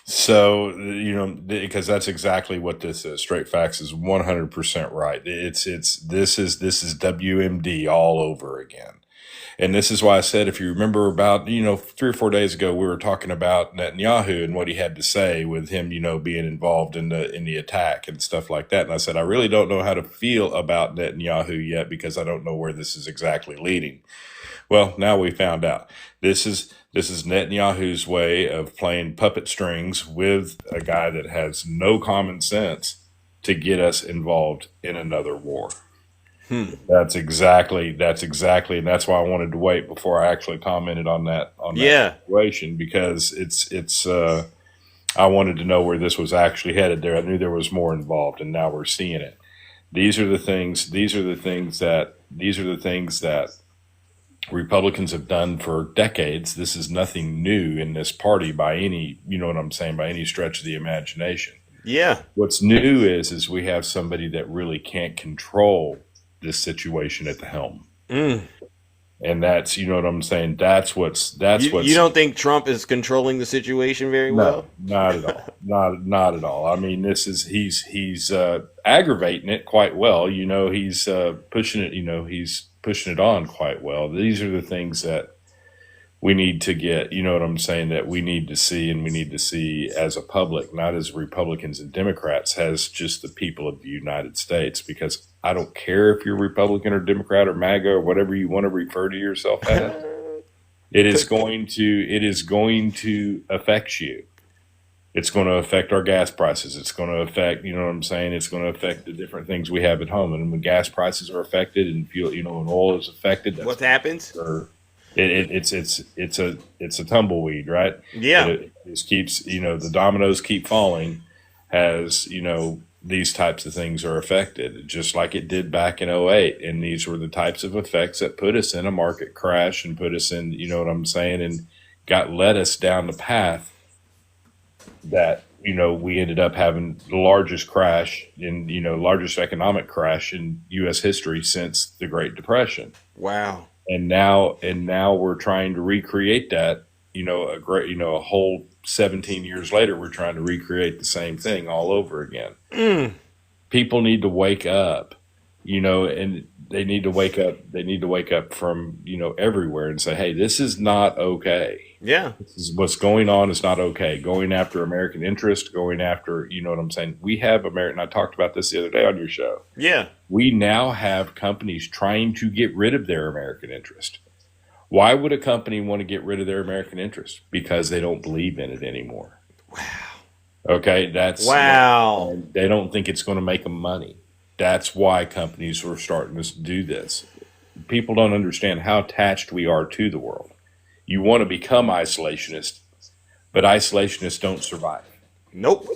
So, you know, because that's exactly what this is. Straight Facts is 100% right. This is WMD all over again. And this is why I said, if you remember about, 3 or 4 days ago, we were talking about Netanyahu and what he had to say with him, being involved in the attack and stuff like that. And I said, I really don't know how to feel about Netanyahu yet because I don't know where this is exactly leading. Well, now we found out. This is Netanyahu's way of playing puppet strings with a guy that has no common sense to get us involved in another war. That's exactly, and that's why I wanted to wait before I actually commented on that situation, because it's I wanted to know where this was actually headed there. I knew there was more involved, and now we're seeing it. These are the things that Republicans have done for decades. This is nothing new in this party by any, by any stretch of the imagination. Yeah. What's new is we have somebody that really can't control this situation at the helm. And that's, you that's what's you don't think Trump is controlling the situation very well? Not at all. Not at all. I mean, he's aggravating it quite well. He's pushing it, he's pushing it on quite well. These are the things that we need to get, you know what I'm saying, that we need to see, and we need to see as a public, not as Republicans and Democrats, as just the people of the United States. Because I don't care if you're Republican or Democrat or MAGA or whatever you want to refer to yourself as. It is going to affect you. It's going to affect our gas prices. It's going to affect, you know what I'm saying? It's going to affect the different things we have at home. And when gas prices are affected and fuel, you know, and oil is affected, that's What happens? It's a tumbleweed, right? Yeah. It just keeps, you know, the dominoes keep falling as, you know, these types of things are affected, just like it did back in '08. And these were the types of effects that put us in a market crash and put us in, you know what I'm saying, and led us down the path that, you know, we ended up having the largest crash in, you know, largest economic crash in U.S. history since the Great Depression. Wow. And now we're trying to recreate that, you know, a whole 17 years later, we're trying to recreate the same thing all over again. People need to wake up, you know, and they need to wake up. They need to wake up from, you know, everywhere and say, hey, this is not okay. Yeah. This is what's going on is not okay. Going after American interest, going after, you know what I'm saying? We have American, I talked about this the other day on your show. Yeah. We now have companies trying to get rid of their American interest. Why would a company want to get rid of their American interest? Because they don't believe in it anymore. Wow. Okay, that's wow. They don't think it's going to make them money. That's why companies are starting to do this. People don't understand how attached we are to the world. You want to become isolationist, but isolationists don't survive. Nope.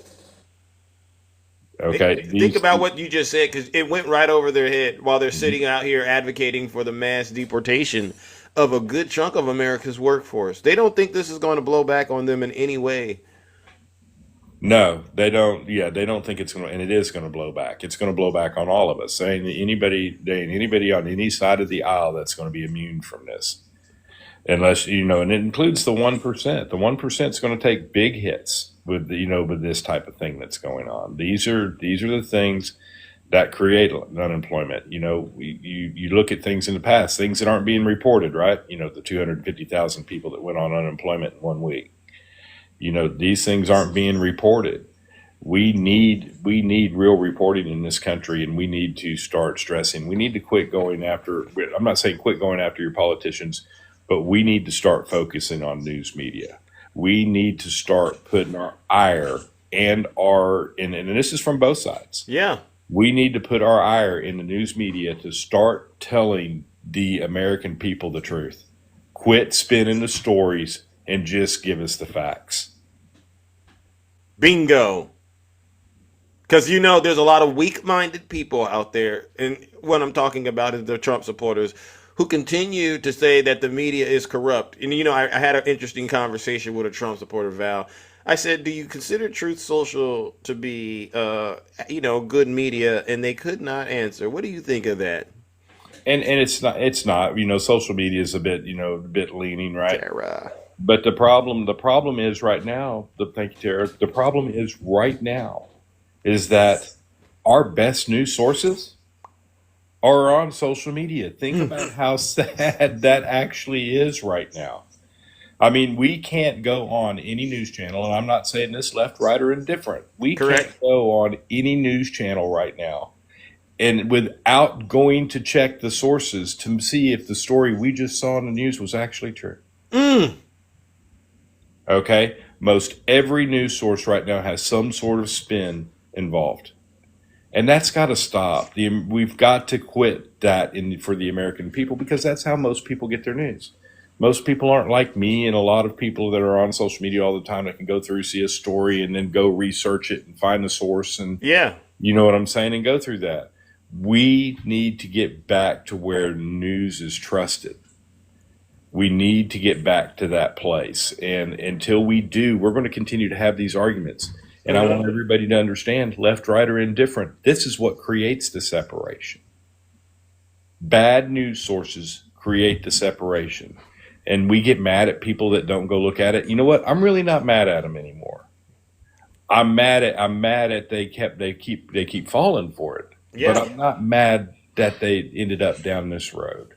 Okay. Think about what you just said, because it went right over their head while they're sitting out here advocating for the mass deportation of a good chunk of America's workforce. They don't think this is going to blow back on them in any way. No, they don't. Yeah, they don't think it's going to, and it is going to blow back. It's going to blow back on all of us. Saying anybody on any side of the aisle that's going to be immune from this, unless, you know, and it includes the 1%. The 1% is going to take big hits with the, you know, with this type of thing that's going on. These are the things that create unemployment. You know, you look at things in the past, things that aren't being reported, right? You know, the 250,000 people that went on unemployment in 1 week. You know, these things aren't being reported. We need real reporting in this country, and we need to start stressing. We need to quit going after, I'm not saying quit going after your politicians, but we need to start focusing on news media. We need to start putting our ire and this is from both sides. Yeah. We need to put our ire in the news media to start telling the American people the truth. Quit spinning the stories and just give us the facts. Bingo. Because, you know, there's a lot of weak-minded people out there, and what I'm talking about is the Trump supporters, who continue to say that the media is corrupt. And, you know, I had an interesting conversation with a Trump supporter, Val. I said, do you consider Truth Social to be, you know, good media? And they could not answer. What do you think of that? And it's not, you know, social media is a bit leaning, right? Tara. But the problem is right now, thank you, Tara. The problem is right now is that our best news sources are on social media. Think about how sad that actually is right now. I mean, we can't go on any news channel, and I'm not saying this left, right, or indifferent. We can't go on any news channel right now and without going to check the sources to see if the story we just saw in the news was actually true. Okay? Most every news source right now has some sort of spin involved. And that's got to stop. We've got to quit that for the American people, because that's how most people get their news. Most people aren't like me and a lot of people that are on social media all the time that can go through, see a story, and then go research it and find the source. And you know what I'm saying? And go through that. We need to get back to where news is trusted. We need to get back to that place. And until we do, we're going to continue to have these arguments. And I want everybody to understand, left, right, or indifferent, this is what creates the separation. Bad news sources create the separation. And we get mad at people that don't go look at it. You know what? I'm really not mad at them anymore. I'm mad at they keep falling for it. Yeah. But I'm not mad that they ended up down this road,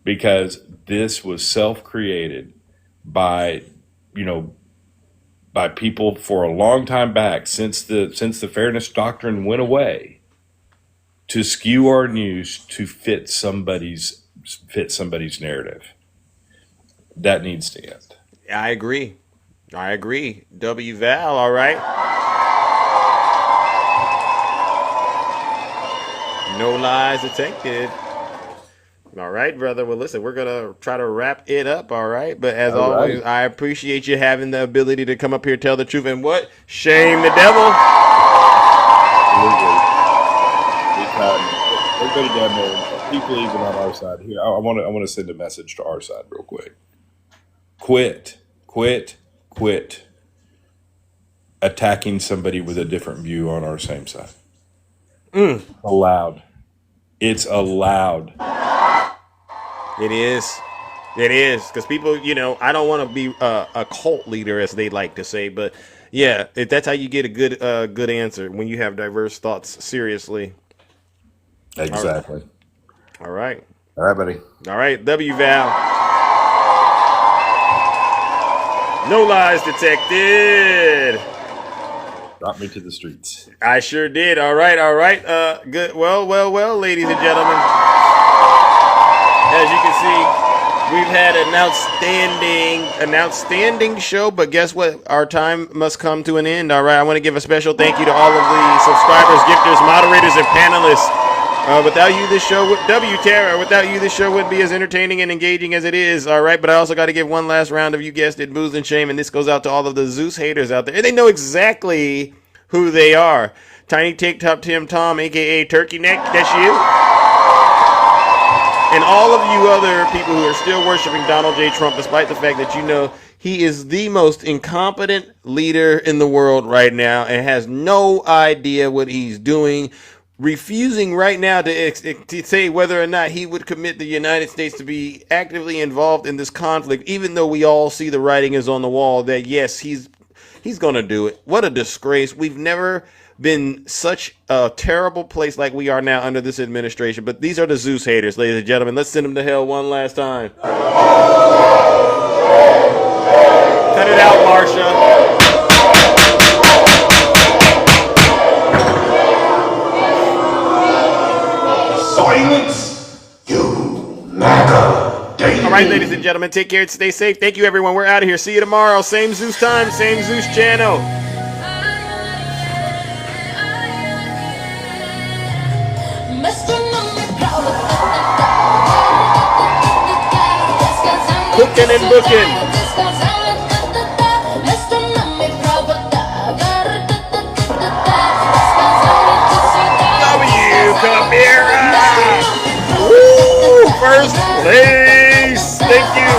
because this was self-created. by, by people for a long time back, since the fairness doctrine went away, to skew our news to fit somebody's narrative. That needs to end. I agree. W Val, all right. No lies detected. All right, brother. Well, listen, we're going to try to wrap it up, all right? But as always, I appreciate you having the ability to come up here, tell the truth, and what? Shame the devil. Absolutely. Everybody down there, people even on our side here, I want to send a message to our side real quick. Quit attacking somebody with a different view on our same side. Allowed. It's allowed. It is. Because people, I don't want to be a cult leader, as they like to say, but yeah, that's how you get a good answer, when you have diverse thoughts. Seriously. Exactly. All right, buddy. All right, W Val. No lies detected. Brought me to the streets. I sure did. All right. Good. Well, ladies and gentlemen. As you can see, we've had an outstanding show, but guess what? Our time must come to an end. All right. I want to give a special thank you to all of the subscribers, gifters, moderators, and panelists. Without you, this show wouldn't be as entertaining and engaging as it is. All right. But I also got to give one last round of, you guessed it, booze and shame. And this goes out to all of the Zeus haters out there. And they know exactly who they are. Tiny Take Top Tim Tom, a.k.a. Turkey Neck. That's you. And all of you other people who are still worshiping Donald J. Trump, despite the fact that he is the most incompetent leader in the world right now and has no idea what he's doing, refusing right now to say whether or not he would commit the United States to be actively involved in this conflict, even though we all see the writing is on the wall that, yes, he's going to do it. What a disgrace. We've never been such a terrible place like we are now under this administration. But these are the Zeus haters, ladies and gentlemen. Let's send them to hell one last time. Cut it out, Marsha. Silence, you MAGA Daily. All right, ladies and gentlemen, take care and stay safe. Thank you, everyone. We're out of here. See you tomorrow. Same Zeus time, same Zeus channel. Cooking and booking. W Cabera. Woo! First place. Thank you.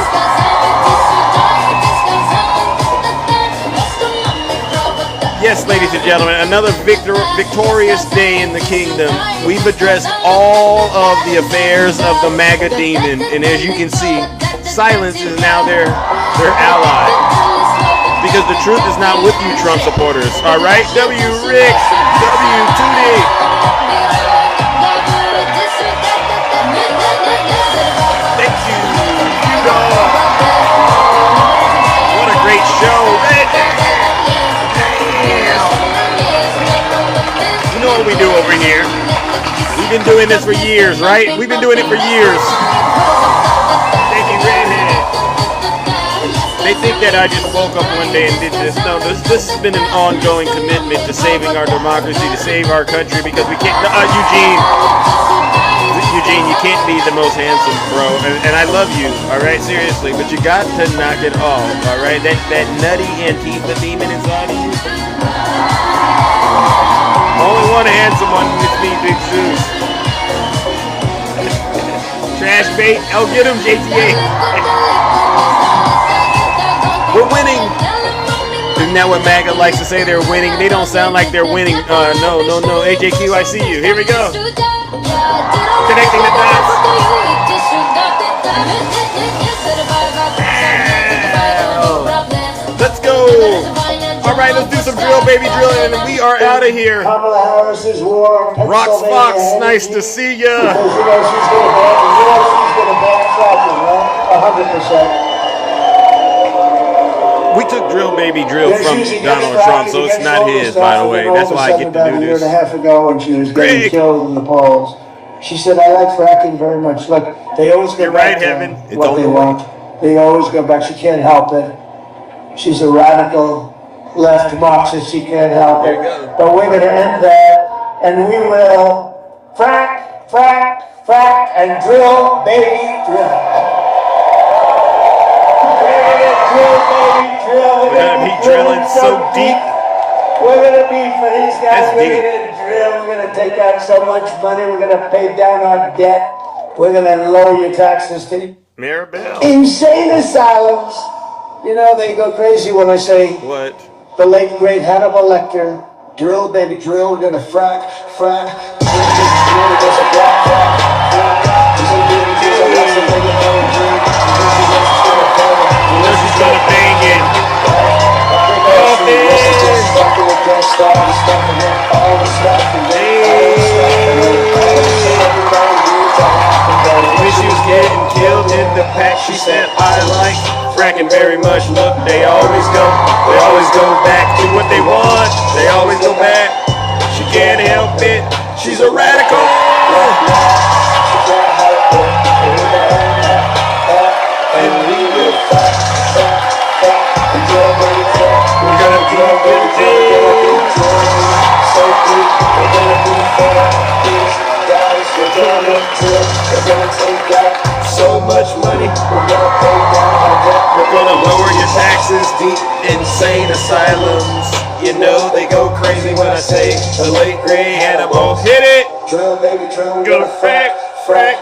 Yes, ladies and gentlemen, another victorious day in the kingdom. We've addressed all of the affairs of the MAGA demon, and as you can see, silence is now their ally. Because the truth is not with you, Trump supporters. All right, W. Rick, W. Tootie. Thank you, Hugo. What a great show. You know what we do over here. We've been doing this for years, right? We've been doing it for years. Thank you, Redhead. They think that I just woke up one day and did this. No, this has been an ongoing commitment to saving our democracy, to save our country, because we can't. Eugene, you can't be the most handsome, bro. And I love you, all right, seriously. But you got to knock it off, all right? That nutty Antifa demon inside of you. Only one handsome one, it's me, Big Zeus. Trash bait. Oh, get him, JTA. We're winning. Isn't that what MAGA likes to say? They're winning. They don't sound like they're winning. No. AJQ, I see you. Here we go. Connecting the dots. Let's go. All right, let's do some drill, baby, drilling, and we are out of here. Kamala Harris's war. Rox Fox, nice to see ya. Because she's going to ban fracking, right? 100%. We took Drill Baby Drill Yes, from she was against Donald fracking, Trump, so it's against not all this his, stuff, by the and way. then all That's of a why I sudden, get to about do a year and a this. half ago, when she was getting Greg. killed in the polls, she said, "I like fracking very much." Look, they always go You're back right, to Heaven. It's what on they the way. want. They always go back. She can't help it. She's a radical left Marxist. She can't help There it. you go. But we're going to end that, and we will frack, frack, frack, and drill, baby, drill. Drill, baby, drill. We're gonna be drilling so deep. We're gonna be, for these guys, That's we're deep. gonna drill, we're gonna take out so much money, we're gonna pay down our debt, we're gonna lower your taxes to Maribel. insane asylums. You know, they go crazy when I say What? the late great Hannibal Lecter, drill, baby, drill, we're gonna frack, frack, drill, baby, drill, we're gonna frack, frack, frack. You know she's gonna bang it. When she was getting killed in the pack, she said, "I like fracking very much." Look, they always go back to what they want. They always go back. She can't help it. She's a radical. And we will we're gonna do good things. So much money. We're gonna lower your taxes, deep insane asylums. You know they go crazy when I say the late great Hannibal. Hit it. Gonna frack, frack,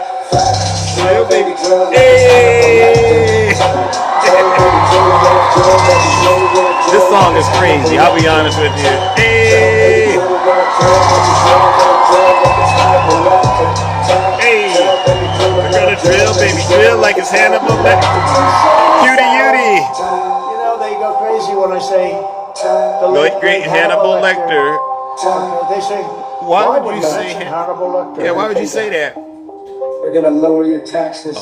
drill, baby. Hey. This song is crazy. I'll be honest with you. Hey. Hey. We're gonna drill, baby, drill like it's Hannibal Lecter. Cutie, cutie. You know, they go crazy when I say the Late great Hannibal Lecter. They say, Why would you say mention Hannibal Lecter? Yeah, why would you say that? We're gonna lower your taxes.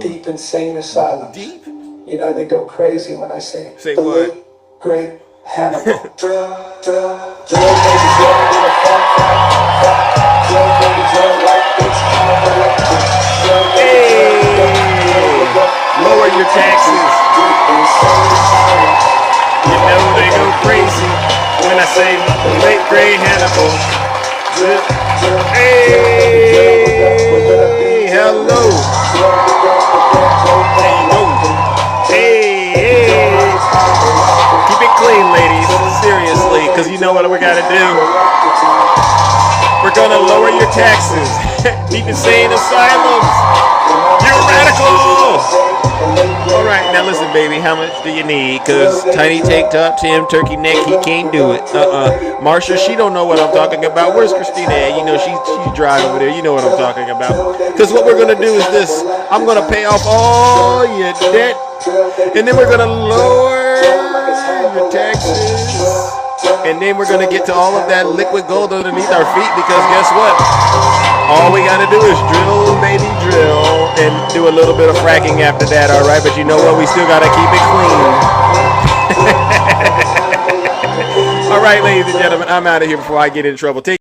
Deep insane asylums. Deep? You know, they go crazy when I say Say the what? late great Hannibal. Drill, drill, drill, baby, drill, with a fat, fat, drill, baby, drill, like it's Hannibal Lecter. Drill, baby, drill, Lower your taxes. deep insane asylums. You know they go crazy when I say the late great Hannibal. Drill, drill, Hey, hello. There you go. Hey, hey. Keep it clean, ladies. Seriously, because you know what we gotta do. We're gonna lower your taxes. Deep insane asylums. You're radical. All right, now listen, baby. How much do you need? Cause Tiny Tank Top, Tim, Turkey Neck, he can't do it. Marsha, she don't know what I'm talking about. Where's Christina at? You know she's driving over there. You know what I'm talking about. Cause what we're gonna do is this. I'm gonna pay off all your debt, and then we're gonna lower your taxes. And then we're gonna get to all of that liquid gold underneath our feet because guess what? All we gotta do is drill, baby, drill, and do a little bit of fracking after that, all right? But you know what? We still gotta keep it clean. All right, ladies and gentlemen, I'm out of here before I get in trouble. Take